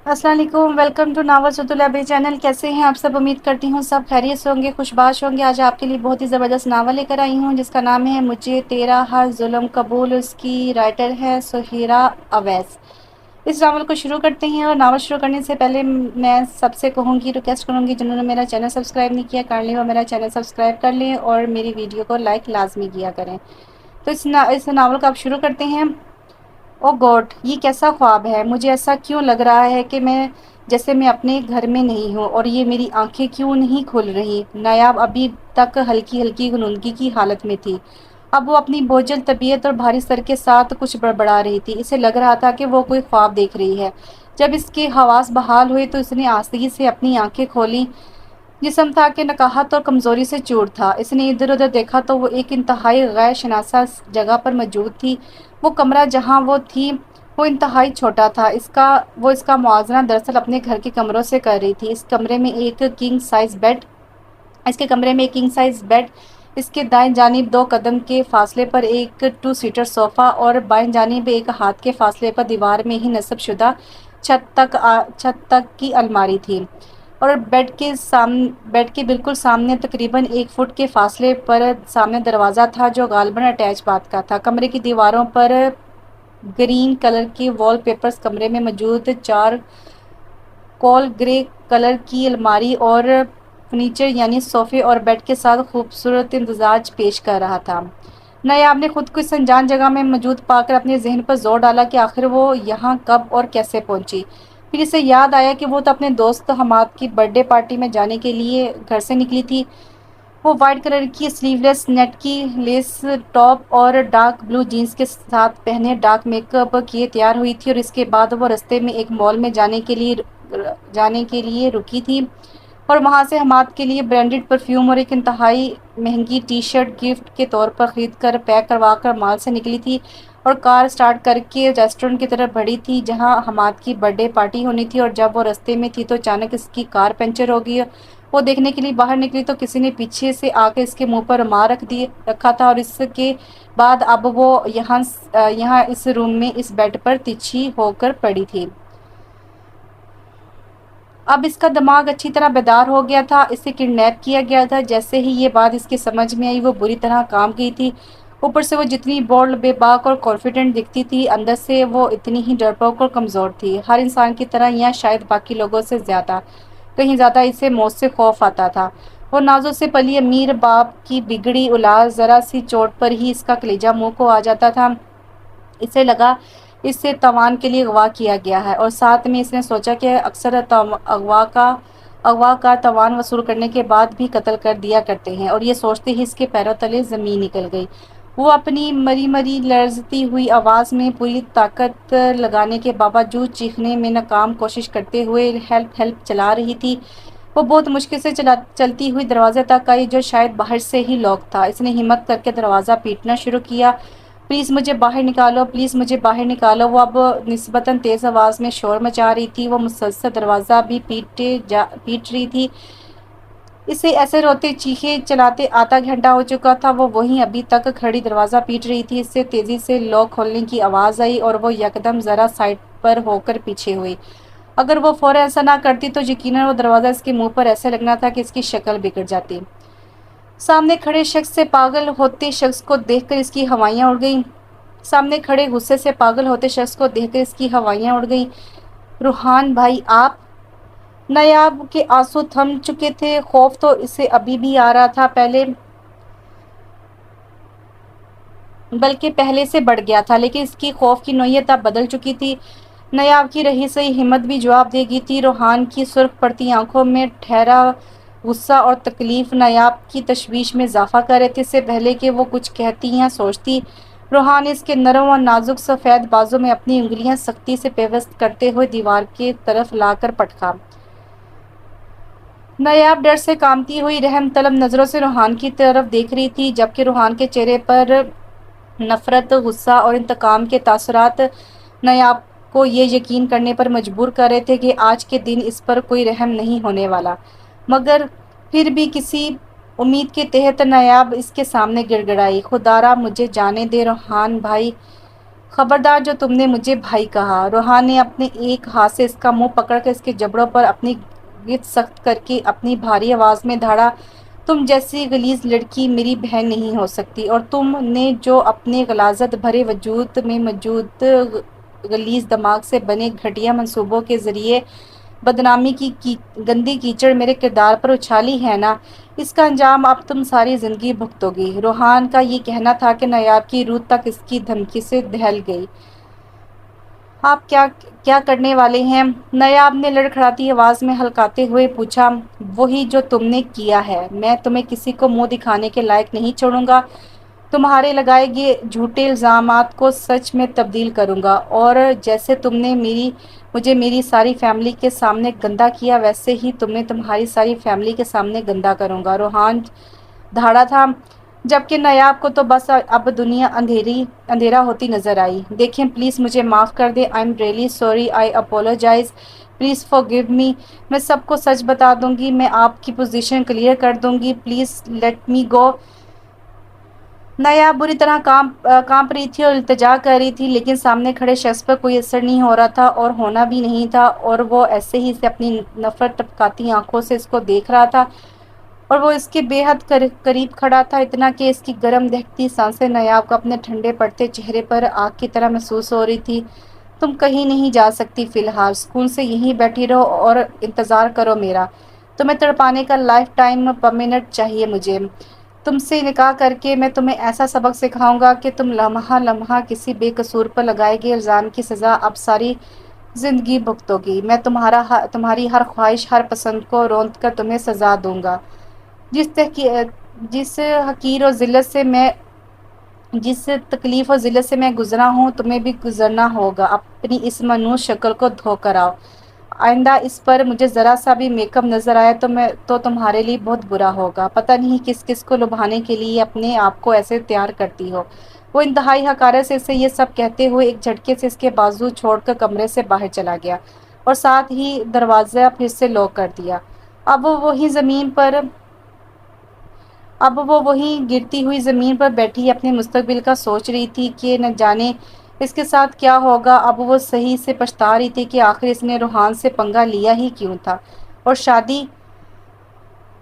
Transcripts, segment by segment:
السلام علیکم، welcome to novel ابھی چینل۔ کیسے ہیں آپ سب؟ امید کرتی ہوں سب خیریت سے ہوں گے، خوشباش ہوں گے۔ آج آپ کے لیے بہت ہی زبردست ناول لے کر آئی ہوں جس کا نام ہے مجھے تیرا ہر ظلم قبول۔ اس کی رائٹر ہے سہیرا اویس۔ اس ناول کو شروع کرتے ہیں، اور ناول شروع کرنے سے پہلے میں سب سے کہوں گی، ریکویسٹ کروں گی، جنہوں نے میرا چینل سبسکرائب نہیں کیا کر لیں وہ میرا چینل سبسکرائب کر لیں اور میری ویڈیو کو لائک لازمی کیا کریں۔ تو اس ناول کو آپ شروع کرتے ہیں۔ او گاڈ، یہ کیسا خواب ہے؟ مجھے ایسا کیوں لگ رہا ہے کہ جیسے میں اپنے گھر میں نہیں ہوں، اور یہ میری آنکھیں کیوں نہیں کھل رہی؟ نایاب ابھی تک ہلکی ہلکی غنودگی کی حالت میں تھی۔ اب وہ اپنی بوجھل طبیعت اور بھاری سر کے ساتھ کچھ بڑبڑا رہی تھی۔ اسے لگ رہا تھا کہ وہ کوئی خواب دیکھ رہی ہے۔ جب اس کے حواس بحال ہوئے تو اس نے آہستگی سے اپنی آنکھیں کھولیں۔ جسم تھا کہ نقاہت اور کمزوری سے چور تھا۔ اس نے ادھر ادھر دیکھا تو وہ ایک انتہائی غیر شناسا جگہ پر موجود تھی۔ وہ کمرہ جہاں وہ تھی وہ انتہائی چھوٹا تھا۔ اس کا موازنہ دراصل اپنے گھر کے کمروں سے کر رہی تھی۔ اس کے کمرے میں ایک کنگ سائز بیڈ، اس کے دائیں جانب 2 قدم کے فاصلے پر ایک 2 سیٹر صوفہ، اور بائیں جانب ایک ہاتھ کے فاصلے پر دیوار میں ہی نصب شدہ چھت تک کی الماری تھی، اور بیڈ کے بالکل سامنے تقریباً 1 فٹ کے فاصلے پر سامنے دروازہ تھا جو غالباً اٹیچ باتھ کا تھا۔ کمرے کی دیواروں پر گرین کلر کے وال پیپرز، کمرے میں موجود 4 کول گرے کلر کی الماری اور فرنیچر یعنی صوفے اور بیڈ کے ساتھ خوبصورت امتزاج پیش کر رہا تھا۔ نایاب نے خود کو اس انجان جگہ میں موجود پا کر اپنے ذہن پر زور ڈالا کہ آخر وہ یہاں کب اور کیسے پہنچی۔ پھر اسے یاد آیا کہ وہ تو اپنے دوست حماد کی برتھ ڈے پارٹی میں جانے کے لیے گھر سے نکلی تھی۔ وہ وائٹ کلر کی سلیو لیس نیٹ کی لیس ٹاپ اور ڈارک بلو جینز کے ساتھ پہنے ڈارک میک اپ کیے تیار ہوئی تھی، اور اس کے بعد وہ رستے میں ایک مال میں جانے کے لیے رکی تھی، اور وہاں سے حماد کے لیے برانڈڈ پرفیوم اور ایک انتہائی مہنگی ٹی شرٹ گفٹ کے طور پر خرید کر پیک کروا کر مال سے نکلی تھی، اور کار سٹارٹ کر کے ریسٹورنٹ کی طرف بڑھی تھی جہاں حماد کی برتھ ڈے پارٹی ہونی تھی۔ اور جب وہ رستے میں تھی تو اچانک اس کی کار پنچر ہو گئی۔ وہ دیکھنے کے لیے باہر نکلی تو کسی نے پیچھے سے آ کے اس کے منہ پر رومال رکھا تھا، اور اس کے بعد اب وہ یہاں اس روم میں اس بیڈ پر تچھی ہو کر پڑی تھی۔ اب اس کا دماغ اچھی طرح بیدار ہو گیا تھا۔ اسے کڈنیپ کیا گیا تھا۔ جیسے ہی یہ بات اس کے سمجھ میں آئی وہ بری طرح کانپ گئی تھی۔ اوپر سے وہ جتنی بولڈ، بے باک اور کانفیڈنٹ دکھتی تھی، اندر سے وہ اتنی ہی ڈرپوک اور کمزور تھی۔ ہر انسان کی طرح یا شاید باقی لوگوں سے کہیں زیادہ اسے موت سے خوف آتا تھا۔ وہ نازوں سے پلی امیر باپ کی بگڑی اولاد، ذرا سی چوٹ پر ہی اس کا کلیجہ منہ کو آ جاتا تھا۔ اسے لگا اس سے تاوان کے لیے اغوا کیا گیا ہے، اور ساتھ میں اس نے سوچا کہ اکثر اغوا کار تاوان وصول کرنے کے بعد بھی قتل کر دیا کرتے ہیں، اور یہ سوچتے ہی اس کے پیروں تلے زمین نکل گئی۔ وہ اپنی مری لرزتی ہوئی آواز میں پوری طاقت لگانے کے باوجود چیخنے میں ناکام کوشش کرتے ہوئے ہیلپ چلا رہی تھی۔ وہ بہت مشکل سے چلتی ہوئی دروازے تک آئی جو شاید باہر سے ہی لاک تھا۔ اس نے ہمت کر کے دروازہ پیٹنا شروع کیا۔ پلیز مجھے باہر نکالو، پلیز مجھے باہر نکالو۔ وہ اب نسبتاً تیز آواز میں شور مچا رہی تھی۔ وہ مسلسل دروازہ بھی پیٹ رہی تھی۔ اسے ایسے روتے چیخے چلاتے آدھا گھنٹہ ہو چکا تھا۔ وہ وہیں ابھی تک کھڑی دروازہ پیٹ رہی تھی۔ اس سے تیزی سے لاک کھولنے کی آواز آئی، اور وہ یکدم ذرا سائڈ پر ہو کر پیچھے ہوئی۔ اگر وہ فوراً ایسا نہ کرتی تو یقیناً وہ دروازہ اس کے منہ پر ایسے لگنا تھا کہ اس کی شکل بگڑ جاتی۔ سامنے کھڑے شخص سے پاگل ہوتے شخص کو دیکھ کر اس کی ہوائیاں اڑ گئیں۔ سامنے کھڑے غصے سے پاگل ہوتے شخص کو دیکھ کر اس کی ہوائیاں اڑ گئیں۔ روحان بھائی، آپ؟ نایاب کے آنسو تھم چکے تھے۔ خوف تو اسے ابھی بھی آ رہا تھا، بلکہ پہلے سے بڑھ گیا تھا، لیکن اس کی خوف کی نوعیت اب بدل چکی تھی۔ نایاب کی رہی سہی ہمت بھی جواب دے گئی تھی۔ روحان کی سرخ پڑتی آنکھوں میں ٹھہرا غصہ اور تکلیف نایاب کی تشویش میں اضافہ کر رہے تھے۔ اس سے پہلے کہ وہ کچھ کہتی یا سوچتی، روحان نے اس کے نرم اور نازک سفید بازو میں اپنی انگلیاں سختی سے پیوست کرتے ہوئے دیوار کی طرف لا کر پٹکا۔ نایاب ڈر سے کانپتی ہوئی رحم طلب نظروں سے روحان کی طرف دیکھ رہی تھی، جبکہ روحان کے چہرے پر نفرت، غصہ اور انتقام کے تاثرات نایاب کو یہ یقین کرنے پر مجبور کر رہے تھے کہ آج کے دن اس پر کوئی رحم نہیں ہونے والا۔ مگر پھر بھی کسی امید کے تحت نایاب اس کے سامنے گڑ گڑائی، خدا را مجھے جانے دے روحان بھائی، خبردار جو تم نے مجھے بھائی کہا۔ روحان نے اپنے ایک ہاتھ سے اس کا منہ پکڑ کر اس کے جبڑوں پر اپنی گرد سخت کر کے اپنی بھاری آواز میں دھاڑا، تم جیسی غلیظ لڑکی میری بہن نہیں ہو سکتی، اور تم نے جو اپنے غلاظت بھرے وجود میں موجود غلیظ دماغ سے بنے گھٹیا منصوبوں کے ذریعے بدنامی کی گندی کیچڑ میرے کردار پر اچھالی ہے نا، اس کا انجام اب تم ساری زندگی بھگتو گی۔ روحان کا یہ کہنا تھا کہ نایاب کی روح تک اس کی دھمکی سے دہل گئی۔ آپ کیا کرنے والے ہیں؟ نایاب نے لڑکھڑاتی آواز میں ہلکاتے ہوئے پوچھا۔ وہی جو تم نے کیا ہے، میں تمہیں کسی کو منہ دکھانے کے لائق نہیں چھوڑوں گا۔ تمہارے لگائے گئے جھوٹے الزامات کو سچ میں تبدیل کروں گا، اور جیسے تم نے مجھے میری ساری فیملی کے سامنے گندا کیا، ویسے ہی تمہیں تمہاری ساری فیملی کے سامنے گندا کروں گا۔ روحان دھاڑا تھا، جبکہ نایاب کو تو بس اب دنیا اندھیرا ہوتی نظر آئی۔ دیکھیں، پلیز مجھے معاف کر دیں۔ I am really sorry, I apologise, please forgive me. میں سب کو سچ بتا دوں گی، میں آپ کی پوزیشن کلیئر کر دوں گی، پلیز لیٹ می گو۔ نایاب بری طرح کانپ رہی تھی اور التجا کر رہی تھی، لیکن سامنے کھڑے شخص پر کوئی اثر نہیں ہو رہا تھا اور ہونا بھی نہیں تھا، اور وہ ایسے ہی سے اپنی نفرت ٹپکاتی آنکھوں سے اس کو دیکھ رہا تھا، اور وہ اس کے بے حد قریب کھڑا تھا، اتنا کہ اس کی گرم دہکتی سانسیں نایاب کو اپنے ٹھنڈے پڑتے چہرے پر آگ کی طرح محسوس ہو رہی تھی۔ تم کہیں نہیں جا سکتی فی الحال، سکون سے یہیں بیٹھی رہو اور انتظار کرو میرا۔ تمہیں تڑپانے کا لائف ٹائم پرمنٹ چاہیے مجھے۔ تم سے نکاح کر کے میں تمہیں ایسا سبق سکھاؤں گا کہ تم لمحہ لمحہ کسی بے قصور پر لگائے گئے الزام کی سزا اب ساری زندگی بھگتو گی۔ میں تمہاری ہر خواہش، ہر پسند کو روند کر تمہیں سزا دوں گا۔ جس حقیر اور ذلت سے میں جس تکلیف اور ذلت سے میں گزرا ہوں، تمہیں بھی گزرنا ہوگا۔ اپنی اس منحوس شکل کو دھو کر آؤ۔ آئندہ اس پر مجھے ذرا سا بھی میک اپ نظر آیا تو تمہارے لیے بہت برا ہوگا۔ پتہ نہیں کس کو لبھانے کے لیے اپنے آپ کو ایسے تیار کرتی ہو۔ وہ انتہائی حقارت سے اسے یہ سب کہتے ہوئے ایک جھٹکے سے اس کے بازو چھوڑ کر کمرے سے باہر چلا گیا، اور ساتھ ہی دروازہ پھر سے لاک کر دیا۔ اب وہ وہیں گرتی ہوئی زمین پر بیٹھی اپنے مستقبل کا سوچ رہی تھی کہ نہ جانے اس کے ساتھ کیا ہوگا۔ اب وہ صحیح سے پچھتا رہی تھی کہ آخر اس نے روحان سے پنگا لیا ہی کیوں تھا، اور شادی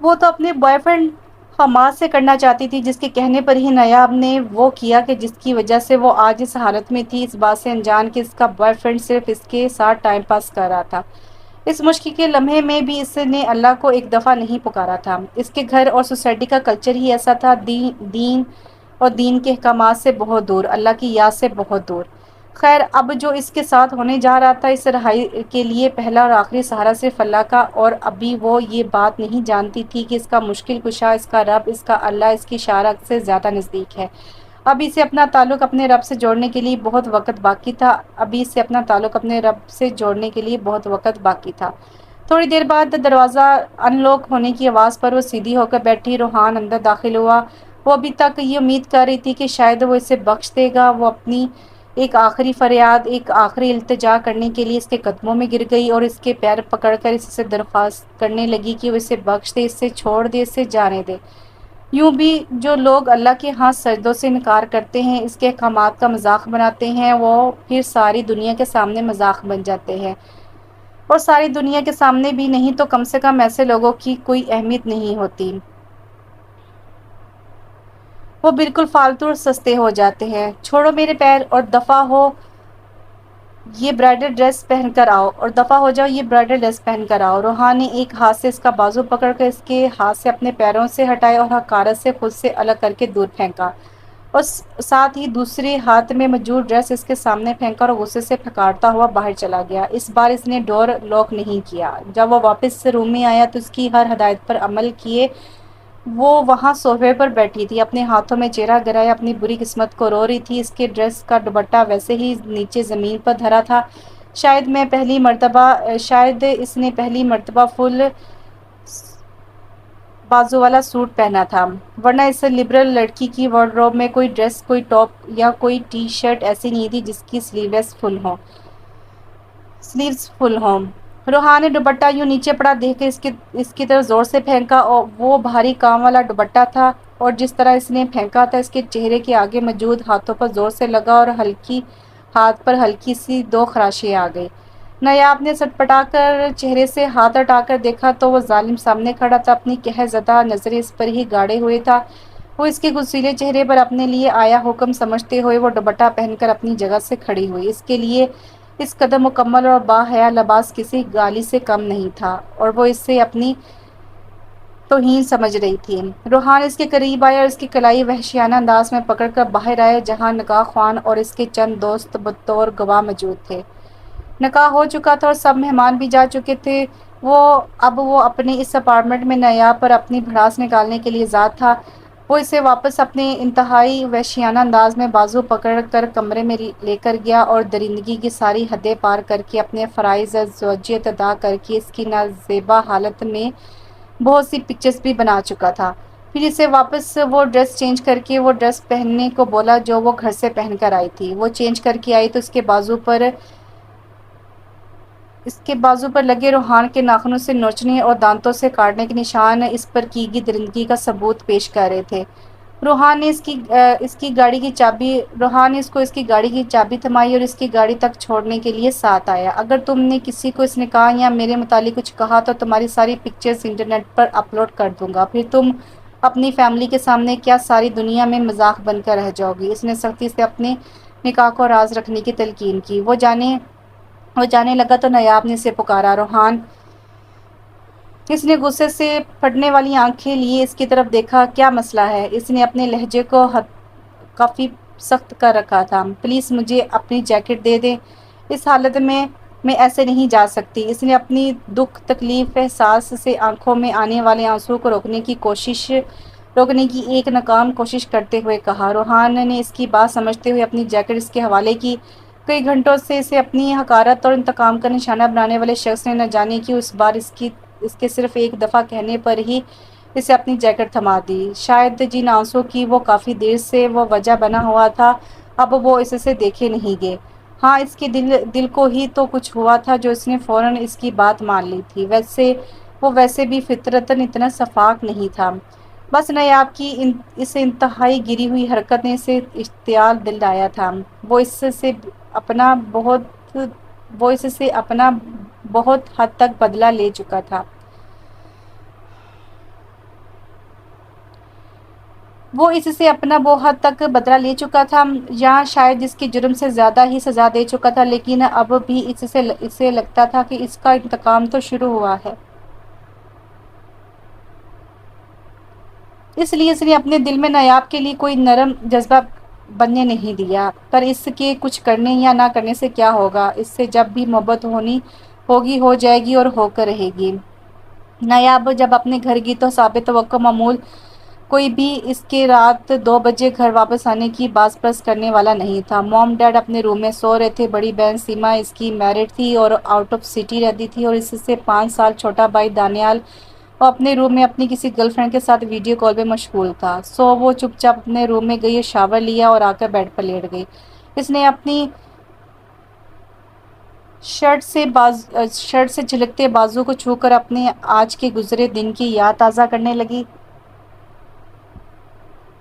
وہ تو اپنے بوائے فرینڈ حماد سے کرنا چاہتی تھی، جس کے کہنے پر ہی نایاب نے وہ کیا کہ جس کی وجہ سے وہ آج اس حالت میں تھی، اس بات سے انجان کہ اس کا بوائے فرینڈ صرف اس کے ساتھ ٹائم پاس کر رہا تھا۔ اس مشکل کے لمحے میں بھی اس نے اللہ کو ایک دفعہ نہیں پکارا تھا۔ اس کے گھر اور سوسائٹی کا کلچر ہی ایسا تھا، دین کے احکامات سے بہت دور، اللہ کی یاد سے بہت دور۔ خیر، اب جو اس کے ساتھ ہونے جا رہا تھا، اس رہائی کے لیے پہلا اور آخری سہارا صرف اللہ کا، اور ابھی وہ یہ بات نہیں جانتی تھی کہ اس کا مشکل کشا، اس کا رب، اس کا اللہ اس کی شارع سے زیادہ نزدیک ہے۔ ابھی اسے اپنا تعلق اپنے رب سے جوڑنے کے لیے بہت وقت باقی تھا۔ تھوڑی دیر بعد دروازہ ان لاک ہونے کی آواز پر وہ سیدھی ہو کر بیٹھی۔ روحان اندر داخل ہوا۔ وہ ابھی تک یہ امید کر رہی تھی کہ شاید وہ اسے بخش دے گا۔ وہ اپنی ایک آخری فریاد، ایک آخری التجا کرنے کے لیے اس کے قدموں میں گر گئی اور اس کے پیر پکڑ کر اس سے درخواست کرنے لگی کہ وہ اسے بخش دے، اسے چھوڑ دے، اسے جانے دے۔ یوں بھی جو لوگ اللہ کے ہاں سجدوں سے انکار کرتے ہیں، اس کے احکامات کا مذاق بناتے ہیں، وہ پھر ساری دنیا کے سامنے مذاق بن جاتے ہیں، اور ساری دنیا کے سامنے بھی نہیں تو کم سے کم ایسے لوگوں کی کوئی اہمیت نہیں ہوتی۔ وہ بالکل فالتو اور سستے ہو جاتے ہیں۔ چھوڑو میرے پیر اور دفع ہو یہ برائڈل ڈریس پہن کر آؤ، اور دفع ہو جاؤ یہ برائڈل ڈریس پہن کر آؤ۔ روحان نے ایک ہاتھ سے اس کا بازو پکڑ کر اس کے ہاتھ سے اپنے پیروں سے ہٹایا اور حقارت سے خود سے الگ کر کے دور پھینکا، اور ساتھ ہی دوسرے ہاتھ میں موجود ڈریس اس کے سامنے پھینکا اور غصے سے پھکارتا ہوا باہر چلا گیا۔ اس بار اس نے ڈور لاک نہیں کیا۔ جب وہ واپس روم میں آیا تو اس کی ہر ہدایت پر عمل کیے وہ وہاں صوفے پر بیٹھی تھی، اپنے ہاتھوں میں چہرہ گرائے اپنی بری قسمت کو رو رہی تھی۔ اس کے ڈریس کا دوپٹہ ویسے ہی نیچے زمین پر دھرا تھا۔ شاید اس نے پہلی مرتبہ فل بازو والا سوٹ پہنا تھا، ورنہ اس لبرل لڑکی کی وارڈروب میں کوئی ڈریس، کوئی ٹاپ یا کوئی ٹی شرٹ ایسی نہیں تھی جس کی سلیوز فل ہوں۔ روحان نے دوپٹہ یوں نیچے پڑا دیکھ کر اس کی طرف زور سے پھینکا، اور وہ بھاری کام والا دوپٹہ تھا، اور جس طرح اس نے پھینکا تھا اس کے چہرے کے آگے موجود ہاتھوں پر زور سے لگا اور ہلکی ہاتھ پر ہلکی سی دو خراشیں آ گئی۔ نایاب نے سٹپٹا کر چہرے سے ہاتھ ہٹا کر دیکھا تو وہ ظالم سامنے کھڑا تھا، اپنی قہر زدہ نظریں اس پر ہی گاڑے ہوئے تھا۔ وہ اس کے غصیلے چہرے پر اپنے لیے آیا حکم سمجھتے ہوئے وہ دوپٹہ پہن کر اپنی جگہ سے کھڑی ہوئی۔ اس کے لیے اس قدر مکمل اور باحیا لباس کسی گالی سے کم نہیں تھا، اور وہ اس سے اپنی توہین سمجھ رہی تھی۔ روحان اس کے قریب آیا اور اس کی کلائی وحشیانہ انداز میں پکڑ کر باہر آئے، جہاں نکاح خوان اور اس کے چند دوست بطور گواہ موجود تھے۔ نکاح ہو چکا تھا اور سب مہمان بھی جا چکے تھے۔ اب وہ اپنے اس اپارٹمنٹ میں نایاب پر اپنی بھڑاس نکالنے کے لیے ذات تھا۔ وہ اسے واپس اپنے انتہائی وحشیانہ انداز میں بازو پکڑ کر کمرے میں لے کر گیا اور درندگی کی ساری حدیں پار کر کے اپنے فرائض زوجیت ادا کر کے اس کی نازیبا حالت میں بہت سی پکچرز بھی بنا چکا تھا۔ پھر اسے واپس وہ ڈریس چینج کر کے وہ ڈریس پہننے کو بولا جو وہ گھر سے پہن کر آئی تھی۔ وہ چینج کر کے آئی تو اس کے بازو پر لگے روحان کے ناخنوں سے نوچنے اور دانتوں سے کاٹنے کے نشان اس پر کی گئی درندگی کا ثبوت پیش کر رہے تھے۔ روحان نے اس کی گاڑی کی چابی تھمائی اور اس کی گاڑی تک چھوڑنے کے لیے ساتھ آیا۔ اگر تم نے کسی کو اس نکاح یا میرے متعلق کچھ کہا تو تمہاری ساری پکچرز انٹرنیٹ پر اپلوڈ کر دوں گا، پھر تم اپنی فیملی کے سامنے کیا ساری دنیا میں مذاق بن کر رہ جاؤ گی۔ اس نے سختی سے اپنے نکاح کو راز رکھنے کی تلقین کی۔ وہ جانے لگا تو نایاب نے اسے پکارا، روحان۔ اس نے غصے سے پھٹنے والی آنکھیں لیے اس کی طرف دیکھا۔ کیا مسئلہ ہے؟ اس نے اپنے لہجے کو کافی سخت کر رکھا تھا۔ پلیز مجھے اپنی جیکٹ دے دیں، اس حالت میں ایسے نہیں جا سکتی۔ اس نے اپنی دکھ تکلیف احساس سے آنکھوں میں آنے والے آنسو کو روکنے کی ایک ناکام کوشش کرتے ہوئے کہا۔ روحان نے اس کی بات سمجھتے ہوئے اپنی جیکٹ اس کے حوالے کی۔ کئی گھنٹوں سے اسے اپنی حقارت اور انتقام کا نشانہ بنانے والے شخص نے نہ جانے کیوں اس بار اس کے صرف ایک دفعہ کہنے پر ہی اسے اپنی جیکٹ تھما دی۔ شاید جن آنسوں کی وہ کافی دیر سے وہ وجہ بنا ہوا تھا، اب وہ اس سے دیکھے نہیں گئے۔ ہاں، اس کے دل کو ہی تو کچھ ہوا تھا جو اس نے فوراً اس کی بات مان لی تھی۔ ویسے بھی فطرتاً اتنا شفاق نہیں تھا، بس نایاب کی اس انتہائی گری ہوئی حرکت نے اسے اشتعال دلایا تھا۔ وہ اس سے اپنا بہت حد تک بدلہ لے چکا تھا۔ یا شاید اس کے جرم سے زیادہ ہی سزا دے چکا تھا، لیکن اب بھی اسے لگتا تھا کہ اس کا انتقام تو شروع ہوا ہے۔ اس لیے اس نے اپنے دل میں نایاب کے لیے کوئی نرم جذبہ بننے نہیں دیا۔ پر اس کے کچھ کرنے یا نہ کرنے سے کیا ہوگا؟ اس سے جب بھی محبت ہونی ہوگی ہو جائے گی اور ہو کر رہے گی۔ نایاب جب اپنے گھر گئی تو ثابت توقع معمول کوئی بھی اس کے رات 2 بجے گھر واپس آنے کی باز پرس کرنے والا نہیں تھا۔ موم ڈیڈ اپنے روم میں سو رہے تھے۔ بڑی بہن سیما اس کی میرڈ تھی اور آؤٹ آف سٹی رہتی تھی، اور اس سے 5 سال چھوٹا بھائی دانیال وہ اپنے روم میں اپنی کسی گرل فرینڈ کے ساتھ ویڈیو کال میں مشغول تھا۔ وہ چپ چاپ اپنے روم میں گئی اور شاور لیا اور آ کر بیڈ پر لیٹ گئی۔ اس نے اپنی شرٹ سے جھلکتے بازو کو چھو کر اپنے آج کے گزرے دن کی یاد تازہ کرنے لگی۔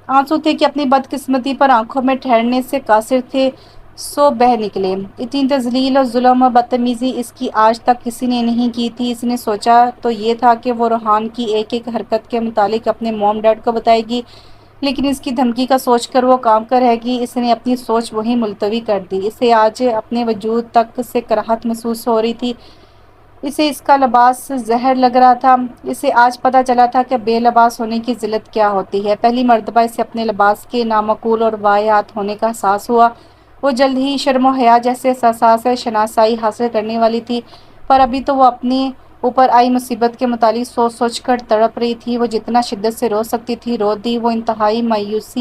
آنسو تھے کہ اپنی بدقسمتی پر آنکھوں میں ٹھہرنے سے قاصر تھے، سو بہہ نکلے۔ اتنی تذلیل اور ظلم اور بدتمیزی اس کی آج تک کسی نے نہیں کی تھی۔ اس نے سوچا تو یہ تھا کہ وہ روحان کی ایک ایک حرکت کے متعلق اپنے موم ڈیڈ کو بتائے گی، لیکن اس کی دھمکی کا سوچ کر وہ کام کر رہ گئی۔ اس نے اپنی سوچ وہیں ملتوی کر دی۔ اسے آج اپنے وجود تک سے کراہت محسوس ہو رہی تھی۔ اسے اس کا لباس زہر لگ رہا تھا۔ اسے آج پتہ چلا تھا کہ بے لباس ہونے کی ذلت کیا ہوتی ہے۔ پہلی مرتبہ اسے اپنے لباس کے نامعقول اور واہیات ہونے کا احساس ہوا۔ وہ جلد ہی شرم و حیا جیسے احساسات سے شناسائی حاصل کرنے والی تھی، پر ابھی تو وہ اپنے اوپر آئی مصیبت کے متعلق سوچ سوچ کر تڑپ رہی تھی۔ وہ جتنا شدت سے رو سکتی تھی رو دی۔ وہ انتہائی مایوس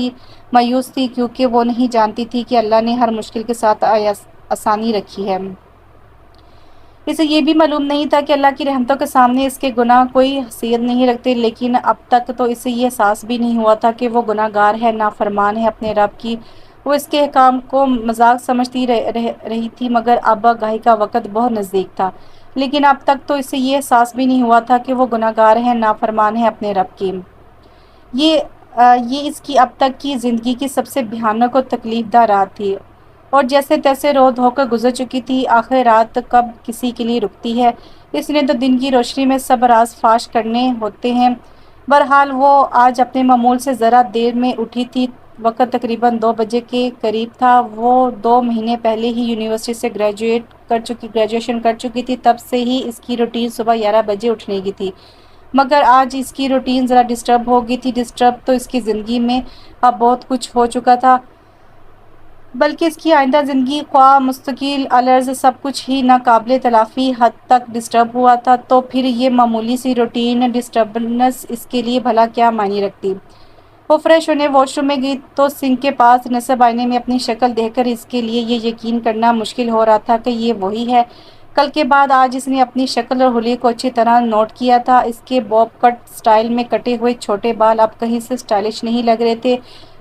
تھی، کیونکہ وہ نہیں جانتی تھی کہ اللہ نے ہر مشکل کے ساتھ آسانی رکھی ہے۔ اسے یہ بھی معلوم نہیں تھا کہ اللہ کی رحمتوں کے سامنے اس کے گناہ کوئی حیثیت نہیں رکھتے، لیکن اب تک تو اسے یہ احساس بھی نہیں ہوا تھا کہ وہ گناہ گار ہے، نافرمان ہے اپنے رب کی۔ وہ اس کے احکام کو مذاق سمجھتی رہی تھی، مگر اب آگاہی کا وقت بہت نزدیک تھا۔ لیکن اب تک تو اسے یہ احساس بھی نہیں ہوا تھا کہ وہ گناہ گار ہے، نافرمان ہے اپنے رب کی۔ یہ اس کی اب تک کی زندگی کی سب سے بھیانک اور تکلیف دہ رات تھی۔ اور جیسے تیسے رو دھو کر گزر چکی تھی۔ آخر رات کب کسی کے لیے رکتی ہے، اس نے تو دن کی روشنی میں سب راز فاش کرنے ہوتے ہیں۔ بہرحال وہ آج اپنے معمول سے ذرا دیر میں اٹھی تھی۔ وقت تقریباً 2 بجے کے قریب تھا۔ وہ 2 مہینے پہلے ہی یونیورسٹی سے گریجویشن کر چکی تھی۔ تب سے ہی اس کی روٹین صبح 11 بجے اٹھنے کی تھی، مگر آج اس کی روٹین ذرا ڈسٹرب ہو گئی تھی۔ ڈسٹرب تو اس کی زندگی میں اب بہت کچھ ہو چکا تھا، بلکہ اس کی آئندہ زندگی، خواہ مستقل العرض، سب کچھ ہی ناقابل تلافی حد تک ڈسٹرب ہوا تھا۔ تو پھر یہ معمولی سی روٹین ڈسٹربنس اس کے لیے بھلا کیا معنی رکھتی؟ وہ فریش ہونے واش روم میں گئی تو سنک کے پاس نصب آئینے میں اپنی شکل دیکھ کر اس کے لیے یہ یقین کرنا مشکل ہو رہا تھا کہ یہ وہی ہے۔ کل کے بعد آج اس نے اپنی شکل اور حلیے کو اچھی طرح نوٹ کیا تھا۔ اس کے بوب کٹ سٹائل میں کٹے ہوئے چھوٹے بال اب کہیں سے سٹائلش نہیں لگ رہے تھے۔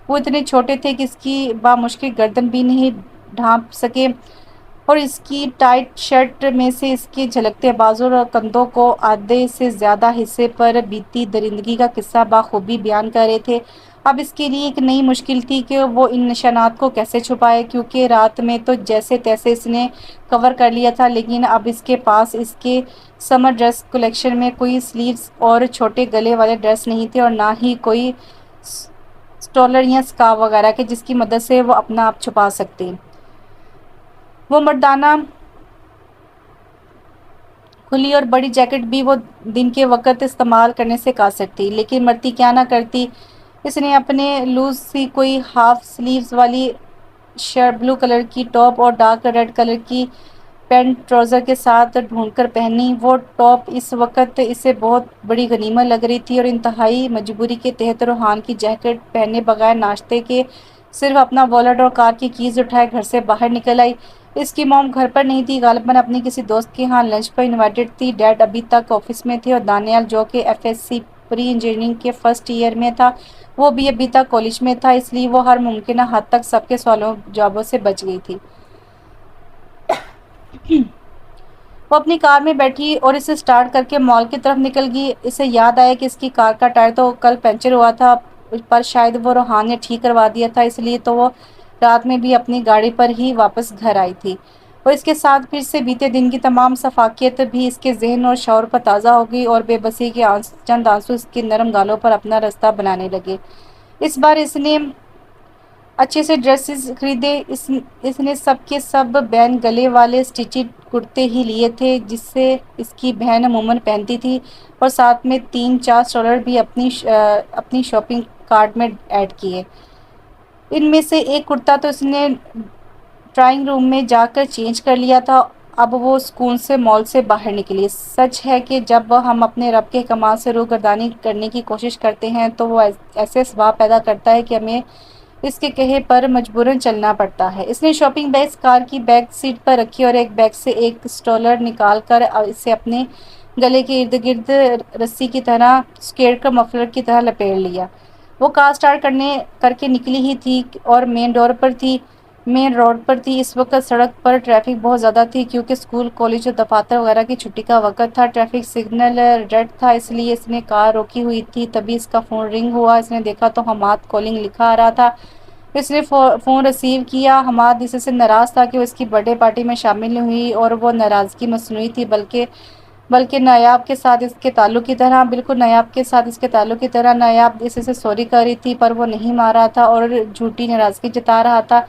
وہ اتنے چھوٹے تھے کہ اس کی بامشکل گردن بھی نہیں ڈھانپ سکے، اور اس کی ٹائٹ شرٹ میں سے اس کے جھلکتے بازو اور کندھوں کو آدھے سے زیادہ حصے پر بیتی درندگی کا قصہ بخوبی بیان کر رہے تھے۔ اب اس کے لیے ایک نئی مشکل تھی کہ وہ ان نشانات کو کیسے چھپائے، کیونکہ رات میں تو جیسے تیسے اس نے کور کر لیا تھا، لیکن اب اس کے پاس اس کے سمر ڈریس کلیکشن میں کوئی سلیوز اور چھوٹے گلے والے ڈریس نہیں تھے، اور نہ ہی کوئی سٹولر یا سکارف وغیرہ کے جس کی مدد سے وہ اپنا آپ چھپا سکتے۔ وہ مردانہ کھلی اور بڑی جیکٹ بھی وہ دن کے وقت استعمال کرنے سے قاصر تھی، لیکن مرتی کیا نہ کرتی۔ اس نے اپنے لوز سی کوئی ہاف سلیوز والی بلو کلر کی ٹاپ اور ڈارک ریڈ کلر کی پینٹ ٹراؤزر کے ساتھ ڈھونڈ کر پہنی۔ وہ ٹاپ اس وقت اسے بہت بڑی غنیمت لگ رہی تھی، اور انتہائی مجبوری کے تحت روحان کی جیکٹ پہنے بغیر ناشتے کے صرف اپنا والٹ اور کار کی کیز اٹھائے گھر سے باہر نکل آئی۔ اس کی موم گھر پر نہیں تھی، غالباً اپنی کسی دوست کے ہاں لنچ پر انوائٹڈ تھی۔ ڈیڈ ابھی تک آفس میں تھے، اور دانیال جو کہ FSC پری انجینئرنگ کے فرسٹ ایئر میں تھا، وہ بھی ابھی تک کالج میں تھا، اس لیے وہ ہر ممکنہ حد تک سب کے سوالوں جوابوں سے بچ گئی تھی۔ وہ اپنی کار میں بیٹھی اور اسے سٹارٹ کر کے مال کی طرف نکل گئی۔ اسے یاد آیا کہ اس کی کار کا ٹائر تو کل پنچر ہوا تھا، پر شاید وہ روحان نے ٹھیک کروا دیا تھا، اس لیے تو وہ رات میں بھی اپنی گاڑی پر ہی واپس گھر آئی تھی۔ اور اس کے ساتھ پھر سے بیتے دن کی تمام شفافیت بھی اس کے ذہن اور شعور پر تازہ ہو گئی، اور بے بسی کے چند آنسو اس کے نرم گالوں پر اپنا راستہ بنانے لگے۔ اس بار اس نے اچھے سے ڈریسز خریدے۔ اس نے سب کے سب بین گلے والے سٹیچڈ کرتے ہی لیے تھے، جسے اس کی بہن عموماً پہنتی تھی، اور ساتھ میں 3-4 سٹولر بھی اپنی شاپنگ کارٹ میں ایڈ کیے۔ ان میں سے ایک کرتا تو اس نے ڈرائنگ روم میں جا کر چینج کر لیا تھا۔ اب وہ سکون سے مال سے باہر نکلی۔ سچ ہے کہ جب ہم اپنے رب کے احکامات سے روگردانی کرنے کی کوشش کرتے ہیں تو وہ ایسے اسباب پیدا کرتا ہے کہ ہمیں اس کے کہے پر مجبوراً چلنا پڑتا ہے۔ اس نے شاپنگ بیگز کار کی بیک سیٹ پر رکھی اور ایک بیگ سے ایک سٹولر نکال کر اسے اپنے گلے کے ارد گرد رسی کی طرح سکیئر کر مفلر کی طرح لپیٹ لیا۔ وہ کار سٹارٹ کر کے نکلی ہی تھی اور مین روڈ پر تھی۔ اس وقت سڑک پر ٹریفک بہت زیادہ تھی، کیونکہ اسکول، کالج اور دفاتر وغیرہ کی چھٹی کا وقت تھا۔ ٹریفک سگنل ریڈ تھا، اس لیے اس نے کار روکی ہوئی تھی۔ تبھی اس کا فون رنگ ہوا۔ اس نے دیکھا تو حماد کالنگ لکھا آ رہا تھا۔ اس نے فون ریسیو کیا۔ حماد اس سے ناراض تھا کہ وہ اس کی برتھ ڈے پارٹی میں شامل نہیں ہوئی، اور وہ ناراضگی مصنوعی تھی، بلکہ نایاب کے ساتھ اس کے تعلق کی طرح، بالکل نایاب کے ساتھ اس کے تعلق کی طرح۔ نایاب اس سے سوری کر رہی تھی، پر وہ نہیں مان رہا تھا اور جھوٹی ناراضگی جتا رہا تھا۔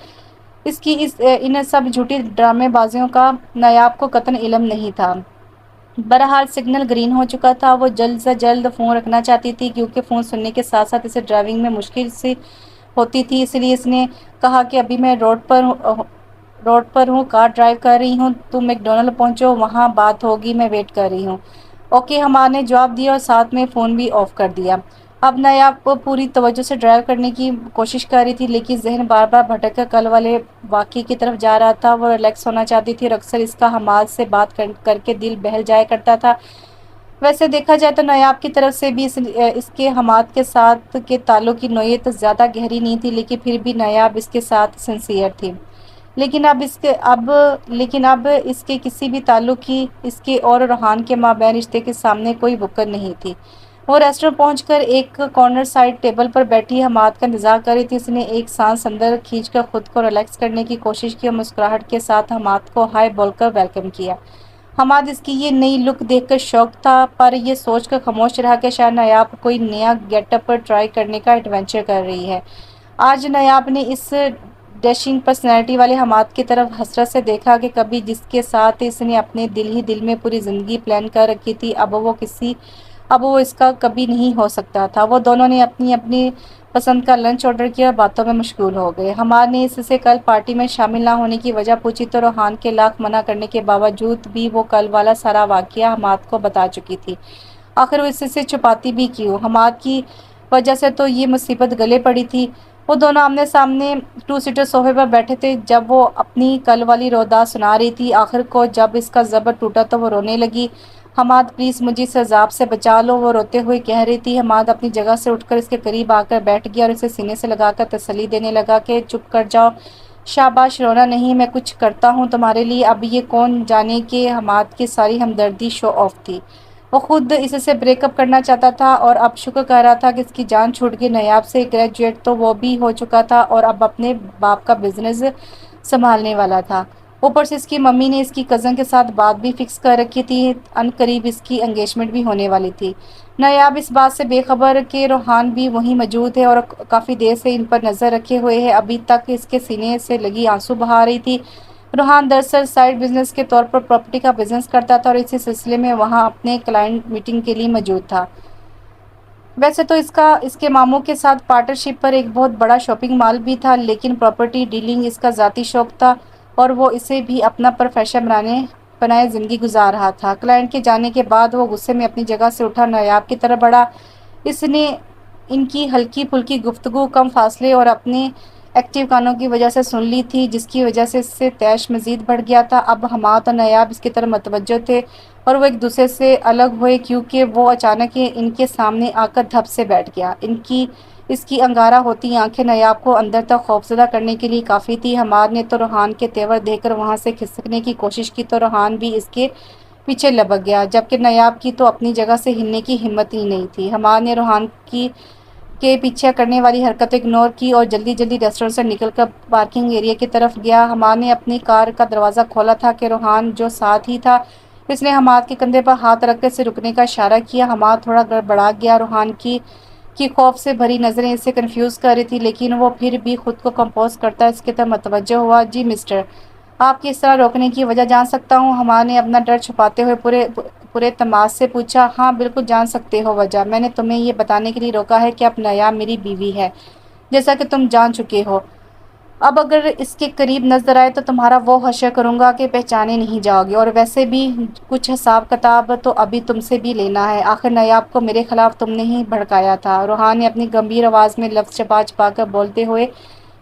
ان سب جھوٹی ڈرامے بازیوں کا نایاب کو قطعاً علم نہیں تھا۔ بہرحال سگنل گرین ہو چکا تھا۔ وہ جلد سے جلد فون رکھنا چاہتی تھی، کیونکہ فون سننے کے ساتھ ساتھ اسے ڈرائیونگ میں مشکل سی ہوتی تھی۔ اس لیے اس نے کہا کہ ابھی میں روڈ پر ہوں، کار ڈرائیو کر رہی ہوں، تم میک ڈونلڈ پہنچو، وہاں بات ہوگی، میں ویٹ کر رہی ہوں۔ اوکے، حماد نے جواب دیا اور ساتھ میں فون بھی آف کر دیا۔ اب نایاب پوری توجہ سے ڈرائیو کرنے کی کوشش کر رہی تھی، لیکن ذہن بار بار بھٹک کر کل والے واقعے کی طرف جا رہا تھا۔ وہ ریلیکس ہونا چاہتی تھی، اور اکثر اس کا حماد سے بات کر کے دل بہل جایا کرتا تھا۔ ویسے دیکھا جائے تو نایاب کی طرف سے بھی اس کے حماد کے ساتھ کے تعلق کی نوعیت زیادہ گہری نہیں تھی، لیکن پھر بھی نایاب اس کے ساتھ سنسیئر تھی۔ لیکن اب اس کے کسی بھی تعلق کی اس کے اور روحان کے مابین رشتے کے سامنے کوئی وقت نہیں تھی۔ وہ ریسٹورینٹ پہنچ کر ایک کارنر سائڈ ٹیبل پر بیٹھی حماد کا انتظار کر رہی تھی۔ اس نے ایک سانس اندر کھینچ کر خود کو ریلیکس کرنے کی کوشش کی اور مسکراہٹ کے ساتھ حماد کو ہائے بول کر ویلکم کیا۔ حماد اس کی یہ نئی لک دیکھ کر شوق تھا، پر یہ سوچ کر خاموش رہا کہ شاید نایاب کوئی نیا گیٹ اپ پر ٹرائی کرنے کا ایڈونچر کر رہی ہے۔ آج نایاب نے اس ڈیشنگ پرسنالٹی والے حماد کی طرف حسرت سے دیکھا کہ کبھی جس کے ساتھ اس نے اپنے دل ہی دل میں پوری زندگی پلان کر رکھی تھی، اب وہ اس کا کبھی نہیں ہو سکتا تھا۔ وہ دونوں نے اپنی اپنی پسند کا لنچ آرڈر کیا اور باتوں میں مشغول ہو گئے۔ حماد نے اس سے کل پارٹی میں شامل نہ ہونے کی وجہ پوچھی تو روحان کے لاکھ منع کرنے کے باوجود بھی وہ کل والا سارا واقعہ حماد کو بتا چکی تھی۔ آخر وہ اس سے چھپاتی بھی کیوں؟ حماد کی وجہ سے تو یہ مصیبت گلے پڑی تھی۔ وہ دونوں آمنے سامنے 2 سیٹر صوفے پر بیٹھے تھے جب وہ اپنی کل والی روداد سنا رہی تھی۔ آخر کو جب اس کا زبر ٹوٹا تو وہ رونے لگی۔ حماد پلیز مجھے اس عذاب سے بچا لو، وہ روتے ہوئے کہہ رہی تھی۔ حماد اپنی جگہ سے اٹھ کر اس کے قریب آ کر بیٹھ گیا اور اسے سینے سے لگا کر تسلی دینے لگا کہ چپ کر جاؤ، شاباش، رونا نہیں، میں کچھ کرتا ہوں تمہارے لیے۔ اب یہ کون جانے کہ حماد کی ساری ہمدردی شو آف تھی۔ وہ خود اس سے بریک اپ کرنا چاہتا تھا اور اب شکر کر رہا تھا کہ اس کی جان چھوٹ گئی۔ نایاب سے گریجویٹ تو وہ بھی ہو چکا تھا اور اب اپنے باپ کا بزنس سنبھالنے والا تھا۔ اوپر سے اس کی ممی نے اس کی کزن کے ساتھ بات بھی فکس کر رکھی تھی، ان قریب اس کی انگیجمنٹ بھی ہونے والی تھی۔ نایاب اس بات سے بے خبر کہ روحان بھی وہیں موجود ہے اور کافی دیر سے ان پر نظر رکھے ہوئے ہے، ابھی تک اس کے سینے سے لگی آنسو بہا رہی تھی۔ روحان دراصل سائیڈ بزنس کے طور پر پراپرٹی کا بزنس کرتا تھا اور اسی سلسلے میں وہاں اپنے کلائنٹ میٹنگ کے لیے موجود تھا۔ ویسے تو اس کے ماموں کے ساتھ پارٹنرشپ پر ایک بہت بڑا شاپنگ مال بھی تھا، لیکن پراپرٹی ڈیلنگ اس کا ذاتی شوق تھا اور وہ اسے بھی اپنا پروفیشن بنائے زندگی گزار رہا تھا۔ کلائنٹ کے جانے کے بعد وہ غصے میں اپنی جگہ سے اٹھا نایاب کی طرف بڑھا۔ اس نے ان کی ہلکی پھلکی گفتگو کم فاصلے اور اپنے ایکٹیو کانوں کی وجہ سے سن لی تھی، جس کی وجہ سے اس سے طیش مزید بڑھ گیا تھا۔ اب حماد اور نایاب اس کی طرف متوجہ تھے اور وہ ایک دوسرے سے الگ ہوئے کیونکہ وہ اچانک ان کے سامنے آ کر دھپ سے بیٹھ گیا۔ اس کی انگارہ ہوتی آنکھیں نایاب کو اندر تک خوفزدہ کرنے کے لیے کافی تھی۔ حماد نے تو روحان کے تیور دیکھ کر وہاں سے کھسکنے کی کوشش کی تو روحان بھی اس کے پیچھے لپک گیا، جبکہ نایاب کی تو اپنی جگہ سے ہلنے کی ہمت ہی نہیں تھی۔ حماد نے روحان کے پیچھے کرنے والی حرکت اگنور کی اور جلدی ریسٹورنٹ سے نکل کر پارکنگ ایریا کی طرف گیا۔ حماد نے اپنی کار کا دروازہ کھولا تھا کہ روحان جو ساتھ ہی تھا، اس نے حماد کے کندھے پر ہاتھ رکھ کر اسے رکنے کا اشارہ کیا۔ حماد تھوڑا گڑبڑا گیا۔ روحان کی خوف سے بھری نظریں اسے کنفیوز کر رہی تھی، لیکن وہ پھر بھی خود کو کمپوز کرتا اس کی طرف متوجہ ہوا۔ جی مسٹر، آپ کی اس طرح روکنے کی وجہ جان سکتا ہوں؟ حماد نے اپنا ڈر چھپاتے ہوئے پورے تماس سے پوچھا۔ ہاں بالکل جان سکتے ہو وجہ، میں نے تمہیں یہ بتانے کے لیے روکا ہے کہ اب نایاب میری بیوی ہے، جیسا کہ تم جان چکے ہو۔ اب اگر اس کے قریب نظر آئے تو تمہارا وہ حشر کروں گا کہ پہچانے نہیں جاؤ گے، اور ویسے بھی کچھ حساب کتاب تو ابھی تم سے بھی لینا ہے۔ آخر نایاب کو میرے خلاف تم نے ہی بھڑکایا تھا۔ روحان نے اپنی گمبھیر آواز میں لفظ چھپا کر بولتے ہوئے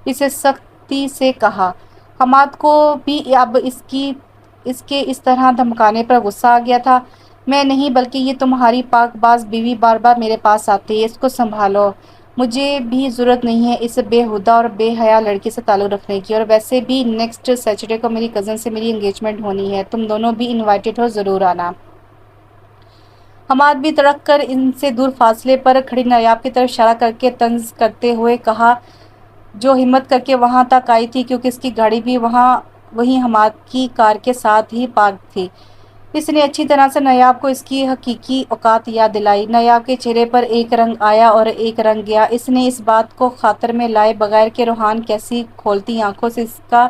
اسے سختی سے کہا۔ حماد کو بھی اب اس کے اس طرح دھمکانے پر غصہ آ گیا تھا۔ میں نہیں، بلکہ یہ تمہاری پاک باز بیوی بار بار میرے پاس آتی ہے، اس کو سنبھالو۔ مجھے بھی ضرورت نہیں ہے اس بے ہودہ اور بے حیا لڑکی سے تعلق رکھنے کی، اور ویسے بھی نیکسٹ سیٹرڈے کو میری کزن سے میری انگیجمنٹ ہونی ہے، تم دونوں بھی انوائٹڈ ہو، ضرور آنا۔ حماد بھی تڑک کر ان سے دور فاصلے پر کھڑی نایاب کی طرف اشارہ کر کے طنز کرتے ہوئے کہا، جو ہمت کر کے وہاں تک آئی تھی کیونکہ اس کی گاڑی بھی وہیں حماد کی کار کے ساتھ ہی پارک تھی۔ اس نے اچھی طرح سے نایاب کو اس کی حقیقی اوقات یاد دلائی۔ نایاب کے چہرے پر ایک رنگ آیا اور ایک رنگ گیا۔ اس نے اس بات کو خاطر میں لائے بغیر کہ روحان کیسی کھولتی آنکھوں سے اس کا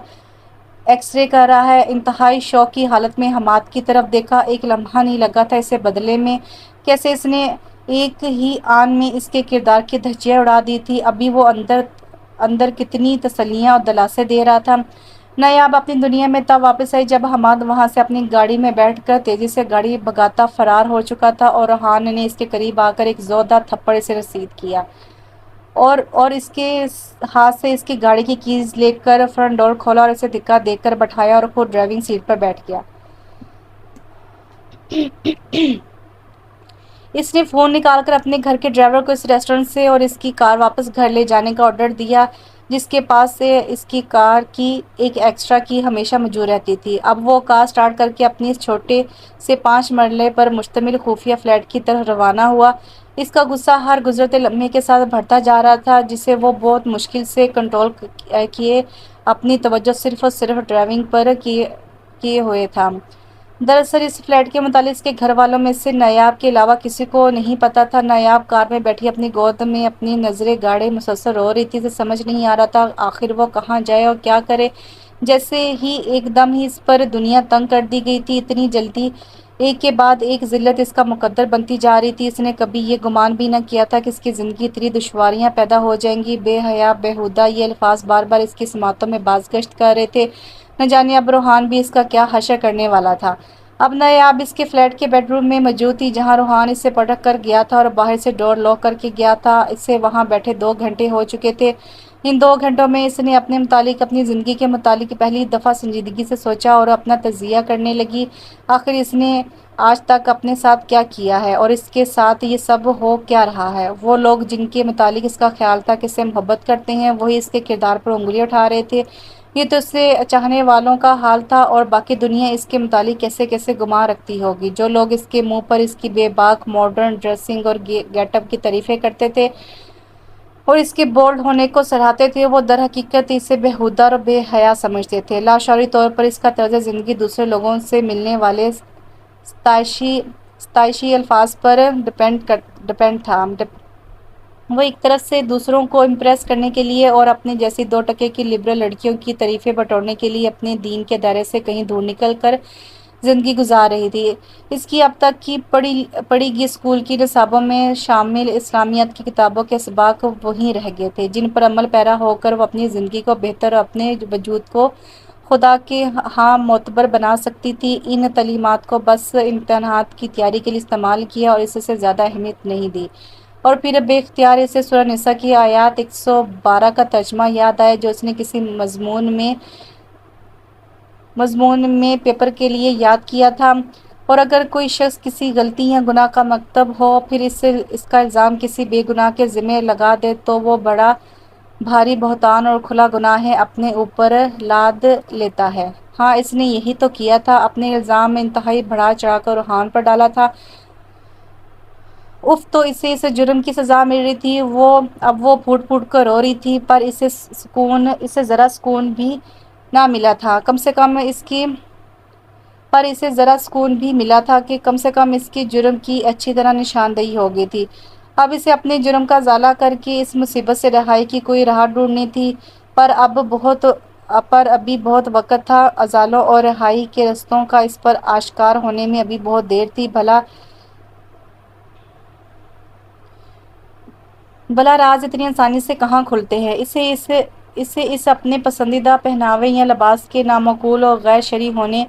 ایکس رے کر رہا ہے، انتہائی شوق کی حالت میں حماد کی طرف دیکھا۔ ایک لمحہ نہیں لگا تھا اسے بدلے میں، کیسے اس نے ایک ہی آن میں اس کے کردار کی دھجیاں اڑا دی تھی۔ ابھی وہ اندر کتنی تسلیاں اور دلاسے دے رہا تھا۔ نایاب اپنی دنیا میں تب واپس آئی جب حماد وہاں سے اپنی گاڑی میں بیٹھ کر تیزی سے گاڑی بھگاتا فرار ہو چکا تھا، اور روحان نے اس کے قریب آ کر ایک زوردار تھپڑ اسے رسید کیا اور اس کے ہاتھ سے اس کی گاڑی کی کیز لے کر فرنٹ ڈور کھولا اور اسے دھکا دے کر بٹھایا اور خود ڈرائیونگ سیٹ پر بیٹھ گیا۔ اس نے فون نکال کر اپنے گھر کے ڈرائیور کو اس ریسٹورنٹ سے اور اس کی کار واپس گھر لے جانے کا آرڈر دیا۔ جس کے پاس سے اس کی کار کی ایک ایکسٹرا کی ہمیشہ موجود رہتی تھی۔ اب وہ کار سٹارٹ کر کے اپنی اس چھوٹے سے 5 مرلے پر مشتمل خفیہ فلیٹ کی طرف روانہ ہوا۔ اس کا غصہ ہر گزرتے لمحے کے ساتھ بڑھتا جا رہا تھا، جسے وہ بہت مشکل سے کنٹرول کیے اپنی توجہ صرف اور صرف ڈرائیونگ پر کیے ہوئے تھا۔ دراصل اس فلیٹ کے متعلق اس کے گھر والوں میں سے نایاب کے علاوہ کسی کو نہیں پتا تھا۔ نایاب کار میں بیٹھی اپنی گود میں اپنی نظریں گاڑے مسلسل رو رہی تھی۔ اسے سمجھ نہیں آ رہا تھا آخر وہ کہاں جائے اور کیا کرے۔ جیسے ہی ایک دم ہی اس پر دنیا تنگ کر دی گئی تھی، اتنی جلدی ایک کے بعد ایک ذلت اس کا مقدر بنتی جا رہی تھی۔ اس نے کبھی یہ گمان بھی نہ کیا تھا کہ اس کی زندگی اتنی دشواریاں پیدا ہو جائیں گی۔ بے حیا، بیہودہ، یہ الفاظ بار بار اس کی سماعتوں میں بازگشت کر رہے تھے۔ نہ جانے اب روحان بھی اس کا کیا حشر کرنے والا تھا۔ اب نایاب اس کے فلیٹ کے بیڈ روم میں موجود تھی، جہاں روحان اس سے پٹک کر گیا تھا اور باہر سے ڈور لاک کر کے گیا تھا۔ اسے وہاں بیٹھے 2 گھنٹے ہو چکے تھے۔ ان 2 گھنٹوں میں اس نے اپنے متعلق، اپنی زندگی کے متعلق پہلی دفعہ سنجیدگی سے سوچا اور اپنا تجزیہ کرنے لگی۔ آخر اس نے آج تک اپنے ساتھ کیا کیا ہے اور اس کے ساتھ یہ سب ہو کیا رہا ہے؟ وہ لوگ جن کے متعلق اس کا خیال تھا کہ اس سے محبت کرتے ہیں، وہی اس کے کردار پر انگلی اٹھا رہے تھے۔ یہ تو اس سے چاہنے والوں کا حال تھا، اور باقی دنیا اس کے متعلق کیسے کیسے گمان رکھتی ہوگی۔ جو لوگ اس کے منہ پر اس کی بے باک ماڈرن ڈریسنگ اور گیٹ اپ کی تعریفیں کرتے تھے اور اس کے بولڈ ہونے کو سراہتے تھے، وہ در حقیقت اسے بیہودہ اور بے حیا سمجھتے تھے۔ لاشعوری طور پر اس کا طرز زندگی دوسرے لوگوں سے ملنے والے ستائشی الفاظ پر ڈپینڈ تھا۔ وہ ایک طرف سے دوسروں کو امپریس کرنے کے لیے اور اپنے جیسی 2 ٹکے کی لبرل لڑکیوں کی تعریفیں بٹورنے کے لیے اپنے دین کے دائرے سے کہیں دور نکل کر زندگی گزار رہی تھی۔ اس کی اب تک کی پڑھی گئی اسکول کی نصابوں میں شامل اسلامیات کی کتابوں کے اسباق وہیں رہ گئے تھے، جن پر عمل پیرا ہو کر وہ اپنی زندگی کو بہتر اور اپنے وجود کو خدا کے ہاں معتبر بنا سکتی تھی۔ ان تعلیمات کو بس امتحانات کی تیاری کے لیے استعمال کیا اور اس سے زیادہ اہمیت نہیں دی۔ اور پھر بے اختیار اسے سورہ نساء کی آیات 112 کا ترجمہ یاد آیا، جو اس نے کسی مضمون میں پیپر کے لیے یاد کیا تھا۔ اور اگر کوئی شخص کسی غلطی یا گناہ کا مرتکب ہو، پھر اس کا الزام کسی بے گناہ کے ذمہ لگا دے، تو وہ بڑا بھاری بہتان اور کھلا گناہ اپنے اوپر لاد لیتا ہے۔ ہاں، اس نے یہی تو کیا تھا، اپنے الزام میں انتہائی بڑھا چڑھا کر روحان پر ڈالا تھا۔ اف تو اسے اس جرم کی سزا مل رہی تھی۔ اب وہ پھوٹ پھوٹ کر رو رہی تھی، پر اسے ذرا سکون بھی نہ ملا تھا۔ اسے ذرا سکون بھی ملا تھا کہ کم سے کم اس کے جرم کی اچھی طرح نشاندہی ہو گئی تھی۔ اب اسے اپنے جرم کا ازالہ کر کے اس مصیبت سے رہائی کی کوئی راہ ڈھونڈنی تھی، پر ابھی بہت وقت تھا۔ ازالوں اور رہائی کے رستوں کا اس پر آشکار ہونے میں ابھی بہت دیر تھی۔ بھلا راز اتنی آسانی سے کہاں کھلتے ہیں؟ اسے اس اپنے پسندیدہ پہناوے یا لباس کے نامعقول اور غیر شرعی ہونے،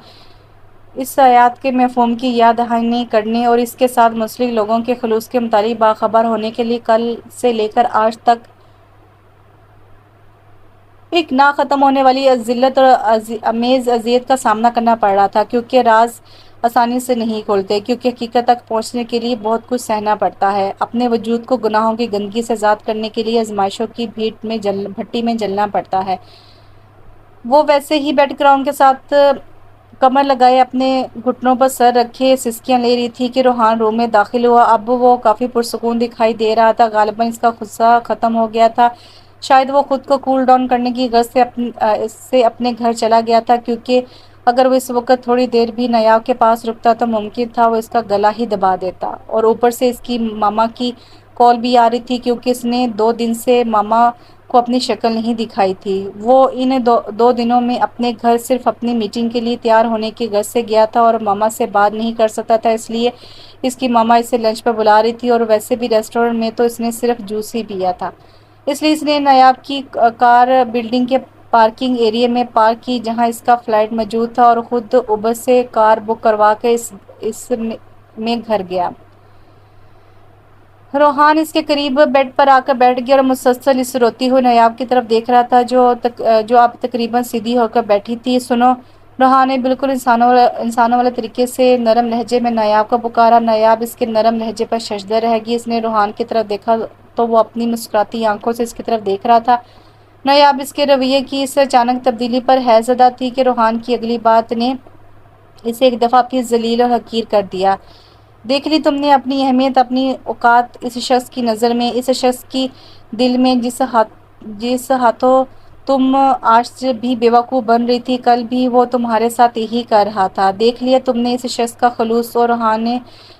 اس آیات کے مفہوم کی یاد دہانی کرنے اور اس کے ساتھ منسلک لوگوں کے خلوص کے متعلق باخبر ہونے کے لیے کل سے لے کر آج تک ایک نہ ختم ہونے والی ذلت اور امیز اذیت کا سامنا کرنا پڑ رہا تھا، کیونکہ راز آسانی سے نہیں کھولتے، کیونکہ حقیقت تک پہنچنے کے لیے بہت کچھ سہنا پڑتا ہے۔ اپنے وجود کو گناہوں کی گندگی سے آزاد کرنے کے لیے آزمائشوں کی بھٹی میں جلنا پڑتا ہے۔ وہ ویسے ہی بیک گراؤنڈ کے ساتھ کمر لگائے اپنے گھٹنوں پر سر رکھے سسکیاں لے رہی تھی کہ روحان روم میں داخل ہوا۔ اب وہ کافی پرسکون دکھائی دے رہا تھا، غالباً اس کا غصہ ختم ہو گیا تھا۔ شاید وہ خود کو کول ڈاؤن کرنے کی غرض سے اپنے گھر چلا گیا تھا، کیونکہ اگر وہ اس وقت تھوڑی دیر بھی نایاب کے پاس رکتا تو ممکن تھا وہ اس کا گلا ہی دبا دیتا۔ اور اوپر سے اس کی ماما کی کال بھی آ رہی تھی، کیونکہ اس نے 2 دن سے ماما کو اپنی شکل نہیں دکھائی تھی۔ وہ ان 2 دنوں میں اپنے گھر صرف اپنی میٹنگ کے لیے تیار ہونے کی غرض سے گیا تھا اور ماما سے بات نہیں کر سکتا تھا، اس لیے اس کی ماما اسے لنچ پر بلا رہی تھی، اور ویسے بھی ریسٹورنٹ میں تو اس نے صرف جوس ہی پیا تھا۔ اس لیے اس نے نایاب کی کار بلڈنگ کے پارکنگ ایریا میں پارک کی، جہاں اس کا فلیٹ موجود تھا، اور خود اوبر سے کار بک کروا کے اس میں گھر گیا۔ روحان اس کے قریب بیڈ پر آ کر بیٹھ گیا اور مسلسل اس روتی ہوئی نایاب کی طرف دیکھ رہا تھا، جو اب تقریباً سیدھی ہو کر بیٹھی تھی۔ سنو! روحان نے بالکل انسانوں والے طریقے سے نرم لہجے میں نایاب کو پکارا۔ نایاب اس کے نرم لہجے پر ششدر رہ گئی۔ اس نے روحان کی طرف دیکھا تو وہ اپنی مسکراتی آنکھوں سے اس کی طرف دیکھ رہا تھا۔ نایاب اس کے رویے کی اس اچانک تبدیلی پر حیرت زدہ تھی کہ روحان کی اگلی بات نے اسے ایک دفعہ پھر ذلیل اور حقیر کر دیا۔ دیکھ لی تم نے اپنی اہمیت، اپنی اوقات اس شخص کی نظر میں، اس شخص کی دل میں جس ہاتھوں تم آج بھی بیوقوف بن رہی تھی، کل بھی وہ تمہارے ساتھ یہی کر رہا تھا۔ دیکھ لیا تم نے اس شخص کا خلوص، اور روحان نے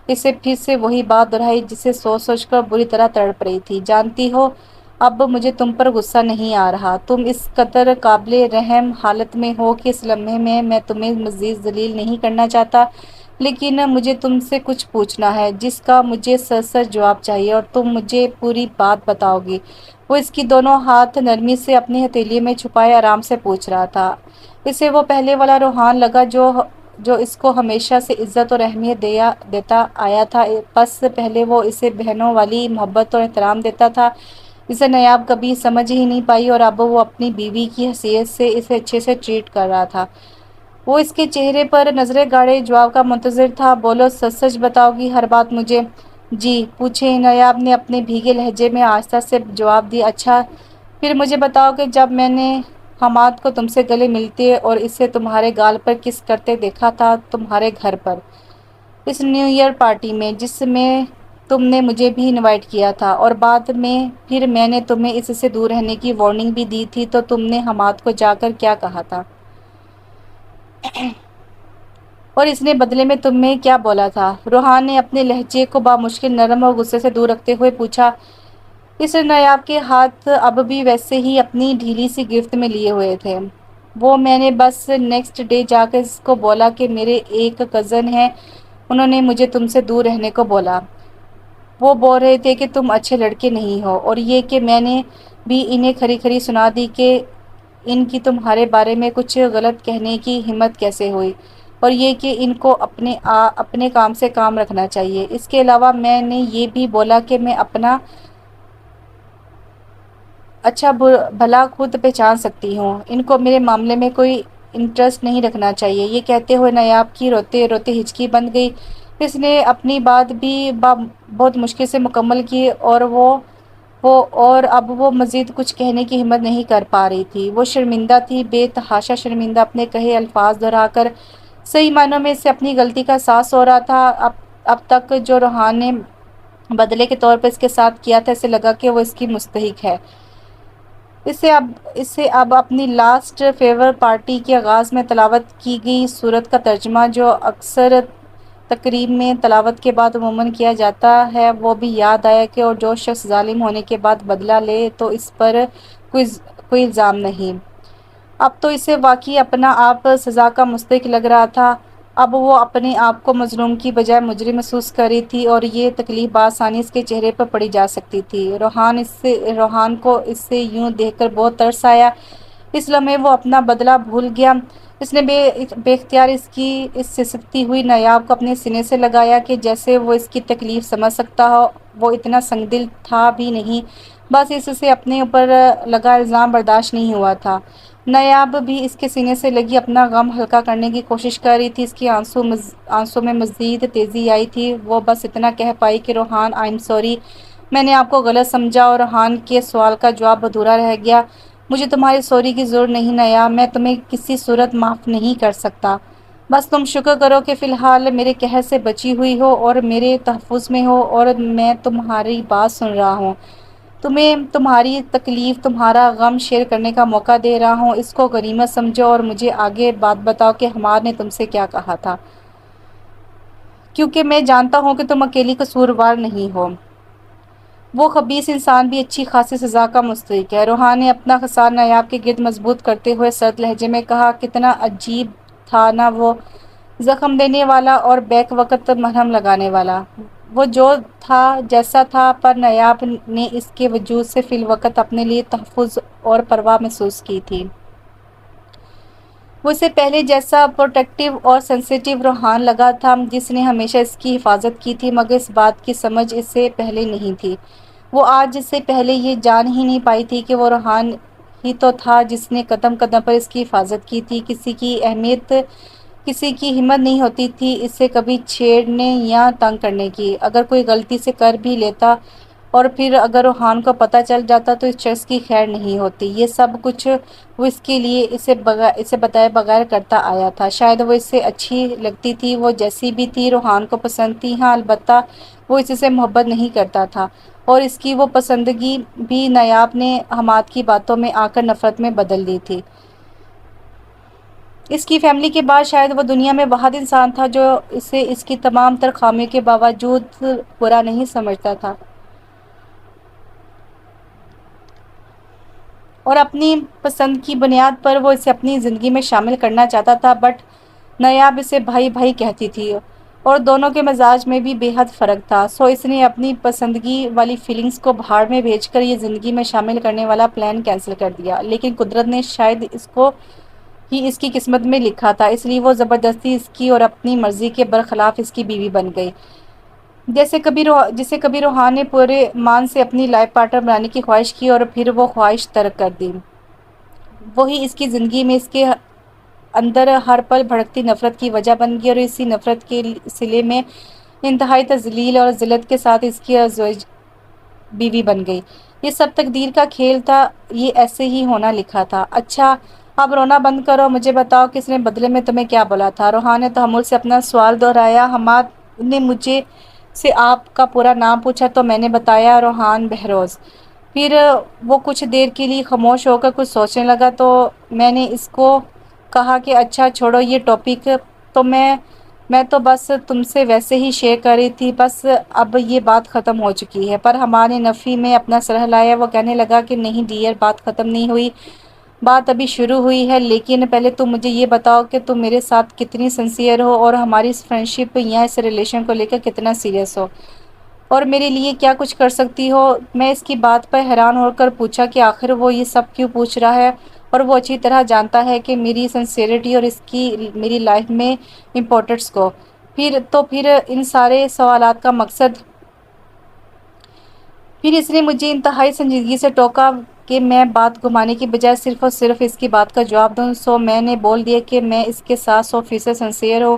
اسے پھر سے وہی بات دہرائی جسے سوچ سوچ کر بری طرح تڑپ رہی تھی۔ جانتی ہو اب مجھے تم پر غصہ نہیں آ رہا، تم اس قدر قابل رحم حالت میں ہو کہ اس لمحے میں تمہیں مزید ذلیل نہیں کرنا چاہتا، لیکن مجھے تم سے کچھ پوچھنا ہے جس کا مجھے سچ جواب چاہیے، اور تم مجھے پوری بات بتاؤ گی۔ وہ اس کی دونوں ہاتھ نرمی سے اپنی ہتھیلی میں چھپائے آرام سے پوچھ رہا تھا۔ اسے وہ پہلے والا روحان لگا جو اس کو ہمیشہ سے عزت اور اہمیت دیتا آیا تھا، بس پہلے وہ اسے بہنوں والی محبت اور احترام دیتا تھا جسے نایاب کبھی سمجھ ہی نہیں پائی، اور اب وہ اپنی بیوی کی حیثیت سے اسے اچھے سے ٹریٹ کر رہا تھا۔ وہ اس کے چہرے پر نظریں گاڑے جواب کا منتظر تھا۔ بولو، سچ بتاؤ گی ہر بات مجھے؟ جی پوچھیں، نایاب نے اپنے بھیگے لہجے میں آہستہ سے جواب دیا۔ اچھا پھر مجھے بتاؤ کہ جب میں نے حماد کو تم سے گلے ملتے اور اسے تمہارے گال پر کس کرتے دیکھا تھا تمہارے گھر پر اس نیو ایئر پارٹی میں جس میں تم نے مجھے بھی انوائٹ کیا تھا، اور بعد میں پھر میں نے تمہیں اس سے دور رہنے کی وارننگ بھی دی تھی، تو تم نے حماد کو جا کر کیا کہا تھا؟ اور اس نے بدلے میں تمہیں کیا بولا تھا؟ روحان نے اپنے لہجے کو بامشکل نرم اور غصے سے دور رکھتے ہوئے پوچھا۔ اس نایاب کے ہاتھ اب بھی ویسے ہی اپنی ڈھیلی سی گرفت میں لیے ہوئے تھے۔ وہ میں نے بس نیکسٹ ڈے جا کر اس کو بولا کہ میرے ایک کزن ہیں، انہوں نے مجھے تم سے دور رہنے کو بولا۔ وہ بول رہے تھے کہ تم اچھے لڑکے نہیں ہو، اور یہ کہ میں نے بھی انہیں کھری کھری سنا دی کہ ان کی تمہارے بارے میں کچھ غلط کہنے کی ہمت کیسے ہوئی، اور یہ کہ ان کو اپنے کام سے کام رکھنا چاہیے۔ اس کے علاوہ میں نے یہ بھی بولا کہ میں اپنا اچھا بھلا خود پہچان سکتی ہوں، ان کو میرے معاملے میں کوئی انٹرسٹ نہیں رکھنا چاہیے۔ یہ کہتے ہوئے نایاب کی روتے روتے ہچکی بند گئی۔ اس نے اپنی بات بھی بہت مشکل سے مکمل کی، اور اب وہ مزید کچھ کہنے کی ہمت نہیں کر پا رہی تھی۔ وہ شرمندہ تھی، بے تحاشا شرمندہ، اپنے کہے الفاظ دہرا کر صحیح معنوں میں اسے اپنی غلطی کا احساس ہو رہا تھا۔ اب تک جو روحان نے بدلے کے طور پر اس کے ساتھ کیا تھا، اسے لگا کہ وہ اس کی مستحق ہے۔ اسے اب اپنی لاسٹ فیئر پارٹی کے آغاز میں تلاوت کی گئی سورت کا ترجمہ، جو اکثر تقریب میں تلاوت کے بعد عموماً کیا جاتا ہے، وہ بھی یاد آیا کہ اور جو شخص ظالم ہونے کے بعد بدلہ لے تو اس پر کوئی الزام نہیں۔ اب تو اسے واقعی اپنا آپ سزا کا مستحق لگ رہا تھا۔ اب وہ اپنے آپ کو مظلوم کی بجائے مجرم محسوس کر رہی تھی، اور یہ تکلیف بآسانی اس کے چہرے پر پڑھی جا سکتی تھی۔ روحان کو اس سے یوں دیکھ کر بہت ترس آیا۔ اس لمحے وہ اپنا بدلہ بھول گیا۔ اس نے بے اختیار اس سسکتی ہوئی نایاب کو اپنے سینے سے لگایا کہ جیسے وہ اس کی تکلیف سمجھ سکتا ہو۔ وہ اتنا سنگ دل تھا بھی نہیں، بس اس سے اپنے اوپر لگا الزام برداشت نہیں ہوا تھا۔ نایاب بھی اس کے سینے سے لگی اپنا غم ہلکا کرنے کی کوشش کر رہی تھی۔ اس کی آنسوں میں مزید تیزی آئی تھی۔ وہ بس اتنا کہہ پائی کہ روحان آئی ایم سوری، میں نے آپ کو غلط سمجھا، اور روحان کے سوال کا جواب ادھورا رہ گیا۔ مجھے تمہاری سوری کی ضرورت نہیں نایاب، میں تمہیں کسی صورت معاف نہیں کر سکتا۔ بس تم شکر کرو کہ فی الحال میرے قہر سے بچی ہوئی ہو اور میرے تحفظ میں ہو، اور میں تمہاری بات سن رہا ہوں، تمہیں تمہاری تکلیف، تمہارا غم شیئر کرنے کا موقع دے رہا ہوں۔ اس کو غنیمت سمجھو اور مجھے آگے بات بتاؤ کہ حماد نے تم سے کیا کہا تھا، کیونکہ میں جانتا ہوں کہ تم اکیلی قصوروار نہیں ہو۔ وہ خبیث انسان بھی اچھی خاصی سزا کا مستحق ہے۔ روحان نے اپنا خصار نایاب کے گرد مضبوط کرتے ہوئے سرد لہجے میں کہا۔ کتنا عجیب تھا نا وہ، زخم دینے والا اور بیک وقت مرہم لگانے والا۔ وہ جو تھا جیسا تھا، پر نایاب نے اس کے وجود سے فی الوقت اپنے لیے تحفظ اور پرواہ محسوس کی تھی۔ وہ اسے پہلے جیسا پروٹیکٹیو اور سینسیٹیو روحان لگا تھا جس نے ہمیشہ اس کی حفاظت کی تھی، مگر اس بات کی سمجھ اس سے پہلے نہیں تھی۔ وہ آج سے پہلے یہ جان ہی نہیں پائی تھی کہ وہ روحان ہی تو تھا جس نے قدم قدم پر اس کی حفاظت کی تھی۔ کسی کی ہمت نہیں ہوتی تھی اسے کبھی چھیڑنے یا تنگ کرنے کی۔ اگر کوئی غلطی سے کر بھی لیتا اور پھر اگر روحان کو پتہ چل جاتا تو اس شخص کی خیر نہیں ہوتی۔ یہ سب کچھ وہ اس کے لیے اسے بتائے بغیر کرتا آیا تھا۔ شاید وہ اس سے اچھی لگتی تھی، وہ جیسی بھی تھی روحان کو پسند تھی، ہاں البتہ وہ اس سے محبت نہیں کرتا تھا، اور اس کی وہ پسندگی بھی نیاب نے حماد کی باتوں میں آ کر نفرت میں بدل دی تھی۔ اس کی فیملی کے بعد شاید وہ دنیا میں واحد انسان تھا جو اسے اس کی تمام تر خامیوں کے باوجود برا نہیں سمجھتا تھا، اور اپنی پسند کی بنیاد پر وہ اسے اپنی زندگی میں شامل کرنا چاہتا تھا، بٹ نیاب اسے بھائی بھائی کہتی تھی، اور دونوں کے مزاج میں بھی بے حد فرق تھا۔ سو اس نے اپنی پسندگی والی فیلنگز کو بھاڑ میں بھیج کر یہ زندگی میں شامل کرنے والا پلان کینسل کر دیا، لیکن قدرت نے شاید اس کو ہی اس کی قسمت میں لکھا تھا، اس لیے وہ زبردستی اس کی اور اپنی مرضی کے برخلاف اس کی بیوی بن گئی۔ جسے کبھی روحان نے پورے مان سے اپنی لائف پارٹنر بنانے کی خواہش کی اور پھر وہ خواہش ترک کر دی، وہی اس کی زندگی میں اس کے اندر ہر پل بھڑکتی نفرت کی وجہ بن گئی، اور اسی نفرت کے صلے میں انتہائی تذلیل اور ذلت کے ساتھ اس کی زوج بیوی بن گئی۔ یہ سب تقدیر کا کھیل تھا، یہ ایسے ہی ہونا لکھا تھا۔ اچھا اب رونا بند کرو، مجھے بتاؤ کس نے بدلے میں تمہیں کیا بولا تھا؟ روحان نے تحمل سے اپنا سوال دہرایا۔ حماد نے مجھے سے آپ کا پورا نام پوچھا تو میں نے بتایا، روحان بہروز۔ پھر وہ کچھ دیر کے لیے خاموش ہو کر کچھ سوچنے لگا، تو میں نے اس کو کہا کہ اچھا چھوڑو یہ ٹاپک، تو میں تو بس تم سے ویسے ہی شیئر کر رہی تھی، بس اب یہ بات ختم ہو چکی ہے۔ پر ہمارے نفی میں اپنا سر ہلایا، وہ کہنے لگا کہ نہیں ڈیئر، بات ختم نہیں ہوئی، بات ابھی شروع ہوئی ہے، لیکن پہلے تم مجھے یہ بتاؤ کہ تم میرے ساتھ کتنی سنسیئر ہو، اور ہماری اس فرینڈشپ یا اس ریلیشن کو لے کر کتنا سیریس ہو، اور میرے لیے کیا کچھ کر سکتی ہو۔ میں اس کی بات پر حیران ہو کر پوچھا کہ آخر وہ یہ سب کیوں پوچھ رہا ہے، اور وہ اچھی طرح جانتا ہے کہ میری سنسیئرٹی اور اس کی میری لائف میں امپورٹنس کو۔ پھر ان سارے سوالات کا مقصد۔ پھر اس نے مجھے انتہائی سنجیدگی سے ٹوکا کہ میں بات گھمانے کی بجائے صرف اور صرف اس کی بات کا جواب دوں۔ سو میں نے بول دیا کہ میں اس کے ساتھ 100% سنسیئر ہوں،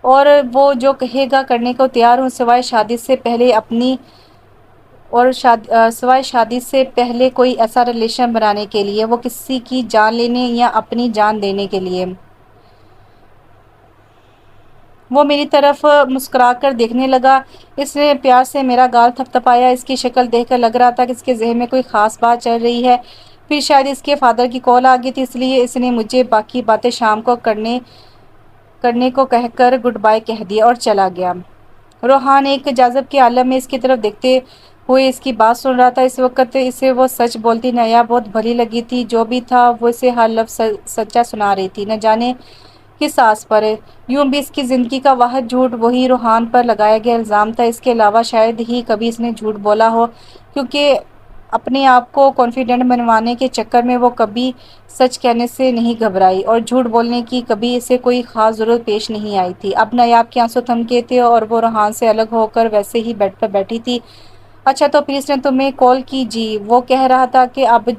اور وہ جو کہے گا کرنے کو تیار ہوں، سوائے شادی سے پہلے کوئی ایسا ریلیشن بنانے کے لیے، وہ کسی کی جان لینے یا اپنی جان دینے کے لیے۔ وہ میری طرف مسکرا کر دیکھنے لگا، اس نے پیار سے میرا گال تھپتھپایا۔ اس کی شکل دیکھ کر لگ رہا تھا کہ اس کے ذہن میں کوئی خاص بات چل رہی ہے۔ پھر شاید اس کے فادر کی کال آ گئی تھی، اس لیے اس نے مجھے باقی باتیں شام کو کرنے کو کہہ کر گڈ بائی کہہ دیا اور چلا گیا۔ روحان ایک جذب کے عالم میں اس کی طرف دیکھتے ہوئے اس کی بات سن رہا تھا۔ اس وقت اسے وہ سچ بولتی نیاب بہت بھلی لگی تھی، جو بھی تھا وہ اسے ہر لفظ سچا سنا رہی تھی، نہ جانے کس ساز پر۔ یوں بھی اس کی زندگی کا واحد جھوٹ وہی روحان پر لگایا گیا الزام تھا، اس کے علاوہ شاید ہی کبھی اس نے جھوٹ بولا ہو، کیونکہ اپنے آپ کو کانفیڈنٹ بنوانے کے چکر میں وہ کبھی سچ کہنے سے نہیں گھبرائی، اور جھوٹ بولنے کی کبھی اسے کوئی خاص ضرورت پیش نہیں آئی تھی۔ اب نیاب کے آنسو تھم گئے تھے اور وہ روحان سے الگ ہو کر ویسے ہی بیڈ پر بیٹھی تھی۔ اچھا تو پھر اس نے تمہیں کال کی؟ جی، وہ کہہ رہا تھا کہ اب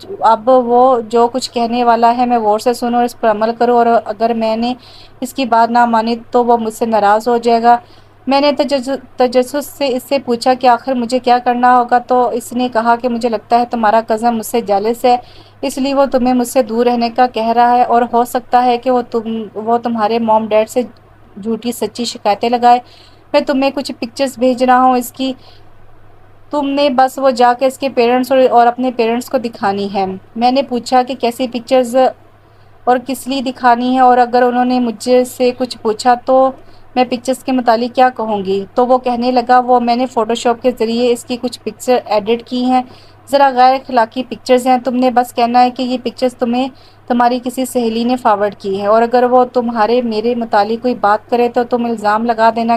وہ جو کچھ کہنے والا ہے میں غور سے سنوں اور اس پر عمل کروں، اور اگر میں نے اس کی بات نہ مانی تو وہ مجھ سے ناراض ہو جائے گا۔ میں نے تجسس سے اس سے پوچھا کہ آخر مجھے کیا کرنا ہوگا، تو اس نے کہا کہ مجھے لگتا ہے تمہارا کزن مجھ سے جیلس ہے، اس لیے وہ تمہیں مجھ سے دور رہنے کا کہہ رہا ہے، اور ہو سکتا ہے کہ وہ تمہارے موم ڈیڈ سے جھوٹی سچی شکایتیں لگائے۔ میں تمہیں کچھ پکچرز بھیج رہا ہوں اس کی، تم نے بس وہ جا کے اس کے پیرنٹس اور اپنے پیرنٹس کو دکھانی ہے۔ میں نے پوچھا کہ کیسی پکچرز اور کس لیے دکھانی ہے، اور اگر انہوں نے مجھ سے کچھ پوچھا تو میں پکچرز کے متعلق کیا کہوں گی؟ تو وہ کہنے لگا، وہ میں نے فوٹو شاپ کے ذریعے اس کی کچھ پکچر ایڈٹ کی ہیں، ذرا غیر اخلاقی پکچرز ہیں، تم نے بس کہنا ہے کہ یہ پکچرز تمہاری کسی سہیلی نے فارورڈ کی ہیں، اور اگر وہ میرے متعلق کوئی بات کرے تو تم الزام لگا دینا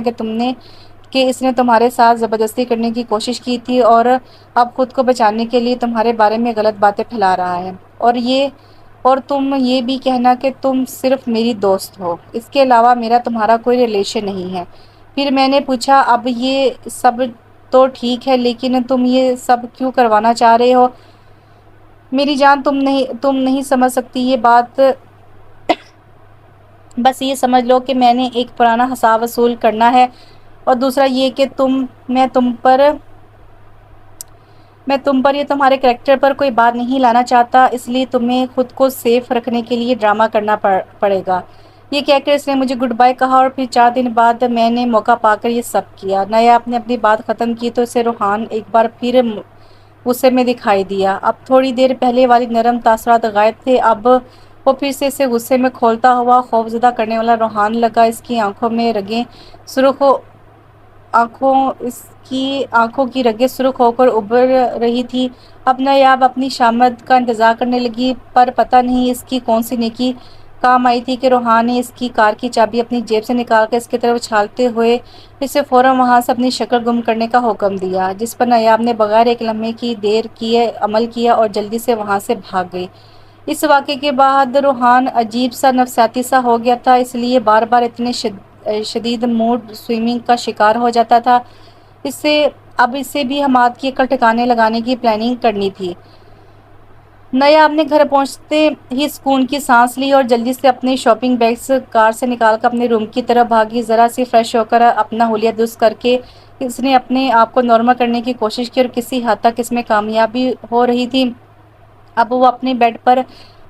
کہ اس نے تمہارے ساتھ زبردستی کرنے کی کوشش کی تھی، اور اب خود کو بچانے کے لیے تمہارے بارے میں غلط باتیں پھیلا رہا ہے، اور تم یہ بھی کہنا کہ تم صرف میری دوست ہو، اس کے علاوہ میرا تمہارا کوئی ریلیشن نہیں ہے۔ پھر میں نے پوچھا، اب یہ سب تو ٹھیک ہے، لیکن تم یہ سب کیوں کروانا چاہ رہے ہو؟ میری جان، تم نہیں سمجھ سکتی یہ بات، بس یہ سمجھ لو کہ میں نے ایک پرانا حساب وصول کرنا ہے، اور دوسرا یہ کہ میں تم پر میں تم پر یا تمہارے کریکٹر پر کوئی بات نہیں لانا چاہتا، اس لیے تمہیں خود کو سیف رکھنے کے لیے ڈرامہ کرنا پڑے گا۔ یہ کہہ کر اس نے مجھے گڈ بائی کہا اور پھر 4 دن بعد میں نے موقع پا کر یہ سب کیا۔ نایاب نے اپنی بات ختم کی تو اسے روحان ایک بار پھر غصے میں دکھائی دیا۔ اب تھوڑی دیر پہلے والی نرم تاثرات غائب تھے، اب وہ پھر سے اسے غصے میں کھولتا ہوا خوفزدہ کرنے والا روحان لگا۔ اس کی آنکھوں میں رگیں سرخ آنکھوں کی رگیں سرخ ہو کر ابھر رہی تھی۔ اب نایاب اپنی شامت کا انتظار کرنے لگی، پر پتہ نہیں اس کی کون سی نیکی کام آئی تھی کہ روحان نے اس کی کار کی چابی اپنی جیب سے نکال کر اس کی طرف اچھالتے ہوئے اسے فوراً وہاں سے اپنی شکل گم کرنے کا حکم دیا، جس پر نایاب نے بغیر ایک لمحے کی دیر کیے عمل کیا اور جلدی سے وہاں سے بھاگ گئی۔ اس واقعے کے بعد روحان عجیب سا نفسیاتی سا ہو گیا تھا، اس لیے بار بار اتنے شدید موڈ سوئنگ کا شکار ہو جاتا تھا۔ اب اسے بھی حماد کی عقل ٹھکانے لگانے کی پلاننگ کرنی تھی۔ نایاب نے گھر پہنچتے ہی سکون کی سانس لی اور جلدی سے اپنے شاپنگ بیگز کار سے نکال کر اپنے روم کی طرف بھاگی۔ ذرا سی فریش ہو کر اپنا حلیہ درست کر کے اس نے اپنے آپ کو نارمل کرنے کی کوشش کی اور کسی حد تک اس میں کامیابی ہو رہی تھی۔ اب وہ اپنے بیڈ پر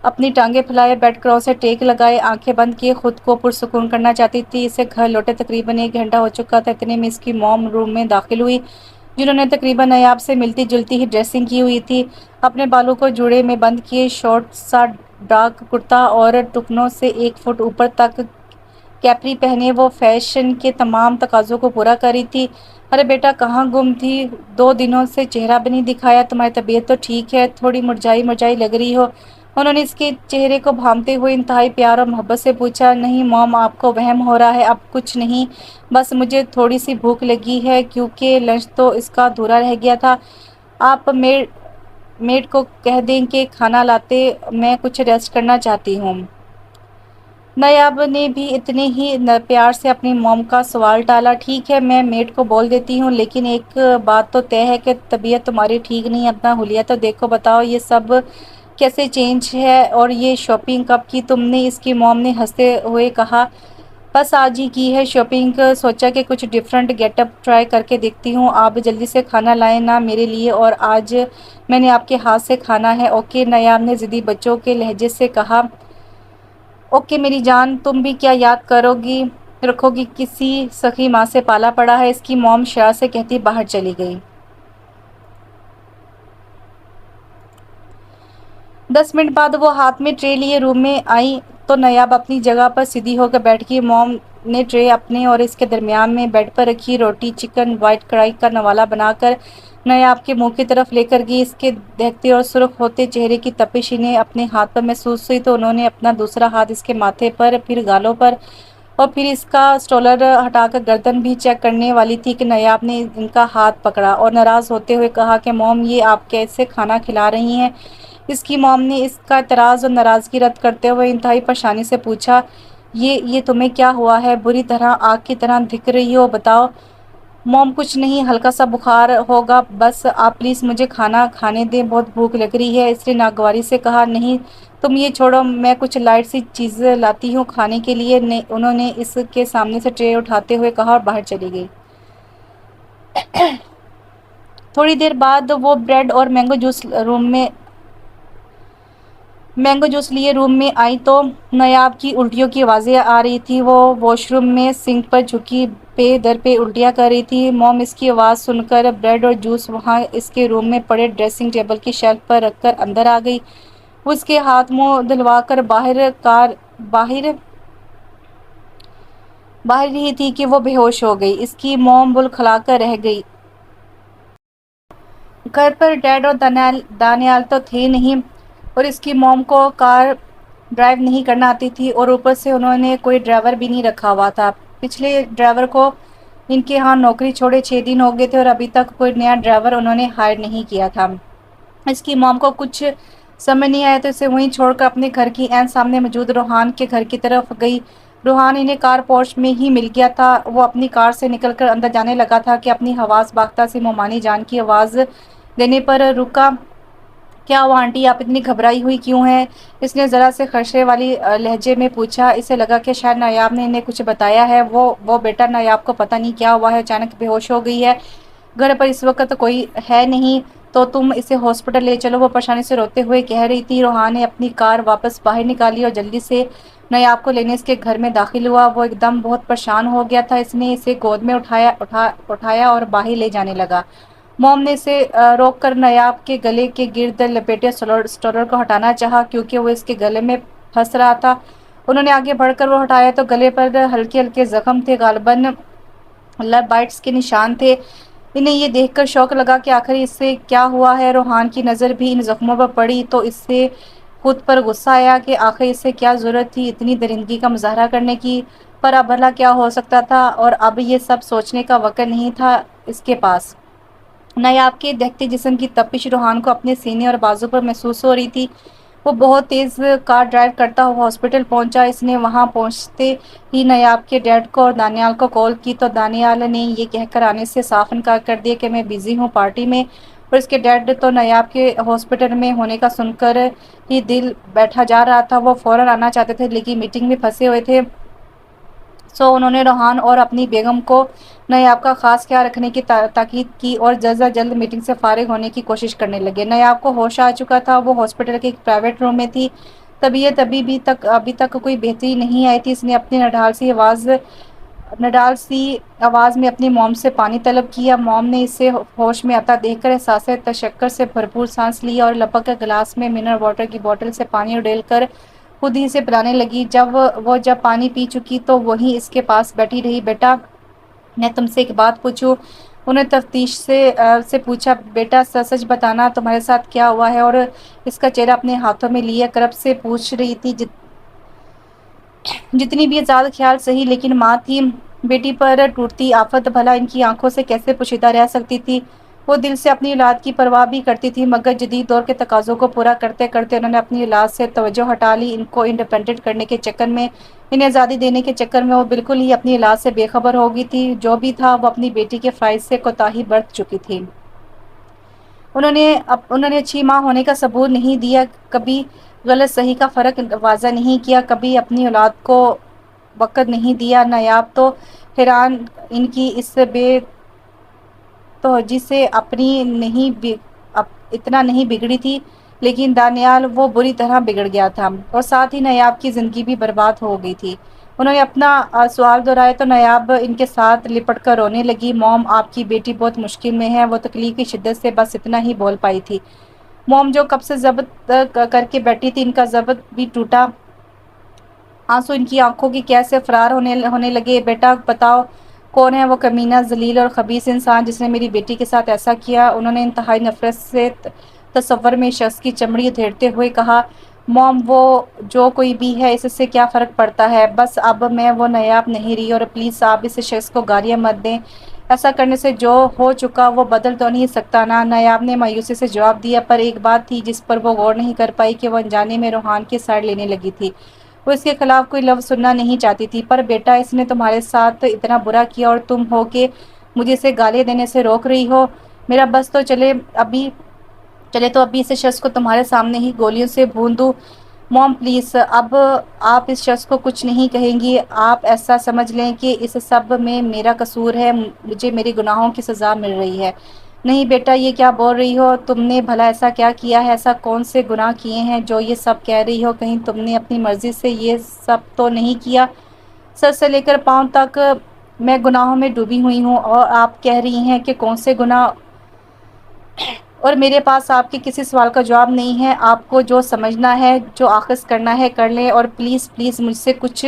اپنی ٹانگیں پھیلائے بیڈ کراس سے ٹیک لگائے آنکھیں بند کیے خود کو پرسکون کرنا چاہتی تھی۔ اسے گھر لوٹے تقریباً 1 گھنٹہ ہو چکا تھا، اتنے میں اس کی موم روم میں داخل ہوئی، جنہوں نے تقریباً نایاب سے ملتی جلتی ہی ڈریسنگ کی ہوئی تھی۔ اپنے بالوں کو جوڑے میں بند کیے، شارٹ سا ڈارک کرتا اور ٹکنوں سے 1 فٹ اوپر تک کیپری پہنے وہ فیشن کے تمام تقاضوں کو پورا کر رہی تھی۔ ارے بیٹا کہاں گم تھی؟ 2 دنوں سے چہرہ بھی نہیں دکھایا، تمہاری طبیعت تو ٹھیک ہے؟ تھوڑی مرجھائی لگ رہی ہو۔ انہوں نے اس کے چہرے کو بھانپتے ہوئے انتہائی پیار اور محبت سے پوچھا۔ نہیں موم، آپ کو وہم ہو رہا ہے، اب کچھ نہیں، بس مجھے تھوڑی سی بھوک لگی ہے کیونکہ لنچ تو اس کا ادھورا رہ گیا تھا۔ آپ میڈ کو کہہ دیں کہ کھانا لاتے، میں کچھ ریسٹ کرنا چاہتی ہوں۔ نایاب نے بھی اتنے ہی پیار سے اپنی موم کا سوال ٹالا۔ ٹھیک ہے، میں میڈ کو بول دیتی ہوں، لیکن ایک بات تو طے ہے کہ طبیعت تمہاری ٹھیک نہیں، اپنا حلیہ تو دیکھو، بتاؤ یہ سب کیسے چینج ہے اور یہ شاپنگ کب کی تم نے؟ اس کی موم نے ہنستے ہوئے کہا، بس آج ہی کی ہے شاپنگ، سوچا کہ کچھ ڈیفرنٹ گیٹ اپ ٹرائی کر کے دیکھتی ہوں۔ آپ جلدی سے کھانا لائیں نا میرے لیے، اور آج میں نے آپ کے ہاتھ سے کھانا ہے، اوکے؟ نایاب نے ضدی بچوں کے لہجے سے کہا۔ اوکے میری جان، تم بھی کیا یاد رکھو گی، کسی سخی ماں سے پالا پڑا ہے، اس کی موم شرارت سے کہتی باہر چلی گئی۔ 10 منٹ بعد وہ ہاتھ میں ٹرے لیے روم میں آئی تو نایاب اپنی جگہ پر سیدھی ہو کر بیٹھ گئی۔ موم نے ٹرے اپنے اور اس کے درمیان میں بیڈ پر رکھی روٹی چکن وائٹ کڑھائی کا نوالا بنا کر نایاب کے منہ کی طرف لے کر گئی۔ اس کے دہکتے اور سرخ ہوتے چہرے کی تپش انہیں اپنے ہاتھ پر محسوس ہوئی تو انہوں نے اپنا دوسرا ہاتھ اس کے ماتھے پر، پھر گالوں پر اور پھر اس کا اسٹولر ہٹا کر گردن بھی چیک کرنے والی تھی کہ نایاب نے ان کا ہاتھ پکڑا اور ناراض ہوتے ہوئے کہا کہ موم یہ آپ کیسے کھانا کھلا رہی ہیں؟ اس کی موم نے اس کا اعتراض اور ناراضگی رد کرتے ہوئے انتہائی پریشانی سے پوچھا، یہ تمہیں کیا ہوا ہے؟ بری طرح آگ کی طرح دکھ رہی ہو، بتاؤ۔ موم کچھ نہیں، ہلکا سا بخار ہوگا بس، آپ پلیز مجھے کھانا کھانے دیں، بہت بھوک لگ رہی ہے۔ اس نے ناگواری سے کہا۔ نہیں تم یہ چھوڑو، میں کچھ لائٹ سی چیزیں لاتی ہوں کھانے کے لیے، انہوں نے اس کے سامنے سے ٹرے اٹھاتے ہوئے کہا اور باہر چلی گئی۔ تھوڑی دیر بعد وہ بریڈ اور مینگو جوس لیے روم میں آئی تو نایاب کی الٹیوں کی آوازیں آ رہی تھی۔ وہ واش روم میں سنک پر جھکی پے در پہ الٹیاں کر رہی تھی۔ موم اس کی آواز سن کر بریڈ اور جوس وہاں اس کے روم میں پڑے ڈریسنگ ٹیبل کی شیلف پر رکھ کر اندر آ گئی۔ وہ اس کے ہاتھ منہ دھلوا کر باہر رہی تھی کہ وہ بے ہوش ہو گئی۔ اس کی موم بل کھلا کر رہ گئی۔ گھر پر ڈیڈ اور دانیال تو تھے نہیں اور اس کی موم کو کار ڈرائیو نہیں کرنا آتی تھی اور اوپر سے انہوں نے کوئی ڈرائیور بھی نہیں رکھا ہوا تھا۔ پچھلے ڈرائیور کو ان کے ہاں نوکری چھوڑے 6 دن ہو گئے تھے اور ابھی تک کوئی نیا ڈرائیور انہوں نے ہائر نہیں کیا تھا۔ اس کی موم کو کچھ سمجھ نہیں آیا تو اسے وہیں چھوڑ کر اپنے گھر کی عین سامنے موجود روحان کے گھر کی طرف گئی۔ روحان انہیں کار پورچ میں ہی مل گیا تھا۔ وہ اپنی کار سے نکل کر اندر جانے لگا تھا کہ اپنی حواس باختہ سی مومانی جان کی آواز دینے پر رکا۔ کیا ہوا آنٹی، آپ اتنی گھبرائی ہوئی کیوں ہیں؟ اس نے ذرا سے خدشے والی لہجے میں پوچھا۔ اسے لگا کہ شاید نایاب نے انہیں کچھ بتایا ہے۔ وہ بیٹا نایاب کو پتہ نہیں کیا ہوا ہے، اچانک بے ہوش ہو گئی ہے، گھر پر اس وقت کوئی ہے نہیں تو تم اسے ہاسپٹل لے چلو، وہ پریشانی سے روتے ہوئے کہہ رہی تھی۔ روحان نے اپنی کار واپس باہر نکالی اور جلدی سے نیاب کو لینے اس کے گھر میں داخل ہوا۔ وہ ایک دم بہت پریشان ہو گیا تھا۔ اس نے اسے گود میں اٹھایا اور باہر لے جانے لگا۔ موم نے اسے روک کر نیاب کے گلے کے گرد لپیٹے سٹرولر کو ہٹانا چاہا کیونکہ وہ اس کے گلے میں پھنس رہا تھا۔ انہوں نے آگے بڑھ کر وہ ہٹایا تو گلے پر ہلکے ہلکے زخم تھے، غالباً لب بائٹس کے نشان تھے۔ انہیں یہ دیکھ کر شوق لگا کہ آخر اس سے کیا ہوا ہے۔ روحان کی نظر بھی ان زخموں پر پڑی تو اس سے خود پر غصہ آیا کہ آخر اس سے کیا ضرورت تھی اتنی درندگی کا مظاہرہ کرنے کی، پر اب بھلا کیا ہو سکتا تھا، اور اب یہ سب سوچنے کا وقت نہیں تھا اس کے پاس۔ نیاب کے دہتے جسم کی تپش روحان کو اپنے سینے اور بازو پر محسوس ہو رہی تھی۔ وہ بہت تیز کار ڈرائیو کرتا ہوا ہاسپٹل پہنچا۔ اس نے وہاں پہنچتے ہی نیاب کے ڈیڈ کو اور دانیال کو کال کی تو دانیال نے یہ کہہ کر آنے سے صاف انکار کر دیا کہ میں بزی ہوں پارٹی میں، اور اس کے ڈیڈ تو نیاب کے ہاسپٹل میں ہونے کا سن کر ہی دل بیٹھا جا رہا تھا۔ وہ فوراً آنا چاہتے تھے لیکن میٹنگ میں پھنسے ہوئے تھے، سو انہوں نے روحان اور اپنی بیگم کو نیاب کا خاص خیال رکھنے کی تاکید کی اور جلد از جلد میٹنگ سے فارغ ہونے کی کوشش کرنے لگے۔ نیاب کو ہوش آ چکا تھا، وہ ہاسپٹل کے ایک پرائیویٹ روم میں تھی۔ طبیعت ابھی تک کوئی بہتری نہیں آئی تھی۔ اس نے اپنی نڈال سی آواز میں اپنی موم سے پانی طلب کیا۔ موم نے اسے ہوش میں آتا دیکھ کر احساس تشکر سے بھرپور سانس لی اور لپک کر گلاس میں منرل واٹر کی بوتل سے پانی اڈیل کر خود ہی سے پلانے لگی۔ جب پانی پی چکی تو وہیں اس کے پاس بیٹھی رہی۔ بیٹا، میں تم سے ایک بات پوچھوں؟ انہیں تفتیش سے پوچھا۔ بیٹا سچ بتانا، تمہارے ساتھ کیا ہوا ہے؟ اور اس کا چہرہ اپنے ہاتھوں میں لیے کرب سے پوچھ رہی تھی۔ جتنی بھی زیادہ خیال سہی، لیکن ماں تھی بیٹی پر ٹوٹتی آفت بھلا ان کی آنکھوں سے کیسے پوشیدہ رہ سکتی تھی؟ وہ دل سے اپنی اولاد کی پرواہ بھی کرتی تھی، مگر جدید دور کے تقاضوں کو پورا کرتے کرتے انہوں نے اپنی اولاد سے توجہ ہٹا لی۔ ان کو انڈیپینڈنٹ کرنے کے چکر میں، انہیں آزادی دینے کے چکر میں وہ بالکل ہی اپنی اولاد سے بے خبر ہو گئی تھی۔ جو بھی تھا، وہ اپنی بیٹی کے فرائض سے کوتاہی برت چکی تھی۔ انہوں نے اچھی ماں ہونے کا ثبوت نہیں دیا، کبھی غلط صحیح کا فرق واضح نہیں کیا، کبھی اپنی اولاد کو وقت نہیں دیا۔ نیاب تو حیران ان کی اس بے توجہی سے اتنا نہیں بگڑی تھی، لیکن دانیال وہ بری طرح بگڑ گیا تھا اور ساتھ ہی نیاب کی زندگی بھی برباد ہو گئی تھی۔ انہوں نے اپنا سوال دہرایا تو نیاب ان کے ساتھ لپٹ کر رونے لگی۔ موم، آپ کی بیٹی بہت مشکل میں ہے۔ وہ تکلیف کی شدت سے بس اتنا ہی بول پائی تھی۔ موم جو کب سے ضبط کر کے بیٹھی تھی، ان کا ضبط بھی ٹوٹا۔ آنسو ان کی آنکھوں کی قید سے فرار ہونے لگے۔ بیٹا بتاؤ، کون ہے وہ کمینہ، ذلیل اور خبیث انسان جس نے میری بیٹی کے ساتھ ایسا کیا؟ انہوں نے انتہائی نفرت سے تصور میں شخص کی چمڑی ادھیڑتے ہوئے کہا۔ موم، وہ جو کوئی بھی ہے، اس سے کیا فرق پڑتا ہے؟ بس اب میں وہ نیاب نہیں رہی، اور پلیز آپ اس شخص کو گالیاں مت دیں۔ ایسا کرنے سے جو ہو چکا وہ بدل تو نہیں سکتا نا؟ نیاب نے مایوسی سے جواب دیا، پر ایک بات تھی جس پر وہ غور نہیں کر پائی کہ وہ انجانے میں روحان کی سائیڈ لینے لگی تھی۔ وہ اس کے خلاف کوئی لفظ سننا نہیں چاہتی تھی۔ پر بیٹا، اس نے تمہارے ساتھ اتنا برا کیا اور تم ہو کہ مجھے اسے گالیاں دینے سے روک رہی ہو؟ میرا بس تو چلے تو ابھی اس شخص کو تمہارے سامنے ہی گولیوں سے بھون دوں۔ موم پلیز، اب آپ اس شخص کو کچھ نہیں کہیں گی۔ آپ ایسا سمجھ لیں کہ اس سب میں میرا قصور ہے، مجھے میرے گناہوں کی سزا مل رہی ہے۔ نہیں بیٹا، یہ کیا بول رہی ہو؟ تم نے بھلا ایسا کیا کیا ہے؟ ایسا کون سے گناہ کیے ہیں جو یہ سب کہہ رہی ہو؟ کہیں تم نے اپنی مرضی سے یہ سب تو نہیں کیا؟ سر سے لے کر پاؤں تک میں گناہوں میں ڈوبی ہوئی ہوں، اور آپ کہہ رہی ہیں کہ کون سے گناہ؟ اور میرے پاس آپ کے کسی سوال کا جواب نہیں ہے۔ آپ کو جو سمجھنا ہے، جو آخذ کرنا ہے کر لیں، اور پلیز پلیز مجھ سے کچھ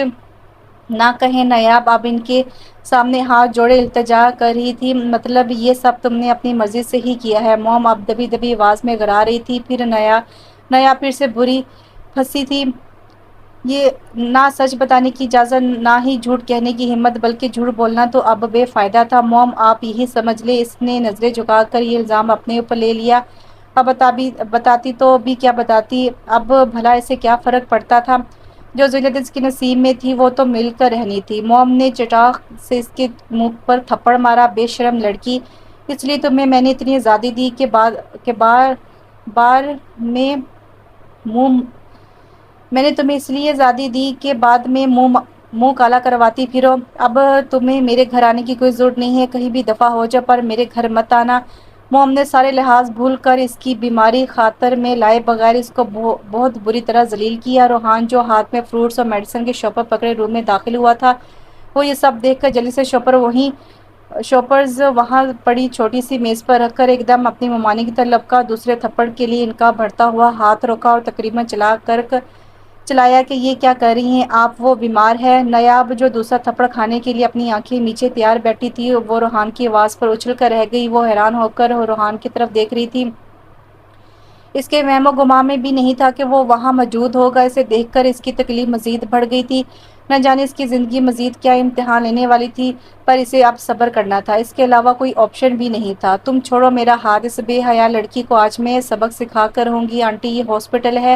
نہ کہیں۔ نیاب اب ان کے سامنے ہاتھ جوڑے التجا کر رہی تھی۔ مطلب یہ سب تم نے اپنی مرضی سے ہی کیا ہے؟ موم اب دبی دبی آواز میں گڑا رہی تھی۔ پھر پھر سے بری پھنسی تھی۔ یہ نہ سچ بتانے کی اجازت، نہ ہی جھوٹ کہنے کی ہمت، بلکہ جھوٹ بولنا تو اب بے فائدہ تھا۔ موم آپ یہی سمجھ لیں۔ اس نے نظریں جھکا کر یہ الزام اپنے اوپر لے لیا۔ اب بتاتی تو بھی کیا بتاتی؟ اب بھلا اسے کیا فرق پڑتا تھا؟ جو ذلت اس کے نصیب میں تھی وہ تو مل کر رہنی تھی۔ موم نے چٹاخ سے اس کے منہ پر تھپڑ مارا۔ بے شرم لڑکی، اس لیے تمہیں میں نے اتنی آزادی دی کہ میں نے تمہیں اس لیے آزادی دی کہ بعد میں منہ کالا کرواتی پھرو۔ اب تمہیں میرے گھر آنے کی کوئی ضرورت نہیں ہے، کہیں بھی دفع ہو جاؤ، پر میرے گھر مت آنا۔ موم نے سارے لحاظ بھول کر اس کی بیماری خاطر میں لائے بغیر اس کو بہت بری طرح ذلیل کیا۔ روحان جو ہاتھ میں فروٹس اور میڈیسن کے شاپر پکڑے روم میں داخل ہوا تھا، وہ یہ سب دیکھ کر جلدی سے شاپرز وہاں پڑی چھوٹی سی میز پر رکھ کر ایک دم اپنی ممانی کی طرف لپکا، دوسرے تھپڑ کے لیے ان کا بڑھتا ہوا ہاتھ روکا اور تقریباً چلایا کہ یہ کیا کر رہی ہیں آپ، وہ بیمار ہے۔ نیاب جو دوسرا تھپڑ کھانے کے لیے اپنی آنکھیں نیچے تیار بیٹھی تھی، وہ روحان کی آواز پر اچھل کر رہ گئی۔ وہ حیران ہو کر روحان کی طرف دیکھ رہی تھی، اس کے وہم و گمان میں بھی نہیں تھا کہ وہ وہاں موجود ہوگا۔ اسے دیکھ کر اس کی تکلیف مزید بڑھ گئی تھی، نہ جانے اس کی زندگی مزید کیا امتحان لینے والی تھی، پر اسے اب صبر کرنا تھا، اس کے علاوہ کوئی آپشن بھی نہیں تھا۔ تم چھوڑو میرا ہاتھ، اس بے حیا لڑکی کو آج میں سبق سکھا کر رہوں گی۔ آنٹی یہ ہاسپٹل ہے،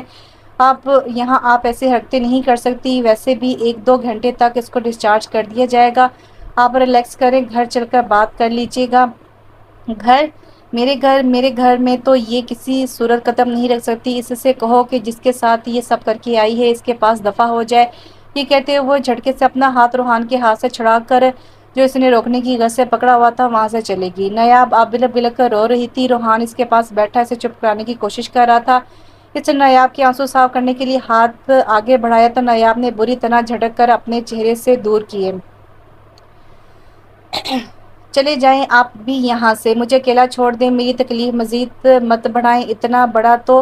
آپ ایسے حرکتیں نہیں کر سکتی، ویسے بھی 1-2 گھنٹے تک اس کو ڈسچارج کر دیا جائے گا، آپ ریلیکس کریں، گھر چل کر بات کر لیجیے گا۔ گھر؟ میرے گھر میں تو یہ کسی صورت قدم نہیں رکھ سکتی، اس سے کہو کہ جس کے ساتھ یہ سب کر کے آئی ہے اس کے پاس دفع ہو جائے۔ یہ کہتے ہوئے وہ جھٹکے سے اپنا ہاتھ روحان کے ہاتھ سے چھڑا کر جو اس نے روکنے کی غرض سے پکڑا ہوا تھا وہاں سے چلے گی۔ نیاب آپ بلک بلک کر رو رہی تھی، روحان اس کے پاس بیٹھا اسے چپ کرانے کی کوشش کر رہا تھا۔ اس نے نیاب کے آنسو صاف کرنے کے لیے ہاتھ آگے بڑھایا تو نیاب نے بری طرح جھٹک کر اپنے چہرے سے دور کیے۔ چلے جائیں آپ بھی یہاں سے، مجھے اکیلا چھوڑ دیں، میری تکلیف مزید مت بڑھائیں۔ اتنا بڑا تو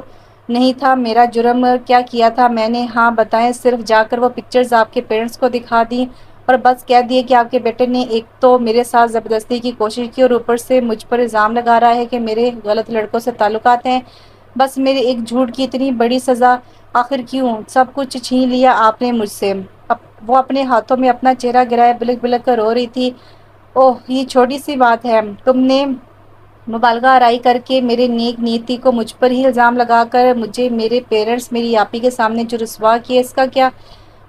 نہیں تھا میرا جرم، کیا کیا تھا میں نے؟ ہاں بتائیں، صرف جا کر وہ پکچرز آپ کے پیرنٹس کو دکھا دیں اور بس کہہ دیے کہ آپ کے بیٹے نے ایک تو میرے ساتھ زبردستی کی کوشش کی اور اوپر سے مجھ پر الزام لگا رہا ہے کہ میرے غلط لڑکوں سے تعلقات ہیں۔ بس میرے ایک جھوٹ کی اتنی بڑی سزا؟ آخر کیوں؟ سب کچھ چھین لیا آپ نے مجھ سے۔ وہ اپنے ہاتھوں میں اپنا چہرہ گرائے بلک بلک کر رو رہی تھی۔ اوہ یہ چھوٹی سی بات ہے، تم نے مبالغہ آرائی کر کے میرے نیک نیتی کو مجھ پر ہی الزام لگا کر مجھے میرے پیرنٹس میری آپی کے سامنے جو رسوا کیے، اس کا کیا؟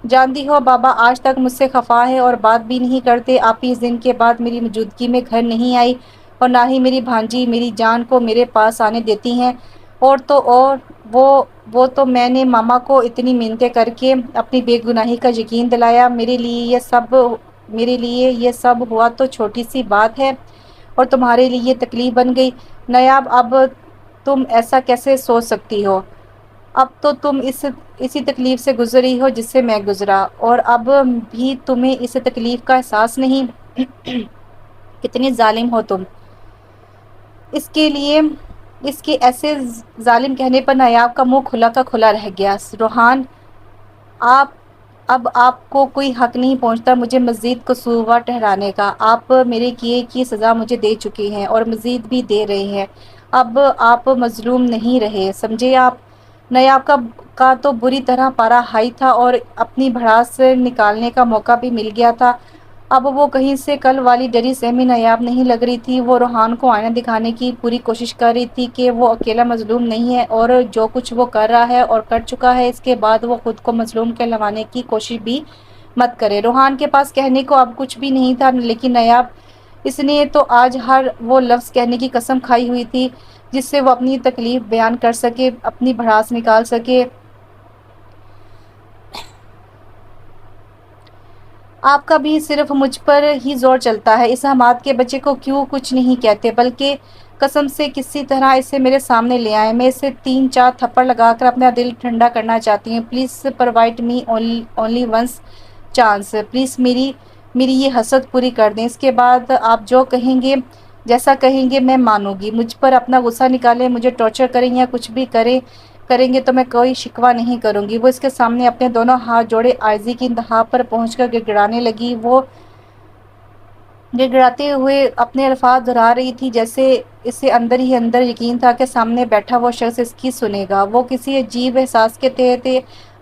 جانتی ہو بابا آج تک مجھ سے خفا ہے اور بات بھی نہیں کرتے، آپی اس دن کے بعد میری موجودگی میں گھر نہیں آئی اور نہ ہی میری بھانجی میری جان کو میرے پاس آنے دیتی ہیں، اور وہ تو میں نے ماما کو اتنی منتیں کر کے اپنی بے گناہی کا یقین دلایا، میرے لیے یہ سب ہوا تو چھوٹی سی بات ہے اور تمہارے لیے یہ تکلیف بن گئی۔ نیاب اب تم ایسا کیسے سوچ سکتی ہو؟ اب تو تم اسی تکلیف سے گزری ہو جس سے میں گزرا، اور اب بھی تمہیں اس تکلیف کا احساس نہیں؟ کتنی ظالم ہو تم! اس کے ایسے ظالم کہنے پر نیاب کا منہ کھلا کا کھلا رہ گیا۔ روحان اب آپ کو کوئی حق نہیں پہنچتا مجھے مزید قصوروار ٹھہرانے کا، آپ میرے کیے کی سزا مجھے دے چکے ہیں اور مزید بھی دے رہے ہیں، اب آپ مظلوم نہیں رہے، سمجھے آپ؟ نیاب کا تو بری طرح پارا ہائی تھا اور اپنی بھڑاس نکالنے کا موقع بھی مل گیا تھا۔ اب وہ کہیں سے کل والی ڈری سہمی نیاب نہیں لگ رہی تھی، وہ روحان کو آئینہ دکھانے کی پوری کوشش کر رہی تھی کہ وہ اکیلا مظلوم نہیں ہے اور جو کچھ وہ کر رہا ہے اور کر چکا ہے اس کے بعد وہ خود کو مظلوم کہلوانے کی کوشش بھی مت کرے۔ روحان کے پاس کہنے کو اب کچھ بھی نہیں تھا، لیکن نیاب اس نے تو آج ہر وہ لفظ کہنے کی قسم کھائی ہوئی تھی جس سے وہ اپنی تکلیف بیان کر سکے، اپنی بھڑاس نکال سکے۔ آپ کا بھی صرف مجھ پر ہی زور چلتا ہے، اس حماد کے بچے کو کیوں کچھ نہیں کہتے، بلکہ قسم سے کسی طرح اسے میرے سامنے لے آئیں، میں اسے 3-4 تھپڑ لگا کر اپنا دل ٹھنڈا کرنا چاہتی ہوں۔ Please provide me only once chance, please میری یہ حسرت پوری کر دیں، اس کے بعد آپ جو کہیں گے، جیسا کہیں گے میں مانوں گی، مجھ پر اپنا غصہ نکالیں، مجھے ٹارچر کریں یا کچھ بھی کریں گے تو میں کوئی شکوہ نہیں کروں گی۔ وہ اس کے سامنے اپنے دونوں ہاتھ جوڑے عاجزی کی انتہا پر پہنچ کر گڑگڑانے لگی، وہ گڑگڑاتے ہوئے اپنے الفاظ دہرا رہی تھی جیسے اسے اندر ہی اندر یقین تھا کہ سامنے بیٹھا وہ شخص اس کی سنے گا۔ وہ کسی عجیب احساس کے تحت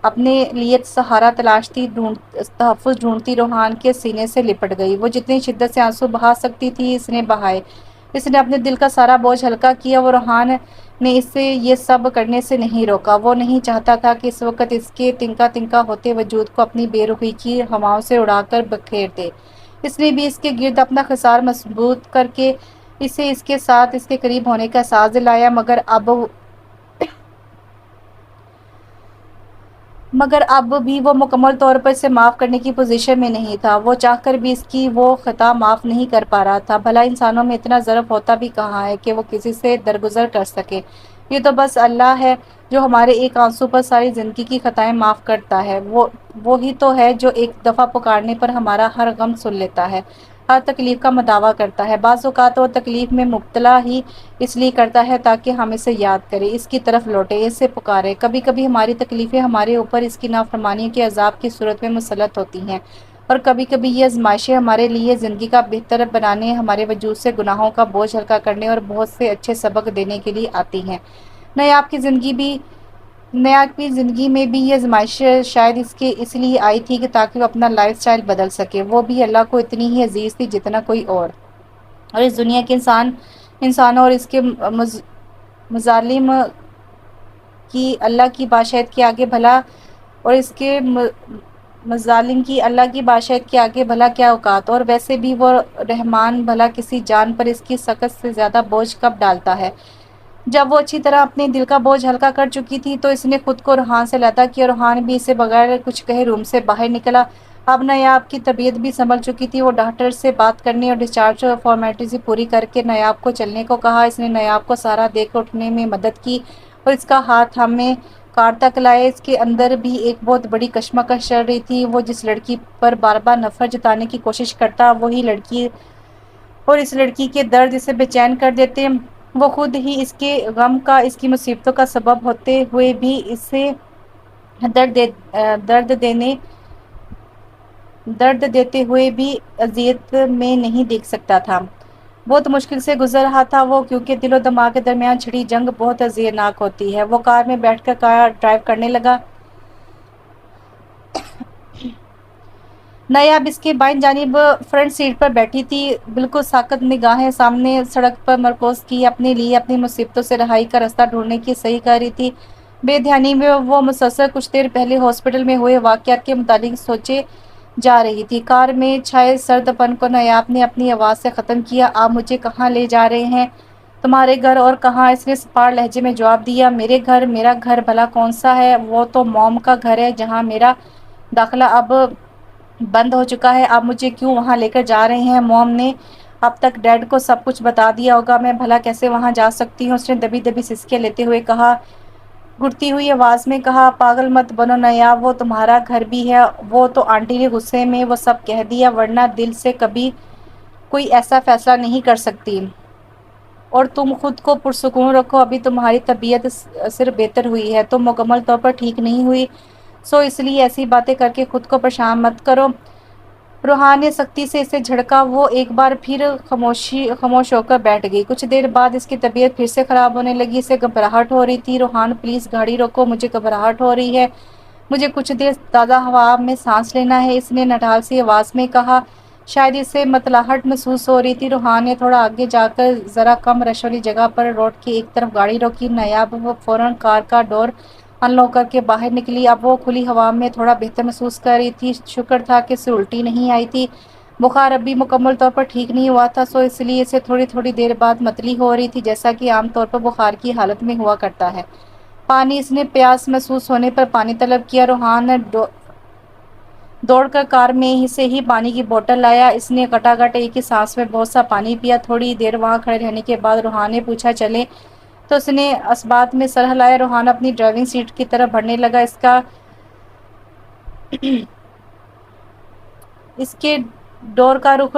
اپنے لیے سہارا تحفظ ڈھونڈتی روحان کے سینے سے لپٹ گئی۔ وہ جتنی شدت سے آنسو بہا سکتی تھی اس نے بہائے، اس نے اپنے دل کا سارا بوجھ ہلکا کیا۔ وہ روحان نے اسے یہ سب کرنے سے نہیں روکا، وہ نہیں چاہتا تھا کہ اس وقت اس کے تنکا تنکا ہوتے وجود کو اپنی بے روحی کی ہواؤں سے اڑا کر بکھیر دے۔ اس نے بھی اس کے گرد اپنا حصار مضبوط کر کے اسے اس کے ساتھ اس کے قریب ہونے کا احساس دلایا، مگر اب بھی وہ مکمل طور پر اسے معاف کرنے کی پوزیشن میں نہیں تھا۔ وہ چاہ کر بھی اس کی وہ خطا معاف نہیں کر پا رہا تھا۔ بھلا انسانوں میں اتنا ظرف ہوتا بھی کہاں ہے کہ وہ کسی سے درگزر کر سکے۔ یہ تو بس اللہ ہے جو ہمارے ایک آنسو پر ساری زندگی کی خطائیں معاف کرتا ہے۔ وہی تو ہے جو ایک دفعہ پکارنے پر ہمارا ہر غم سن لیتا ہے، ہر تکلیف کا مداوع کرتا ہے۔ بعض اوقات وہ تکلیف میں مبتلا ہی اس لیے کرتا ہے تاکہ ہم اسے یاد کریں، اس کی طرف لوٹیں، اسے پکاریں۔ کبھی کبھی ہماری تکلیفیں ہمارے اوپر اس کی نافرمانی کے عذاب کی صورت میں مسلط ہوتی ہیں، اور کبھی کبھی یہ آزمائشیں ہمارے لیے زندگی کا بہتر بنانے، ہمارے وجود سے گناہوں کا بوجھ ہلکا کرنے اور بہت سے اچھے سبق دینے کے لیے آتی ہیں۔ نیاب کی زندگی میں بھی یہ آزمائش شاید اس لیے آئی تھی کہ تاکہ وہ اپنا لائف سٹائل بدل سکے۔ وہ بھی اللہ کو اتنی ہی عزیز تھی جتنا کوئی اور اس دنیا کے انسانوں اور اس کے مظالم کی اللہ کی بادشاہت کے آگے بھلا اور اس کے مظالم کی اللہ کی بادشاہت کے آگے بھلا کیا اوقات، اور ویسے بھی وہ رحمان بھلا کسی جان پر اس کی سخت سے زیادہ بوجھ کب ڈالتا ہے۔ جب وہ اچھی طرح اپنے دل کا بوجھ ہلکا کر چکی تھی تو اس نے خود کو روحان سے علیحدہ کیا۔ روحان بھی اسے بغیر کچھ کہے روم سے باہر نکلا۔ اب نیاب کی طبیعت بھی سنبھل چکی تھی۔ وہ ڈاکٹر سے بات کرنے اور ڈسچارج فارمیلٹیز پوری کر کے نیاب کو چلنے کو کہا۔ اس نے نیاب کو سہارا دے کر اٹھنے میں مدد کی اور اس کا ہاتھ تھامے کار تک لائے۔ اس کے اندر بھی ایک بہت بڑی کشمکش چل رہی تھی۔ وہ جس لڑکی پر بار بار نفرت جتانے کی کوشش کرتا، وہی لڑکی اور اس لڑکی کے درد اسے بے چین کر دیتے۔ وہ خود ہی اس کے غم کا، اس کی مصیبتوں کا سبب ہوتے ہوئے بھی اسے درد دیتے ہوئے بھی اذیت میں نہیں دیکھ سکتا تھا۔ بہت مشکل سے گزر رہا تھا وہ، کیونکہ دل و دماغ کے درمیان چھڑی جنگ بہت اذیتناک ہوتی ہے۔ وہ کار میں بیٹھ کر کار ڈرائیو کرنے لگا۔ نیاب اس کے بائیں جانب فرنٹ سیٹ پر بیٹھی تھی، بالکل ساکت نگاہیں سامنے سڑک پر مرکوز کی، اپنے لیے اپنی مصیبتوں سے رہائی کا راستہ ڈھونڈنے کی صحیح کر رہی تھی۔ بے دھیانی میں وہ مسلسل کچھ دیر پہلے ہاسپٹل میں ہوئے واقعات کے متعلق سوچے جا رہی تھی۔ کار میں چھائے سرد پن کو نیاب نے اپنی آواز سے ختم کیا۔ آپ مجھے کہاں لے جا رہے ہیں؟ تمہارے گھر؟ اور کہاں؟ اس نے سپاٹ لہجے میں جواب دیا۔ میرے گھر؟ میرا گھر بھلا کون سا ہے؟ وہ تو موم کا گھر ہے جہاں میرا داخلہ اب بند ہو چکا ہے۔ آپ مجھے کیوں وہاں لے کر جا رہے ہیں؟ موم نے اب تک ڈیڈ کو سب کچھ بتا دیا ہوگا، میں بھلا کیسے وہاں جا سکتی ہوں؟ اس نے دبی دبی سسکیاں لیتے ہوئے کہا، گھٹتی ہوئی آواز میں کہا۔ پاگل مت بنو نیاب، وہ تمہارا گھر بھی ہے۔ وہ تو آنٹی نے غصے میں وہ سب کہہ دیا، ورنہ دل سے کبھی کوئی ایسا فیصلہ نہیں کر سکتی۔ اور تم خود کو پرسکون رکھو، ابھی تمہاری طبیعت صرف بہتر ہوئی ہے، تم مکمل طور پر ٹھیک نہیں ہوئی، سو اس لیے ایسی باتیں کر کے خود کو پریشان مت کرو۔ روحان نے سختی سے اسے جھڑکا۔ وہ ایک بار پھر خاموش ہو کر بیٹھ گئی۔ کچھ دیر بعد اس کی طبیعت پھر سے خراب ہونے لگی، اسے گھبراہٹ ہو رہی تھی۔ روحان پلیز گاڑی روکو، مجھے گھبراہٹ ہو رہی ہے، مجھے کچھ دیر تازہ ہوا میں سانس لینا ہے، اس نے نڈھال سی آواز میں کہا۔ شاید اسے متلاحٹ محسوس ہو رہی تھی۔ روحان نے تھوڑا آگے جا کر ذرا کم رش والی جگہ پر روڈ کی ایک طرف گاڑی روکی۔ نیاب فوراً کار کا ڈور انلوک کر کے باہر نکلی۔ اب وہ کھلی ہوا میں تھوڑا بہتر محسوس کر رہی تھی۔ شکر تھا کہ اسے الٹی نہیں آئی تھی۔ بخار ابھی مکمل طور پر ٹھیک نہیں ہوا تھا، سو اس لیے اسے تھوڑی تھوڑی دیر بعد متلی ہو رہی تھی، جیسا کہ عام طور پر بخار کی حالت میں ہوا کرتا ہے۔ پانی، اس نے پیاس محسوس ہونے پر پانی طلب کیا۔ روحان دوڑ کر کار میں سے ہی پانی کی بوتل لایا۔ اس نے کٹاکٹ ایک ہی سانس میں بہت سا پانی پیا۔ تھوڑی دیر وہاں کھڑے رہنے کے بعد روحان نے پوچھا، چلیں؟ تو اس نے اسبات میں سر ہلایا۔ روحان اپنی ڈرائیونگ سیٹ کی طرف بڑھنے لگا۔ اس کے ڈور کا رخ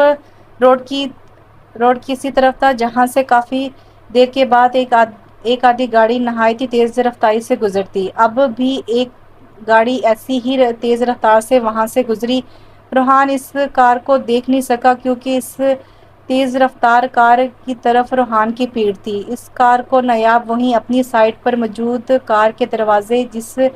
روڈ کی اسی طرف تھا جہاں سے کافی دیر کے بعد ایک آدھی گاڑی نہایت تیز رفتاری سے گزرتی۔ اب بھی ایک گاڑی ایسی ہی تیز رفتار سے وہاں سے گزری۔ روحان اس کار کو دیکھ نہیں سکا کیونکہ اس تیز رفتار کار کی طرف روحان کی پیٹھ تھی۔ اس کار کو نیاب وہیں اپنی سائڈ پر موجود کار کے دروازے، جسے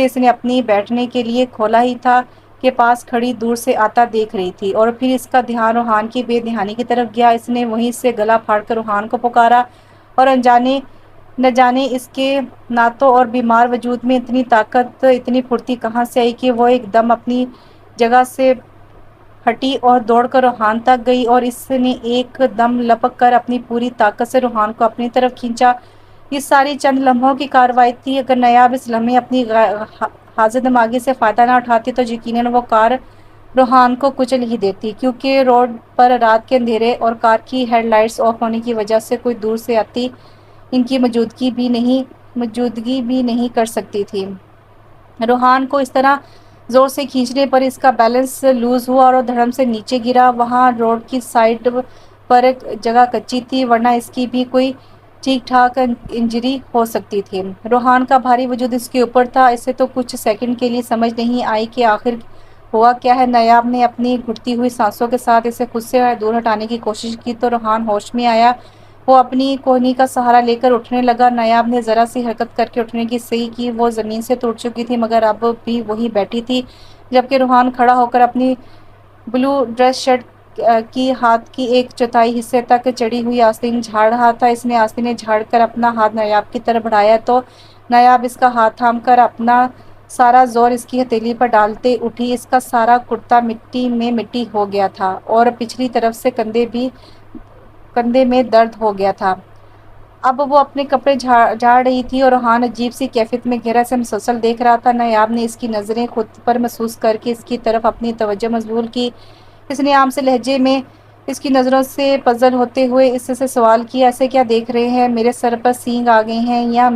اس نے اپنی بیٹھنے کے لیے کھولا ہی تھا، کے پاس کھڑی دور سے آتا دیکھ رہی تھی، اور پھر اس کا دھیان روحان کی بے دھیانی کی طرف گیا۔ اس نے وہیں سے گلا پھاڑ کر روحان کو پکارا، اور نہ جانے اس کے ناتوں اور بیمار وجود میں اتنی طاقت، اتنی پھرتی کہاں سے آئی کہ وہ ایک دم اپنی جگہ سے ہٹی اور دوڑ کر روحان تک گئی، اور اس نے ایک دم لپک کر اپنی پوری طاقت سے روحان کو اپنی طرف کھینچا۔ یہ ساری چند لمحوں کی کارروائی تھی۔ اگر نیاب اس لمحے اپنی حاضر دماغی سے فائدہ نہ اٹھاتی تو یقیناً وہ کار روحان کو کچل ہی دیتی، کیونکہ روڈ پر رات کے اندھیرے اور کار کی ہیڈ لائٹس آف ہونے کی وجہ سے کوئی دور سے آتی ان کی موجودگی بھی نہیں کر سکتی تھی۔ روحان کو اس طرح زور سے کھینچنے پر اس کا بیلنس لوز ہوا اور وہ دھڑم سے نیچے گرا۔ وہاں روڈ کی سائڈ پر ایک جگہ کچی تھی، ورنہ اس کی بھی کوئی ٹھیک ٹھاک انجری ہو سکتی تھی۔ روحان کا بھاری وجود اس کے اوپر تھا۔ اسے تو کچھ سیکنڈ کے لیے سمجھ نہیں آئی کہ آخر ہوا کیا ہے۔ نایاب نے اپنی گھٹتی ہوئی سانسوں کے ساتھ اسے خود سے دور ہٹانے کی کوشش کی تو روحان ہوش میں آیا۔ وہ اپنی کوہنی کا سہارا لے کر اٹھنے لگا۔ نایاب نے ذرا سی حرکت کر کے اٹھنے کی صحیح کی۔ وہ زمین سے ٹوٹ چکی تھی مگر اب بھی وہیں بیٹھی تھی، جبکہ روحان کھڑا ہو کر اپنی بلو ڈریس شرٹ کی ہاتھ کی ایک چوتھائی حصے تک چڑھی ہوئی آستین جھاڑ رہا تھا۔ اس نے آستینیں جھاڑ کر اپنا ہاتھ نایاب کی طرف بڑھایا تو نایاب اس کا ہاتھ تھام کر اپنا سارا زور اس کی ہتھیلی پر ڈالتے اٹھی۔ اس کا سارا کرتا مٹی میں مٹی ہو گیا تھا اور پچھلی طرف سے کندھے میں درد ہو گیا تھا۔ اب وہ اپنے کپڑے جھاڑ رہی تھی اور روحان عجیب سی کیفیت میں گہرا سے مسلسل دیکھ رہا تھا۔ نایاب نے اس کی نظریں خود پر محسوس کر کے اس کی طرف اپنی توجہ مبذول کی۔ اس نے عام سے لہجے میں اس کی نظروں سے پزل ہوتے ہوئے اس سے سوال کیا، ایسے کیا دیکھ رہے ہیں؟ میرے سر پر سینگ آ گئے ہیں یا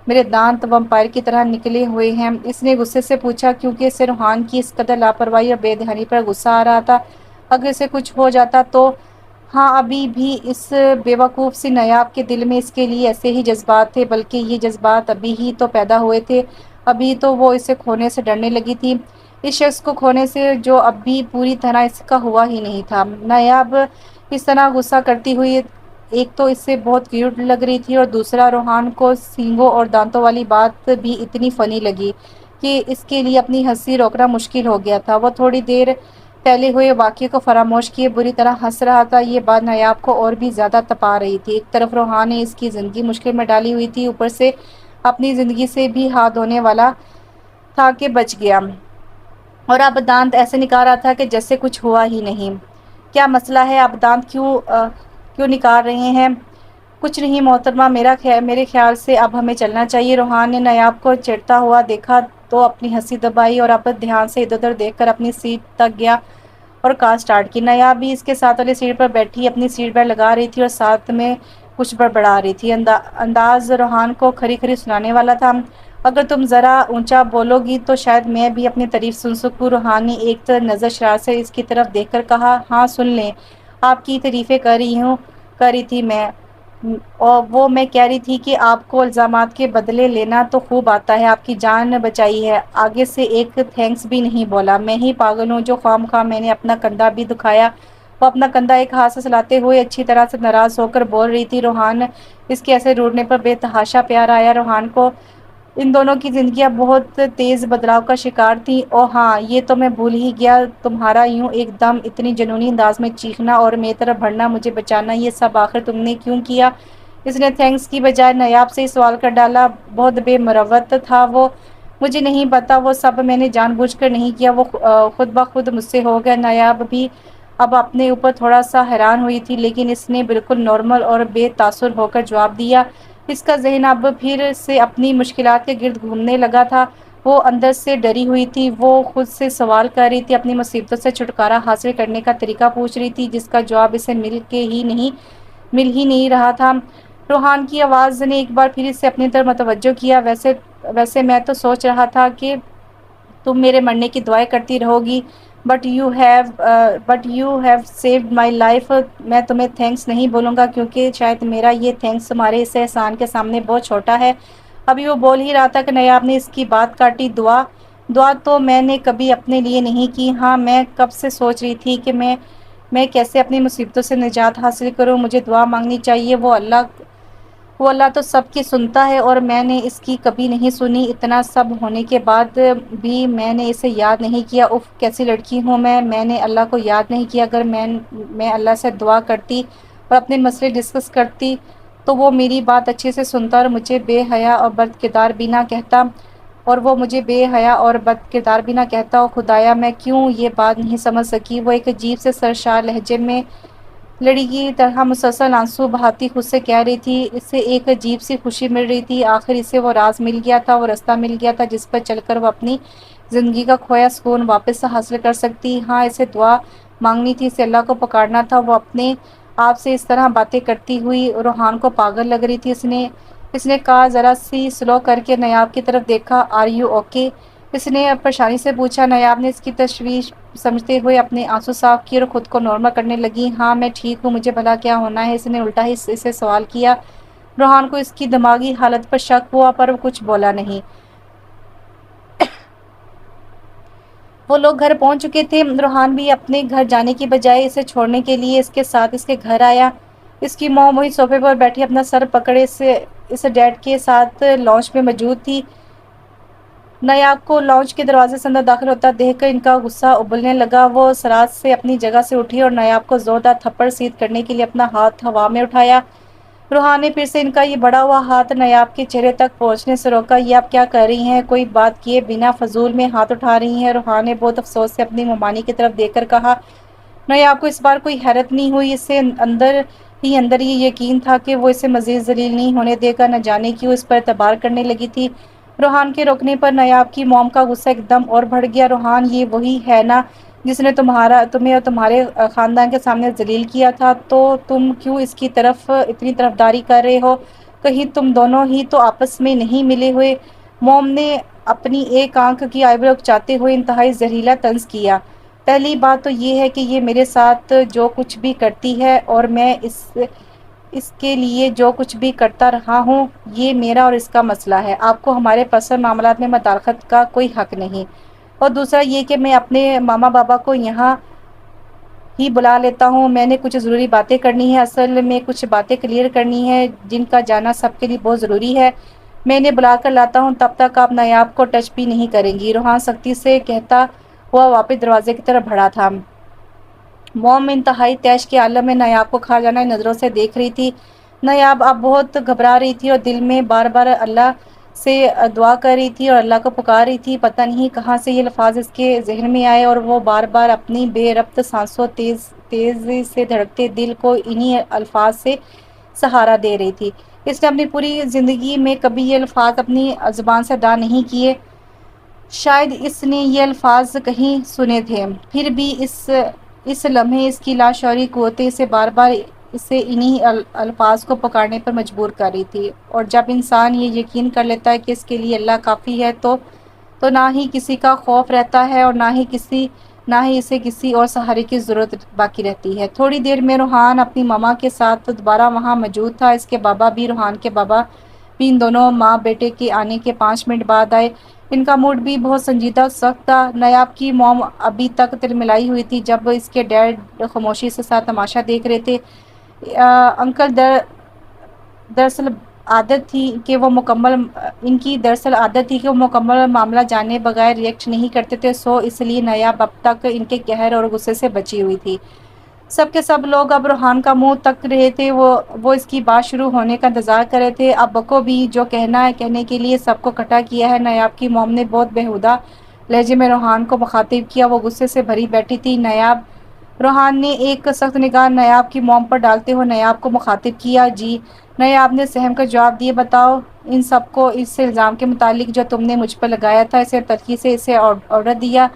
میرے دانت ویمپائر کی طرح نکلے ہوئے ہیں؟ اس نے غصے سے پوچھا، کیونکہ اسے روحان کی اس قدر لاپرواہی اور بے دھیانی پر غصہ آ رہا تھا۔ اگر اسے کچھ ہو جاتا تو؟ ہاں، ابھی بھی اس بیوقوف سی نایاب کے دل میں اس کے لیے ایسے ہی جذبات تھے، بلکہ یہ جذبات ابھی ہی تو پیدا ہوئے تھے۔ ابھی تو وہ اسے کھونے سے ڈرنے لگی تھی، اس شخص کو کھونے سے جو اب بھی پوری طرح اس کا ہوا ہی نہیں تھا۔ نایاب اس طرح غصہ کرتی ہوئی ایک تو اس سے بہت کیوٹ لگ رہی تھی اور دوسرا روحان کو سینگوں اور دانتوں والی بات بھی اتنی فنی لگی کہ اس کے لیے اپنی ہنسی روکنا مشکل ہو گیا تھا۔ وہ تھوڑی دیر پہلے ہوئے واقعے کو فراموش کیے بری طرح ہنس رہا تھا۔ یہ بات نایاب کو اور بھی زیادہ تپا رہی تھی۔ ایک طرف روحان نے اس کی زندگی مشکل میں ڈالی ہوئی تھی، اوپر سے اپنی زندگی سے بھی ہاتھ دھونے والا تھا کہ بچ گیا، اور اب دانت ایسے نکال رہا تھا کہ جیسے کچھ ہوا ہی نہیں۔ کیا مسئلہ ہے؟ آپ دانت کیوں نکال رہے ہیں؟ کچھ نہیں محترمہ، میرے خیال سے اب ہمیں چلنا چاہیے۔ روحان نے نایاب کو چڑھتا ہوا دیکھا تو اپنی ہنسی دبائی اور اب دھیان سے ادھر ادھر دیکھ کر اپنی سیٹ تک گیا اور کار سٹارٹ کی۔ نایاب بھی اس کے ساتھ والی سیٹ پر بیٹھی اپنی سیٹ بیلٹ لگا رہی تھی اور ساتھ میں کچھ بڑبڑا رہی تھی۔ انداز روحان کو کھری کھری سنانے والا تھا۔ اگر تم ذرا اونچا بولو گی تو شاید میں بھی اپنی تعریف سن سکوں۔ روحان نے ایک نظر شرارت سے اس کی طرف دیکھ کر کہا، ہاں سن لیں، آپ کی تعریفیں کر رہی تھی اور میں کہہ رہی تھی کہ آپ کو الزامات کے بدلے لینا تو خوب آتا ہے، آپ کی جان بچائی ہے۔ آگے سے ایک تھینکس بھی نہیں بولا۔ میں ہی پاگل ہوں جو خواہ مخواہ میں نے اپنا کندھا بھی دکھایا۔ وہ اپنا کندھا ایک ہاتھ سے چلاتے ہوئے اچھی طرح سے ناراض ہو کر بول رہی تھی۔ روحان اس کے ایسے روٹنے پر بے تحاشا پیار آیا۔ روحان کو ان دونوں کی زندگیاں بہت تیز بدلاؤ کا شکار تھیں۔ اوہ ہاں، یہ تو میں بھول ہی گیا، تمہارا یوں ایک دم اتنی جنونی انداز میں چیخنا اور میری طرف بڑھنا، مجھے بچانا، یہ سب آخر تم نے کیوں کیا؟ اس نے تھینکس کی بجائے نایاب سے ہی سوال کر ڈالا۔ بہت بے مروت تھا وہ، مجھے نہیں پتا، وہ سب میں نے جان بوجھ کر نہیں کیا، وہ خود بخود مجھ سے ہو گیا۔ نایاب بھی اب اپنے اوپر تھوڑا سا حیران ہوئی تھی، لیکن اس نے بالکل نارمل اور بے تاثر ہو کر جواب دیا۔ اس کا ذہن اب پھر سے اپنی مشکلات کے گرد گھومنے لگا تھا۔ وہ اندر سے ڈری ہوئی تھی، وہ خود سے سوال کر رہی تھی، اپنی مصیبتوں سے چھٹکارا حاصل کرنے کا طریقہ پوچھ رہی تھی، جس کا جواب اسے مل ہی نہیں رہا تھا۔ روحان کی آواز نے ایک بار پھر اسے اپنی طرف متوجہ کیا، ویسے میں تو سوچ رہا تھا کہ تم میرے مرنے کی دعائیں کرتی رہو گی، but you have saved my life. میں تمہیں تھینکس نہیں بولوں گا کیونکہ شاید میرا یہ تھینکس تمہارے اس احسان کے سامنے بہت چھوٹا ہے۔ ابھی وہ بول ہی رہا تھا کہ نایاب نے اس کی بات کاٹی۔ دعا تو میں نے کبھی اپنے لیے نہیں کی۔ ہاں، میں کب سے سوچ رہی تھی کہ میں کیسے اپنی مصیبتوں سے نجات حاصل کروں، مجھے دعا مانگنی چاہیے۔ وہ اللہ تو سب کی سنتا ہے اور میں نے اس کی کبھی نہیں سنی۔ اتنا سب ہونے کے بعد بھی میں نے اسے یاد نہیں کیا۔ اف، کیسی لڑکی ہوں میں نے اللہ کو یاد نہیں کیا۔ اگر میں اللہ سے دعا کرتی اور اپنے مسئلے ڈسکس کرتی تو وہ میری بات اچھے سے سنتا اور مجھے بے حیا اور بد کردار بھی نہ کہتا۔ او خدایا، میں کیوں یہ بات نہیں سمجھ سکی؟ وہ ایک عجیب سے سرشار لہجے میں لڑکی کی طرح مسلسل آنسو بہاتی خود سے کہہ رہی تھی، اسے ایک عجیب سی خوشی مل رہی تھی، آخر اسے وہ راز مل گیا تھا، وہ راستہ مل گیا تھا جس پر چل کر وہ اپنی زندگی کا کھویا سکون واپس حاصل کر سکتی۔ ہاں، اسے دعا مانگنی تھی، اسے اللہ کو پکارنا تھا۔ وہ اپنے آپ سے اس طرح باتیں کرتی ہوئی روحان کو پاگل لگ رہی تھی۔ اس نے کہا، ذرا سی سلو کر کے نیاب کی طرف دیکھا، آر یو اوکے؟ اس نے پریشانی سے پوچھا۔ نیاب نے اس کی تشویش سمجھتے ہوئے اپنے آنسو صاف کیے اور خود کو نارمل کرنے لگی۔ ہاں میں ٹھیک ہوں، مجھے بھلا کیا ہونا ہے؟ اس نے الٹا ہی اسے سوال کیا۔ روحان کو اس کی دماغی حالت پر شک ہوا پر وہ کچھ بولا نہیں۔ وہ لوگ گھر پہنچ چکے تھے۔ روحان بھی اپنے گھر جانے کی بجائے اسے چھوڑنے کے لیے اس کے ساتھ اس کے گھر آیا۔ اس کی موم وہی صوفے پر بیٹھی اپنا سر پکڑے اس ڈیڈ کے ساتھ لانچ میں موجود تھی۔ نیاب کو لانچ کے دروازے سے اندر داخل ہوتا دیکھ کر ان کا غصہ ابلنے لگا۔ وہ سراج سے اپنی جگہ سے اٹھی اور نیاب کو زوردار تھپڑ سیدھ کرنے کے لیے اپنا ہاتھ ہوا میں اٹھایا۔ روحان نے پھر سے ان کا یہ بڑا ہوا ہاتھ نیاب کے چہرے تک پہنچنے سے روکا۔ یہ آپ کیا کر رہی ہیں؟ کوئی بات کیے بنا فضول میں ہاتھ اٹھا رہی ہیں؟ روحان نے بہت افسوس سے اپنی ممانی کی طرف دیکھ کر کہا۔ نیاب کو اس بار کوئی حیرت نہیں ہوئی، اسے اندر ہی اندر یہ یقین تھا کہ وہ اسے مزید ذلیل نہیں ہونے دے گا۔ نہ جانے کیوں اس پر اعتبار کرنے لگی تھی۔ روحان کے روکنے پر نیاب کی موم کا غصہ ایک دم اور بڑھ گیا۔ روحان، یہ وہی ہے نا جس نے تمہیں اور تمہارے خاندان کے سامنے ذلیل کیا تھا، تو تم کیوں اس کی طرف اتنی طرفداری کر رہے ہو؟ کہیں تم دونوں ہی تو آپس میں نہیں ملے ہوئے؟ موم نے اپنی ایک آنکھ کی آئیبرو کھچاتے ہوئے انتہائی زہریلا طنز کیا۔ پہلی بات تو یہ ہے کہ یہ میرے ساتھ جو کچھ بھی کرتی ہے اور میں اس کے لیے جو کچھ بھی کرتا رہا ہوں، یہ میرا اور اس کا مسئلہ ہے، آپ کو ہمارے پرسنل معاملات میں مداخلت کا کوئی حق نہیں۔ اور دوسرا یہ کہ میں اپنے ماما بابا کو یہاں ہی بلا لیتا ہوں، میں نے کچھ ضروری باتیں کرنی ہے، اصل میں کچھ باتیں کلیئر کرنی ہے جن کا جانا سب کے لیے بہت ضروری ہے۔ میں انہیں بلا کر لاتا ہوں، تب تک آپ نیاب کو ٹچ بھی نہیں کریں گی، روحان سختی سے کہتا ہوا واپس دروازے کی طرف بڑھا تھا۔ موم انتہائی طیش کے عالم میں نیاب کو کھا جانے نظروں سے دیکھ رہی تھی۔ نیاب اب بہت گھبرا رہی تھی اور دل میں بار بار اللہ سے دعا کر رہی تھی اور اللہ کو پکار رہی تھی۔ پتہ نہیں کہاں سے یہ الفاظ اس کے ذہن میں آئے اور وہ بار بار اپنی بے ربط سانسوں، تیزی سے دھڑکتے دل کو انہی الفاظ سے سہارا دے رہی تھی۔ اس نے اپنی پوری زندگی میں کبھی یہ الفاظ اپنی زبان سے ادا نہیں کیے، شاید اس نے یہ الفاظ کہیں سنے تھے، پھر بھی اس لمحے اس کی لاشعوری قوتیں اسے بار بار اسے انہی الفاظ کو پکارنے پر مجبور کر رہی تھی۔ اور جب انسان یہ یقین کر لیتا ہے کہ اس کے لیے اللہ کافی ہے تو نہ ہی کسی کا خوف رہتا ہے اور نہ ہی اسے کسی اور سہارے کی ضرورت باقی رہتی ہے۔ تھوڑی دیر میں روحان اپنی ماما کے ساتھ دوبارہ وہاں موجود تھا۔ اس کے بابا بھی، روحان کے بابا بھی ان دونوں ماں بیٹے کے آنے کے 5 منٹ بعد آئے۔ ان کا موڈ بھی بہت سنجیدہ اور سخت تھا۔ نیاب کی موم ابھی تک تلملائی ہوئی تھی جب اس کے ڈیڈ خاموشی سے ساتھ تماشا دیکھ رہے تھے۔ انکل دراصل عادت تھی کہ وہ مکمل معاملہ جانے بغیر ریئیکٹ نہیں کرتے تھے، سو اس لیے نیاب اب تک ان کے قہر اور غصے سے بچی ہوئی تھی۔ سب کے سب لوگ اب روحان کا منہ تک رہے تھے، وہ اس کی بات شروع ہونے کا انتظار کر رہے تھے۔ اب کو بھی جو کہنا ہے کہنے کے لیے سب کو اکٹھا کیا ہے۔ نیاب کی موم نے بہت بیہودہ لہجے میں روحان کو مخاطب کیا، وہ غصے سے بھری بیٹھی تھی۔ روحان نے ایک سخت نگاہ نیاب کی موم پر ڈالتے ہوئے نیاب کو مخاطب کیا۔ جی؟ نیاب نے سہم کر جواب دیا، بتاؤ ان سب کو اس الزام کے متعلق جو تم نے مجھ پر لگایا تھا۔ اسے تلخی سے اسے آرڈر دیا۔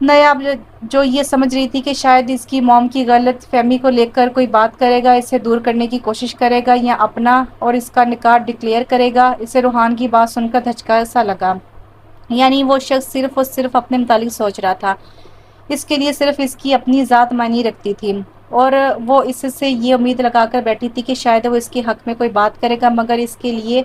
نیاب جو یہ سمجھ رہی تھی کہ شاید اس کی موم کی غلط فہمی کو لے کر کوئی بات کرے گا، اسے دور کرنے کی کوشش کرے گا یا اپنا اور اس کا نکاح ڈکلیئر کرے گا، اسے روحان کی بات سن کر دھچکا سا لگا۔ یعنی وہ شخص صرف اور صرف اپنے متعلق سوچ رہا تھا، اس کے لیے صرف اس کی اپنی ذات معنی رکھتی تھی اور وہ اس سے یہ امید لگا کر بیٹھی تھی کہ شاید وہ اس کے حق میں کوئی بات کرے گا، مگر اس کے لیے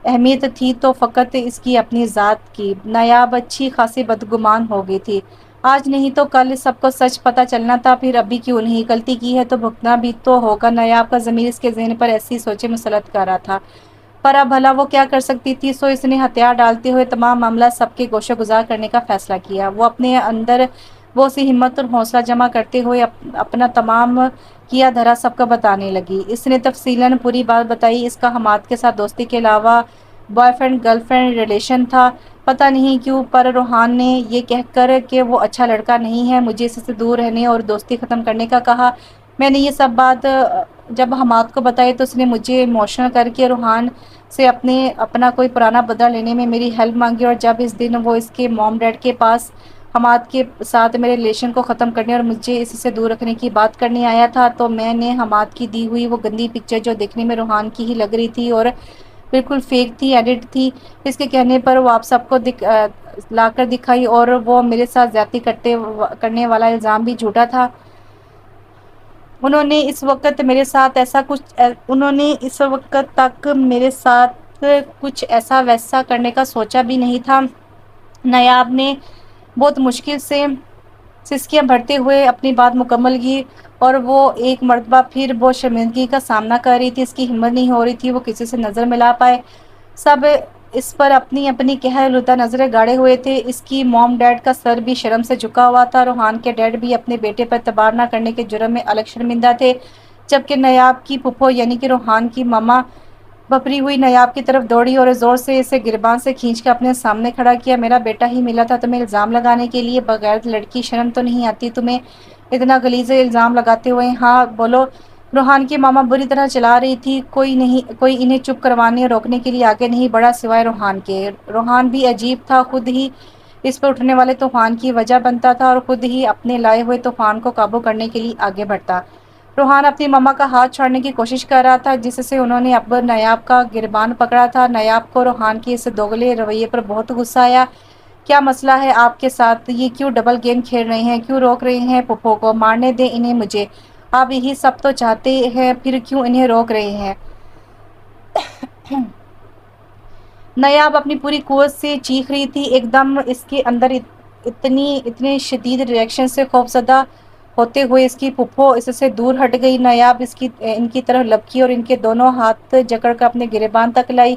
اہمیت تھی تو فقط اس کی اپنی ذات کی۔ نیاب اچھی خاصی بدگمان ہو گئی تھی۔ آج نہیں تو کل سب کو سچ پتہ چلنا تھا، پھر ابھی کیوں نہیں؟ غلطی کی ہے تو بھگتنا بھی تو ہوگا۔ نیاب کا ضمیر اس کے ذہن پر ایسی سوچیں مسلط کر رہا تھا، پر اب بھلا وہ کیا کر سکتی تھی؟ سو اس نے ہتھیار ڈالتے ہوئے تمام معاملہ سب کے گوشے گزار کرنے کا فیصلہ کیا۔ وہ اپنے اندر بہت سی ہمت اور حوصلہ جمع کرتے ہوئے اپنا تمام کیا دھرا سب کو بتانے لگی۔ اس نے تفصیلاً پوری بات بتائی۔ اس کا حماد کے ساتھ دوستی کے علاوہ boy friend girl friend relation تھا، پتہ نہیں کیوں، پر روحان نے یہ کہہ کر کہ وہ اچھا لڑکا نہیں ہے، مجھے اس سے دور رہنے اور دوستی ختم کرنے کا کہا۔ میں نے یہ سب بات جب حماد کو بتائی تو اس نے مجھے ایموشنل کر کے روحان سے اپنا کوئی پرانا بدلہ لینے میں میری ہیلپ مانگی، اور جب اس دن وہ اس کے موم ڈیڈ کے پاس حماد کے ساتھ میرے ریلیشن کو ختم کرنے اور مجھے اس سے دور رکھنے کی بات کرنے آیا تھا، تو میں نے حماد کی دی ہوئی وہ گندی پکچر جو دیکھنے میں روحان کی ہی لگ رہی تھی اور بالکل فیک تھی، ایڈٹ تھی، اس کے کہنے پر وہ آپ سب کو لا کر دکھائی، اور وہ میرے ساتھ زیادتی کرنے والا الزام بھی جھوٹا تھا۔ انہوں نے اس وقت تک میرے ساتھ کچھ ایسا ویسا کرنے کا سوچا بھی نہیں تھا۔ نیاب نے بہت مشکل سے سسکیاں بھرتے ہوئے اپنی بات مکمل کی، اور وہ ایک مرتبہ پھر بہت شرمندگی کا سامنا کر رہی تھی، اس کی ہمت نہیں ہو رہی تھی وہ کسی سے نظر ملا پائے، سب اس پر اپنی اپنی قہرالودہ نظریں گاڑے ہوئے تھے۔ اس کی موم ڈیڈ کا سر بھی شرم سے جھکا ہوا تھا، روحان کے ڈیڈ بھی اپنے بیٹے پر اعتبار نہ کرنے کے جرم میں الگ شرمندہ تھے، جبکہ نیاب کی پھپھو یعنی کہ روحان کی ماما بھپری ہوئی نیاب کی طرف دوڑی اور زور سے اسے گربان سے کھینچ کر اپنے سامنے کھڑا کیا۔ میرا بیٹا ہی ملا تھا تمہیں الزام لگانے کے لیے، بغیر لڑکی شرم تو نہیں آتی تمہیں اتنا غلیظ الزام لگاتے ہوئے؟ ہاں بولو۔ روحان کی ماما بری طرح چلا رہی تھی، کوئی انہیں چپ کروانے اور روکنے کے لیے آگے نہیں بڑھا سوائے روحان کے۔ روحان بھی عجیب تھا، خود ہی اس پر اٹھنے والے طوفان کی وجہ بنتا تھا اور خود ہی اپنے لائے ہوئے طوفان کو قابو کرنے کے لیے آگے بڑھتا۔ روحان اپنی ماما کا ہاتھ چھوڑنے کی کوشش کر رہا تھا جس سے انہوں نے اب نیاب کا گربان پکڑا تھا۔ نیاب کو روحان کے اس دوگلے رویے پر بہت غصہ آیا۔ کیا مسئلہ ہے آپ کے ساتھ؟ یہ کیوں ڈبل گیم کھیل رہے ہیں؟ کیوں روک رہے ہیں پھپھو کو؟ مارنے دیں انہیں مجھے، آپ یہی سب تو چاہتے ہیں، پھر کیوں انہیں روک رہے ہیں؟ نیاب اپنی پوری قوت سے چیخ رہی تھی، ایک دم اس کے اندر اتنے شدید ریئیکشن سے خوفزدہ ہوتے ہوئے اس کی پھپھو اس سے دور ہٹ گئی۔ نیاب ان کی طرف لپکی اور ان کے دونوں ہاتھ جکڑ کر اپنے گریبان تک لائی۔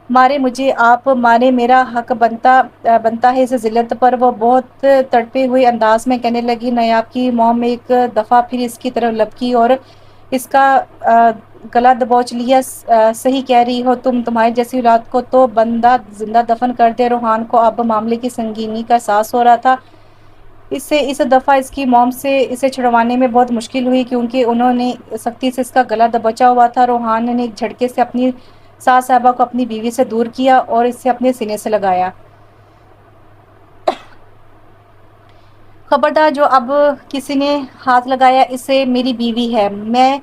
مارے مجھے آپ، مارے، میرا حق بنتا ہے اس ذلت پر، وہ بہت تڑپے ہوئے انداز میں کہنے لگی۔ نیاب کی موم ایک دفعہ پھر اس کی طرف لپکی اور اس کا گلا دبوچ لیا۔ صحیح کہہ رہی ہو تم، تمہاری جیسی اولاد کو تو بندہ زندہ دفن کر دے۔ روحان کو اب معاملے کی سنگینی کا احساس ہو رہا تھا۔ اس دفعہ اس کی موم سے اسے چھڑوانے میں بہت مشکل ہوئی کیونکہ انہوں نے سختی سے اس کا گلا دبوچا ہوا تھا۔ روحان نے ایک جھٹکے سے اپنی ساس صاحبہ کو اپنی بیوی سے دور کیا اور اسے اپنے سینے سے لگایا۔ خبردار، جو اب کسی نے ہاتھ لگایا اسے میری بیوی ہے، میں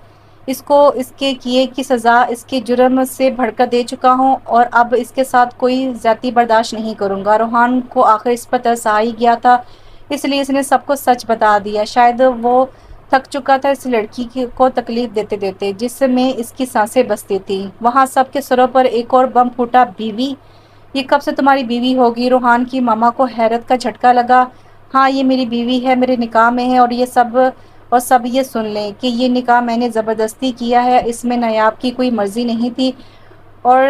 اس کو اس کے کیے کی سزا اس کے جرم سے بڑھ کر دے چکا ہوں اور اب اس کے ساتھ کوئی زیادتی برداشت نہیں کروں گا۔ روحان کو آخر اس پر ترس آ ہی گیا تھا، اس لیے اس نے سب کو سچ بتا دیا۔ شاید وہ تھک چکا تھا اس لڑکی کو تکلیف دیتے دیتے جس میں اس کی سانسیں بستی تھیں۔ وہاں سب کے سروں پر ایک اور بم پھوٹا۔ بیوی؟ یہ کب سے تمہاری بیوی ہوگی؟ روحان کی ماما کو حیرت کا جھٹکا لگا۔ ہاں یہ میری بیوی ہے، میرے نکاح میں ہے، اور سب یہ سن لیں کہ یہ نکاح میں نے زبردستی کیا ہے، اس میں نیاب کی کوئی مرضی نہیں تھی، اور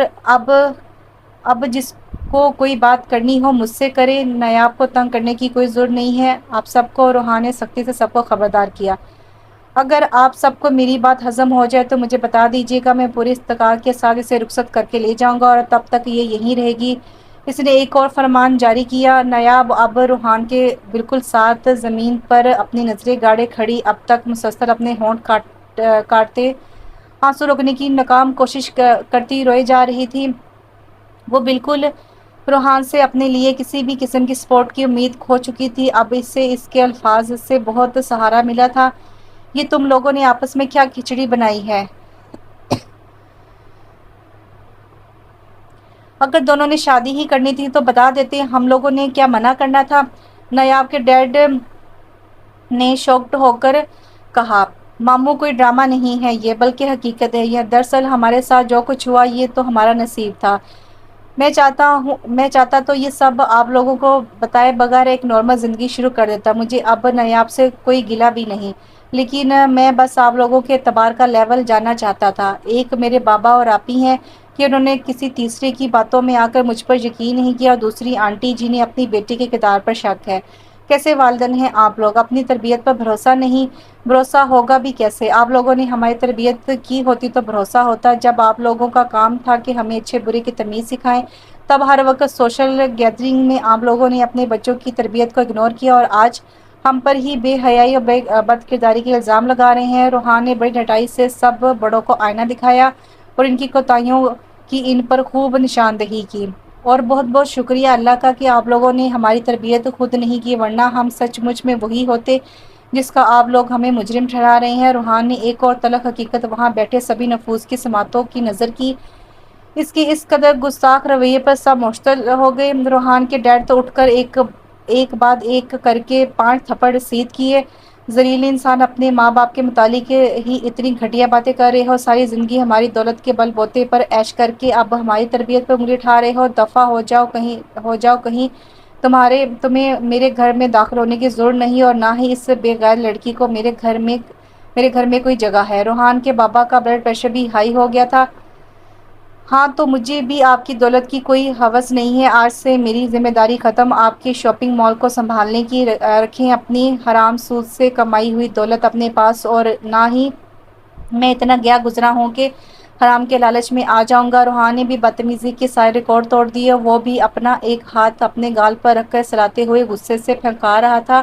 اب جس کو کوئی بات کرنی ہو مجھ سے کرے، نیاب کو تنگ کرنے کی کوئی ضرورت نہیں ہے آپ سب کو۔ روحان نے سختی سے سب کو خبردار کیا۔ اگر آپ سب کو میری بات ہضم ہو جائے تو مجھے بتا دیجیے گا، میں پوری استقامت کے ساتھ اسے رخصت کر کے لے جاؤں گا اور تب تک یہ یہیں رہے گی۔ اس نے ایک اور فرمان جاری کیا۔ نیاب اب روحان کے بالکل ساتھ زمین پر اپنی نظریں گاڑے کھڑی، اب تک مسلسل اپنے ہونٹ کاٹتے آنسو روکنے کی ناکام کوشش کرتی روئے جا رہی تھی۔ وہ بالکل روحان سے اپنے لیے کسی بھی قسم کی سپورٹ کی امید کھو چکی تھی۔ اب اسے اس کے الفاظ سے بہت سہارا ملا تھا۔ یہ تم لوگوں نے آپس میں کیا کھچڑی بنائی ہے؟ اگر دونوں نے شادی ہی کرنی تھی تو بتا دیتے، ہم لوگوں نے کیا منع کرنا تھا؟ نیاب کے ڈیڈ نے شاکڈ ہو کر کہا۔ ماموں کوئی ڈرامہ نہیں ہے یہ، بلکہ حقیقت ہے یہ۔ دراصل ہمارے ساتھ جو کچھ ہوا یہ تو ہمارا نصیب تھا۔ میں چاہتا تو یہ سب آپ لوگوں کو بتائے بغیر ایک نارمل زندگی شروع کر دیتا۔ مجھے اب نیاب سے کوئی گلہ بھی نہیں، لیکن میں بس آپ لوگوں کے اعتبار کا لیول جاننا چاہتا تھا۔ ایک میرے بابا اور آپ ہی ہیں کہ انہوں نے کسی تیسرے کی باتوں میں آ کر مجھ پر یقین نہیں کیا، اور دوسری آنٹی جی نے اپنی بیٹی کے کردار پر شک ہے۔ کیسے والدین ہیں آپ لوگ؟ اپنی تربیت پر بھروسہ نہیں؟ بھروسہ ہوگا بھی کیسے؟ آپ لوگوں نے ہماری تربیت کی ہوتی تو بھروسہ ہوتا۔ جب آپ لوگوں کا کام تھا کہ ہمیں اچھے برے کی تمیز سکھائیں، تب ہر وقت سوشل گیدرنگ میں آپ لوگوں نے اپنے بچوں کی تربیت کو اگنور کیا، اور آج ہم پر ہی بے حیائی اور بد کرداری کے الزام لگا رہے ہیں۔ روحان نے بڑی ڈٹائی سے سب بڑوں کو آئینہ دکھایا اور ان کی کوتاہیوں کی ان پر خوب نشاندہی کی۔ اور بہت بہت شکریہ اللہ کا کہ آپ لوگوں نے ہماری تربیت خود نہیں کی، ورنہ ہم سچ مچ میں وہی ہوتے جس کا آپ لوگ ہمیں مجرم ٹھہرا رہے ہیں۔ روحان نے ایک اور تلخ حقیقت وہاں بیٹھے سبھی نفوس کی سماعتوں کی نظر کی۔ اس کی اس قدر گستاخ رویے پر سب مشتعل ہو گئے۔ روحان کے ڈیڈ تو اٹھ کر ایک بعد ایک کر کے 5 تھپڑ سیدھ کیے۔ ذلیل انسان، اپنے ماں باپ کے متعلق ہی اتنی گھٹیا باتیں کر رہے ہو، ساری زندگی ہماری دولت کے بل بوتے پر عیش کر کے اب ہماری تربیت پر انگلی اٹھا رہے ہو۔ دفع ہو جاؤ کہیں، تمہیں میرے گھر میں داخل ہونے کی ضرورت نہیں، اور نہ ہی اس بے غیر لڑکی کو میرے گھر میں کوئی جگہ ہے۔ روحان کے بابا کا بلڈ پریشر بھی ہائی ہو گیا تھا۔ ہاں تو مجھے بھی آپ کی دولت کی کوئی ہوس نہیں ہے۔ آج سے میری ذمہ داری ختم، آپ کے شاپنگ مال کو سنبھالنے کی۔ رکھیں اپنی حرام سود سے کمائی ہوئی دولت اپنے پاس، اور نہ ہی میں اتنا گیا گزرا ہوں کہ حرام کے لالچ میں آ جاؤں گا۔ روحان نے بھی بدتمیزی کے سارے ریکارڈ توڑ دیے۔ وہ بھی اپنا ایک ہاتھ اپنے گال پر رکھ کر سلاتے ہوئے غصے سے پھنکا رہا تھا۔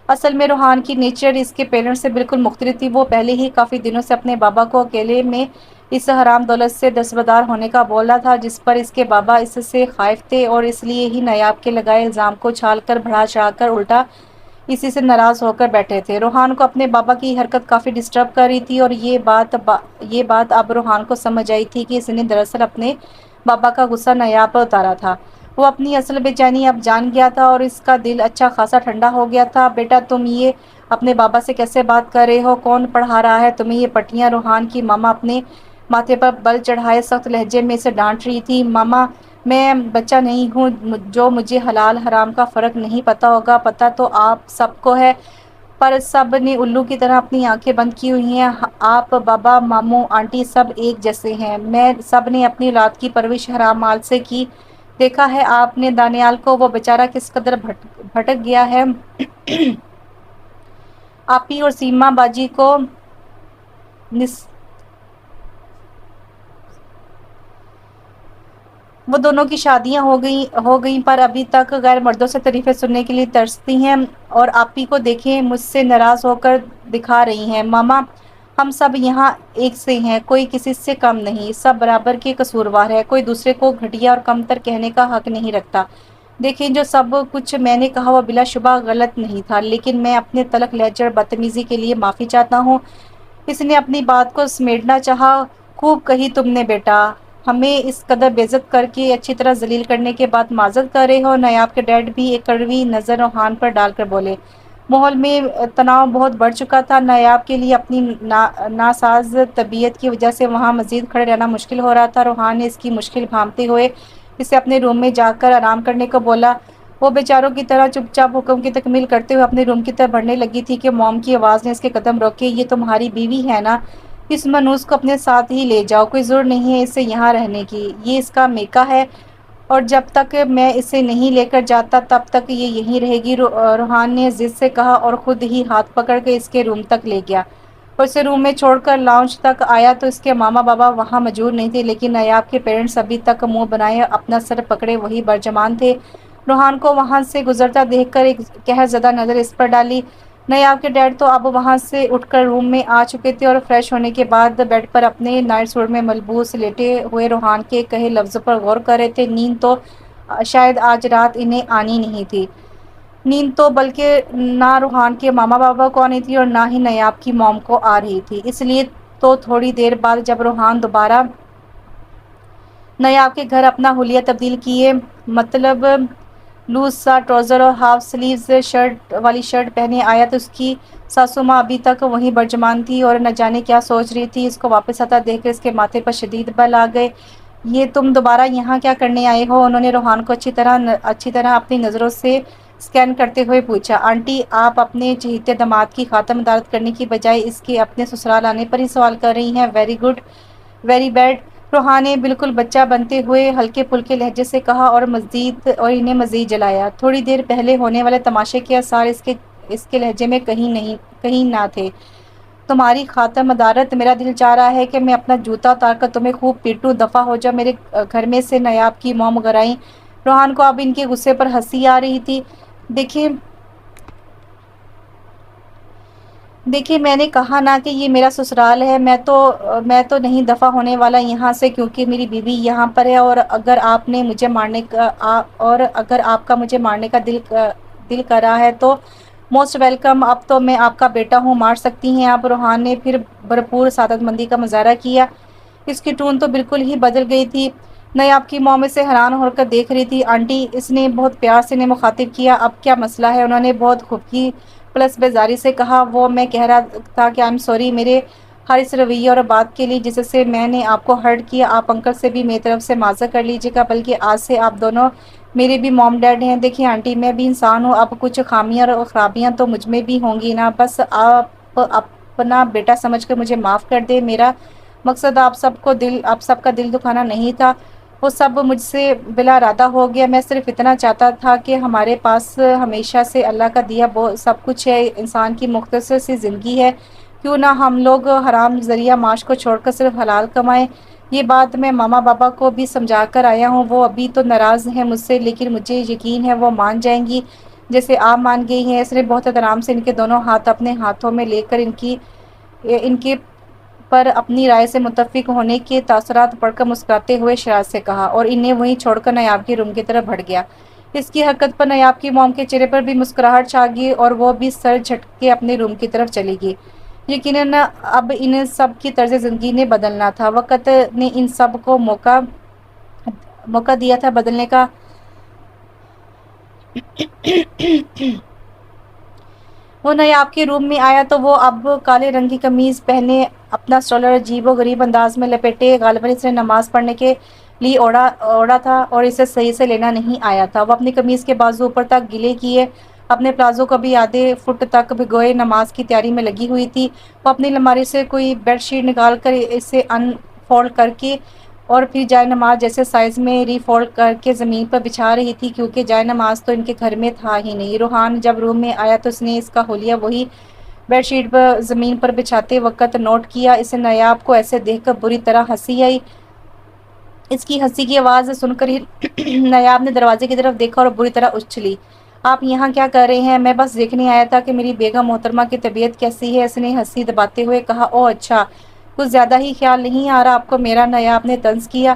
اصل میں روحان کی نیچر اس کے پیرنٹس سے بالکل مختلف تھی۔ وہ پہلے ہی کافی دنوں سے اپنے بابا کو اکیلے میں اس حرام دولت سے دستبردار ہونے کا بول رہا تھا، جس پر اس کے بابا اس سے خائف تھے، اور اس لیے ہی نایاب کے لگائے الزام کو چھال کر بڑھا چڑھا کر الٹا اسی سے ناراض ہو کر بیٹھے تھے۔ روحان کو اپنے بابا کی حرکت کافی ڈسٹرب کر رہی تھی، اور یہ بات اب روحان کو سمجھ آئی تھی کہ اس نے دراصل اپنے بابا کا غصہ نایاب پر اتارا تھا۔ وہ اپنی اصل بے چینی اب جان گیا تھا، اور اس کا دل اچھا خاصا ٹھنڈا ہو گیا تھا۔ بیٹا تم یہ اپنے بابا سے کیسے بات کر رہے ہو؟ کون پڑھا رہا ہے تمہیں یہ پٹیاں؟ روحان کی ماما اپنے ماتھے پر بل چڑھائے سخت لہجے میں اسے ڈانٹ رہی تھی۔ ماما میں بچہ نہیں ہوں جو مجھے حلال حرام کا فرق نہیں پتا ہوگا، پتا تو آپ سب کو ہے، پر سب نے الو کی طرح اپنی آنکھیں بند کی ہوئی ہیں۔ آپ بابا، ماموں، آنٹی سب ایک جیسے ہیں۔ میں سب نے اپنی اولاد کی پرورش حرام مال سے کی۔ دیکھا ہے آپ نے دانیال کو، وہ بیچارہ کس قدر بھٹک گیا ہے۔ آپی اور سیما باجی کو وہ دونوں کی شادیاں ہو گئیں پر ابھی تک غیر مردوں سے تعریفیں سننے کے لیے ترستی ہیں، اور آپی کو دیکھیں مجھ سے ناراض ہو کر دکھا رہی ہیں۔ ماما ہم سب یہاں ایک سے ہیں، کوئی کسی سے کم نہیں، سب برابر کے قصوروار ہے، کوئی دوسرے کو گھٹیا اور کم تر کہنے کا حق نہیں رکھتا۔ دیکھیں جو سب کچھ میں نے کہا وہ بلا شبہ غلط نہیں تھا، لیکن میں اپنے تلخ لہجے اور بدتمیزی کے لیے معافی چاہتا ہوں۔ اس نے اپنی بات کو سمیٹنا چاہا۔ خوب کہی تم نے بیٹا، ہمیں اس قدر بے عزت کر کے اچھی طرح ذلیل کرنے کے بعد معذرت کر رہے ہو۔ نایاب کے ڈیڈ بھی ایک کڑوی نظر روحان پر ڈال کر بولے۔ ماحول میں تناؤ بہت بڑھ چکا تھا۔ نایاب کے لیے اپنی ناساز طبیعت کی وجہ سے وہاں مزید کھڑے رہنا مشکل ہو رہا تھا۔ روحان نے اس کی مشکل بھانپتے ہوئے اسے اپنے روم میں جا کر آرام کرنے کو بولا۔ وہ بیچاروں کی طرح چپ چاپ حکم کی تکمیل کرتے ہوئے اپنے روم کی طرف بڑھنے لگی تھی کہ موم کی آواز نے اس کے قدم روکے۔ یہ تمہاری بیوی ہے نا؟ اس منوس کو اپنے ساتھ ہی لے جاؤ، کوئی ضرورت نہیں ہے اسے یہاں رہنے کی، یہ اس کا میکا ہے، اور جب تک میں اسے نہیں لے کر جاتا تب تک یہ یہیں رہے گی۔ روحان نے ضد سے کہا اور خود ہی ہاتھ پکڑ کے اس کے روم تک لے گیا، اور اسے روم میں چھوڑ کر لاؤنج تک آیا تو اس کے ماما بابا وہاں موجود نہیں تھے، لیکن نایاب کے پیرنٹس ابھی تک منہ بنائے اپنا سر پکڑے وہیں برجمان تھے۔ روحان کو وہاں سے گزرتا دیکھ کر ایک قہر زدہ نظر اس پر ڈالی۔ نایاب کے ڈیڈ تو اب وہاں سے اٹھ کر روم میں آ چکے تھے، اور فریش ہونے کے بعد بیڈ پر اپنے نائٹ سوٹ میں ملبوس لیٹے ہوئے روحان کے کہے لفظوں پر غور کر رہے تھے۔ نیند تو شاید آج رات انہیں آنی نہیں تھی، نیند تو بلکہ نہ روحان کے ماما بابا کو آنی تھی اور نہ ہی نایاب کی موم کو آ رہی تھی۔ اس لیے تو تھوڑی دیر بعد جب روحان دوبارہ نایاب کے گھر اپنا حلیہ تبدیل کیے، مطلب لوز سا ٹراؤزر اور ہاف سلیوز والی شرٹ پہنے آیا، تو اس کی ساسو ماں ابھی تک وہیں برجمان تھی اور نہ جانے کیا سوچ رہی تھی۔ اس کو واپس آتا دیکھ کر اس کے ماتھے پر شدید بل آ گئے۔ یہ تم دوبارہ یہاں کیا کرنے آئے ہو؟ انہوں نے روحان کو اچھی طرح اپنی نظروں سے اسکین کرتے ہوئے پوچھا۔ آنٹی آپ اپنے چہیتے داماد کی خاتم دارت کرنے کی بجائے اس کے اپنے سسرال آنے پر ہی سوال کر رہی ہیں۔ ویری گڈ، ویری بیڈ، روحان نے بالکل بچہ بنتے ہوئے ہلکے پھلکے لہجے سے کہا، اور انہیں مزید جلایا۔ تھوڑی دیر پہلے ہونے والے تماشے کے آثار اس کے لہجے میں کہیں نہ تھے۔ تمہاری خاتم دارت؟ میرا دل چاہ رہا ہے کہ میں اپنا جوتا اتار کر تمہیں خوب پیٹوں، دفع ہو جا میرے گھر میں سے۔ نایاب کی موم گرائیں۔ روحان کو اب ان کے غصے پر ہنسی آ رہی تھی۔ دیکھیں دیکھیے میں نے کہا نا کہ یہ میرا سسرال ہے، میں تو نہیں دفع ہونے والا یہاں سے، کیونکہ میری بیوی یہاں پر ہے، اور اگر آپ نے مجھے مارنے کا اور اگر آپ کا مجھے مارنے کا دل کرا ہے تو موسٹ ویلکم، اب تو میں آپ کا بیٹا ہوں، مار سکتی ہیں آپ۔ روحان نے پھر بھرپور سعادت مندی کا مظاہرہ کیا۔ اس کی ٹون تو بالکل ہی بدل گئی تھی۔ نیاب کی ماں میں سے حیران ہو کر دیکھ رہی تھی۔ آنٹی، اس نے بہت پیار سے انہیں مخاطب کیا، اب کیا مسئلہ ہے؟ انہوں نے بہت خفگی پلس بیزاری سے کہا، وہ میں کہہ رہا تھا کہ آئی ایم سوری میرے ہر اس رویے اور بات کے لیے جس سے میں نے آپ کو ہرٹ کیا۔ آپ انکل سے بھی میری طرف سے معذرت کر لیجیے گا، بلکہ آج سے آپ دونوں میرے بھی موم ڈیڈ ہیں۔ دیکھیے آنٹی، میں بھی انسان ہوں، اب کچھ خامیاں اور خرابیاں تو مجھ میں بھی ہوں گی نا، بس آپ اپنا بیٹا سمجھ کر مجھے معاف کر دے۔ میرا مقصد آپ سب کا دل دکھانا نہیں تھا، وہ سب مجھ سے بلا ارادہ ہو گیا۔ میں صرف اتنا چاہتا تھا کہ ہمارے پاس ہمیشہ سے اللہ کا دیا سب کچھ ہے، انسان کی مختصر سی زندگی ہے، کیوں نہ ہم لوگ حرام ذریعہ معاش کو چھوڑ کر صرف حلال کمائیں۔ یہ بات میں ماما بابا کو بھی سمجھا کر آیا ہوں، وہ ابھی تو ناراض ہیں مجھ سے، لیکن مجھے یقین ہے وہ مان جائیں گی جیسے آپ مان گئی ہیں۔ اس نے بہت احترام سے ان کے دونوں ہاتھ اپنے ہاتھوں میں لے کر ان کے پر اپنی رائے سے متفق ہونے کے تاثرات پڑھ کر مسکراتے ہوئے شرارت سے کہا، اور انہیں وہیں چھوڑ کر نیاب کے روم کی طرف بڑھ گیا۔ اس کی حرکت پر نیاب کی موم کے چہرے پر بھی مسکراہٹ چھا گئی اور وہ بھی سر جھٹکے اپنے روم کی طرف چلی گئی۔ یقیناً اب ان سب کی طرز زندگی نے بدلنا تھا، وقت نے ان سب کو موقع دیا تھا بدلنے کا۔ وہ نیاب کے روم میں آیا تو وہ اب کالے رنگ کی قمیض پہنے، اپنا اسٹولر عجیب و غریب انداز میں لپیٹے، غالباً اس نے نماز پڑھنے کے لیے اوڑا تھا اور اسے صحیح سے لینا نہیں آیا تھا۔ وہ اپنی قمیض کے بازو اوپر تک گیلے کیے، اپنے پلازو کو بھی آدھے فٹ تک بھگوئے نماز کی تیاری میں لگی ہوئی تھی۔ وہ اپنی الماری سے کوئی بیڈ شیٹ نکال کر اسے ان فولڈ کر کے اور پھر جائے نماز جیسے سائز میں ری فولڈ کر کے زمین پر بچھا رہی تھی، کیونکہ جائے نماز تو ان کے گھر میں تھا ہی نہیں۔ روحان جب روم میں آیا تو اس نے اس کا حلیہ وہی بیڈ شیٹ پر زمین پر بچھاتے وقت نوٹ کیا۔ اسے نیاب کو ایسے دیکھ کر بری طرح ہنسی آئی۔ اس کی ہنسی کی آواز سن کر ہی نیاب نے دروازے کی طرف دیکھا اور بری طرح اچھلی۔ آپ یہاں کیا کر رہے ہیں؟ میں بس دیکھنے آیا تھا کہ میری بیگم محترمہ کی طبیعت کیسی ہے، اس نے ہنسی دباتے ہوئے کہا۔ اوہ اچھا، کچھ زیادہ ہی خیال نہیں آ رہا آپ کو میرا؟ نیاب نے طنز کیا۔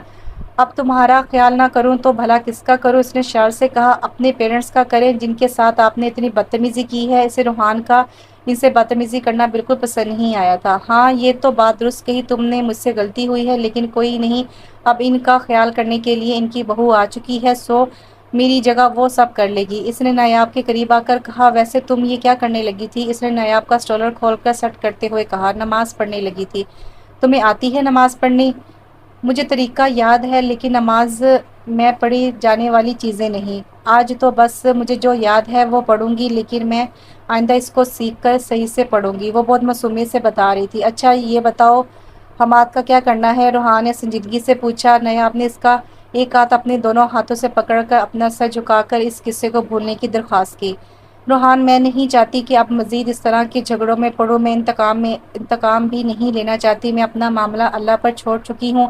اب تمہارا خیال نہ کروں تو بھلا کس کا کروں؟ اس نے شرارت سے کہا۔ اپنے پیرنٹس کا کریں جن کے ساتھ آپ نے اتنی بدتمیزی کی ہے۔ اسے روحان کا ان سے بدتمیزی کرنا بالکل پسند نہیں آیا تھا۔ ہاں یہ تو بات درست کہی تم نے، مجھ سے غلطی ہوئی ہے، لیکن کوئی نہیں، اب ان کا خیال کرنے کے لیے ان کی بہو آ چکی ہے، سو میری جگہ وہ سب کر لے گی۔ اس نے نیاب کے قریب آ کر کہا۔ ویسے تم یہ کیا کرنے لگی تھی؟ اس نے نیاب کا اسٹولر کھول کر سٹ کرتے ہوئے کہا۔ نماز پڑھنے لگی تھی۔ تمہیں آتی ہے نماز پڑھنی؟ مجھے طریقہ یاد ہے، لیکن نماز میں پڑھی جانے والی چیزیں نہیں۔ آج تو بس مجھے جو یاد ہے وہ پڑھوں گی، لیکن میں آئندہ اس کو سیکھ کر صحیح سے پڑھوں گی، وہ بہت معصومیت سے بتا رہی تھی۔ اچھا یہ بتاؤ حماد کا کیا کرنا ہے؟ روحان نے سنجیدگی سے پوچھا۔ نیاب نے اس کا ایک ہاتھ اپنے دونوں ہاتھوں سے پکڑ کر اپنا سر جھکا کر اس قصے کو بھولنے کی درخواست کی۔ روحان، میں نہیں چاہتی کہ اب مزید اس طرح کے جھگڑوں میں پڑھوں، میں انتقام بھی نہیں لینا چاہتی، میں اپنا معاملہ اللہ پر چھوڑ چکی ہوں۔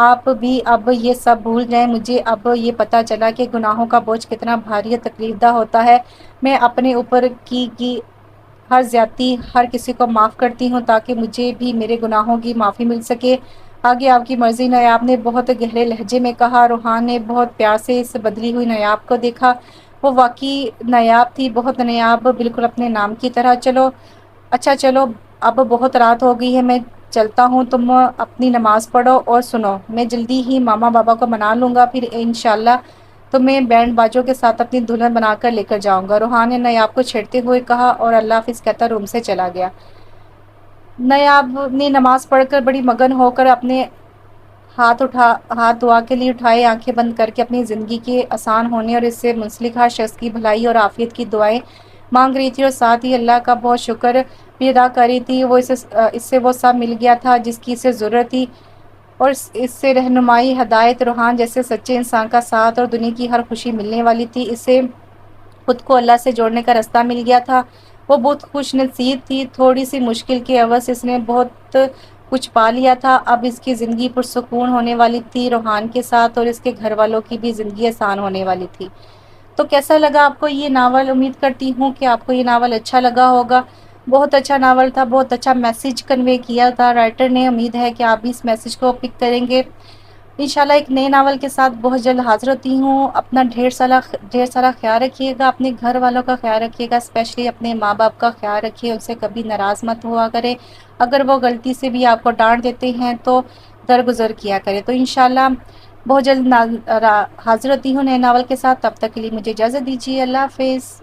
آپ بھی اب یہ سب بھول جائیں۔ مجھے اب یہ پتہ چلا کہ گناہوں کا بوجھ کتنا بھاری اور تکلیف دہ ہوتا ہے۔ میں اپنے اوپر کی ہر زیادتی ہر کسی کو معاف کرتی ہوں تاکہ مجھے بھی میرے گناہوں کی معافی مل سکے۔ آگے آپ کی مرضی، نیاب نے بہت گہرے لہجے میں کہا۔ روحان نے بہت پیار سے اس بدلی ہوئی نیاب کو دیکھا۔ وہ واقعی نایاب تھی، بہت نایاب، بالکل اپنے نام کی طرح۔ اچھا چلو، اب بہت رات ہو گئی ہے، میں چلتا ہوں، تم اپنی نماز پڑھو، اور سنو، میں جلدی ہی ماما بابا کو منا لوں گا، پھر انشاءاللہ تمہیں بینڈ باجوں کے ساتھ اپنی دلہن بنا کر لے کر جاؤں گا۔ روحان نے نیاب کو چھیڑتے ہوئے کہا اور اللہ حافظ کہتا روم سے چلا گیا۔ نیاب نے نماز پڑھ کر بڑی مگن ہو کر اپنے ہاتھ دعا کے لیے اٹھائے، آنکھیں بند کر کے اپنی زندگی کے آسان ہونے اور اس سے منسلک ہر شخص کی بھلائی اور عافیت کی دعائیں مانگ رہی تھی، اور ساتھ ہی اللہ کا بہت شکر بھی ادا کر رہی تھی۔ اس سے وہ سب مل گیا تھا جس کی اسے ضرورت تھی، اور اس سے رہنمائی، ہدایت، روحان جیسے سچے انسان کا ساتھ اور دنیا کی ہر خوشی ملنے والی تھی۔ اسے خود کو اللہ سے جوڑنے کا راستہ مل گیا تھا۔ وہ بہت خوش نصیب تھی، تھوڑی سی مشکل کے عوض اس نے بہت کچھ پا لیا تھا۔ اب اس کی زندگی پرسکون ہونے والی تھی روحان کے ساتھ، اور اس کے گھر والوں کی بھی زندگی آسان ہونے والی تھی۔ تو کیسا لگا آپ کو یہ ناول؟ امید کرتی ہوں کہ آپ کو یہ ناول اچھا لگا ہوگا۔ بہت اچھا ناول تھا، بہت اچھا میسیج کنوے کیا تھا رائٹر نے۔ امید ہے کہ آپ بھی اس میسیج کو پک کریں گے۔ انشاءاللہ ایک نئے ناول کے ساتھ بہت جلد حاضر ہوتی ہوں۔ اپنا ڈھیر سارا خیال رکھیے گا، اپنے گھر والوں کا خیال رکھیے گا، اسپیشلی اپنے ماں باپ کا خیال رکھیے، ان سے کبھی ناراض مت ہوا کرے۔ اگر وہ غلطی سے بھی آپ کو ڈانٹ دیتے ہیں تو درگزر کیا کرے۔ تو انشاءاللہ بہت جلد حاضر ہوتی ہوں نئے ناول کے ساتھ، تب تک کے لیے مجھے اجازت دیجیے، اللہ حافظ۔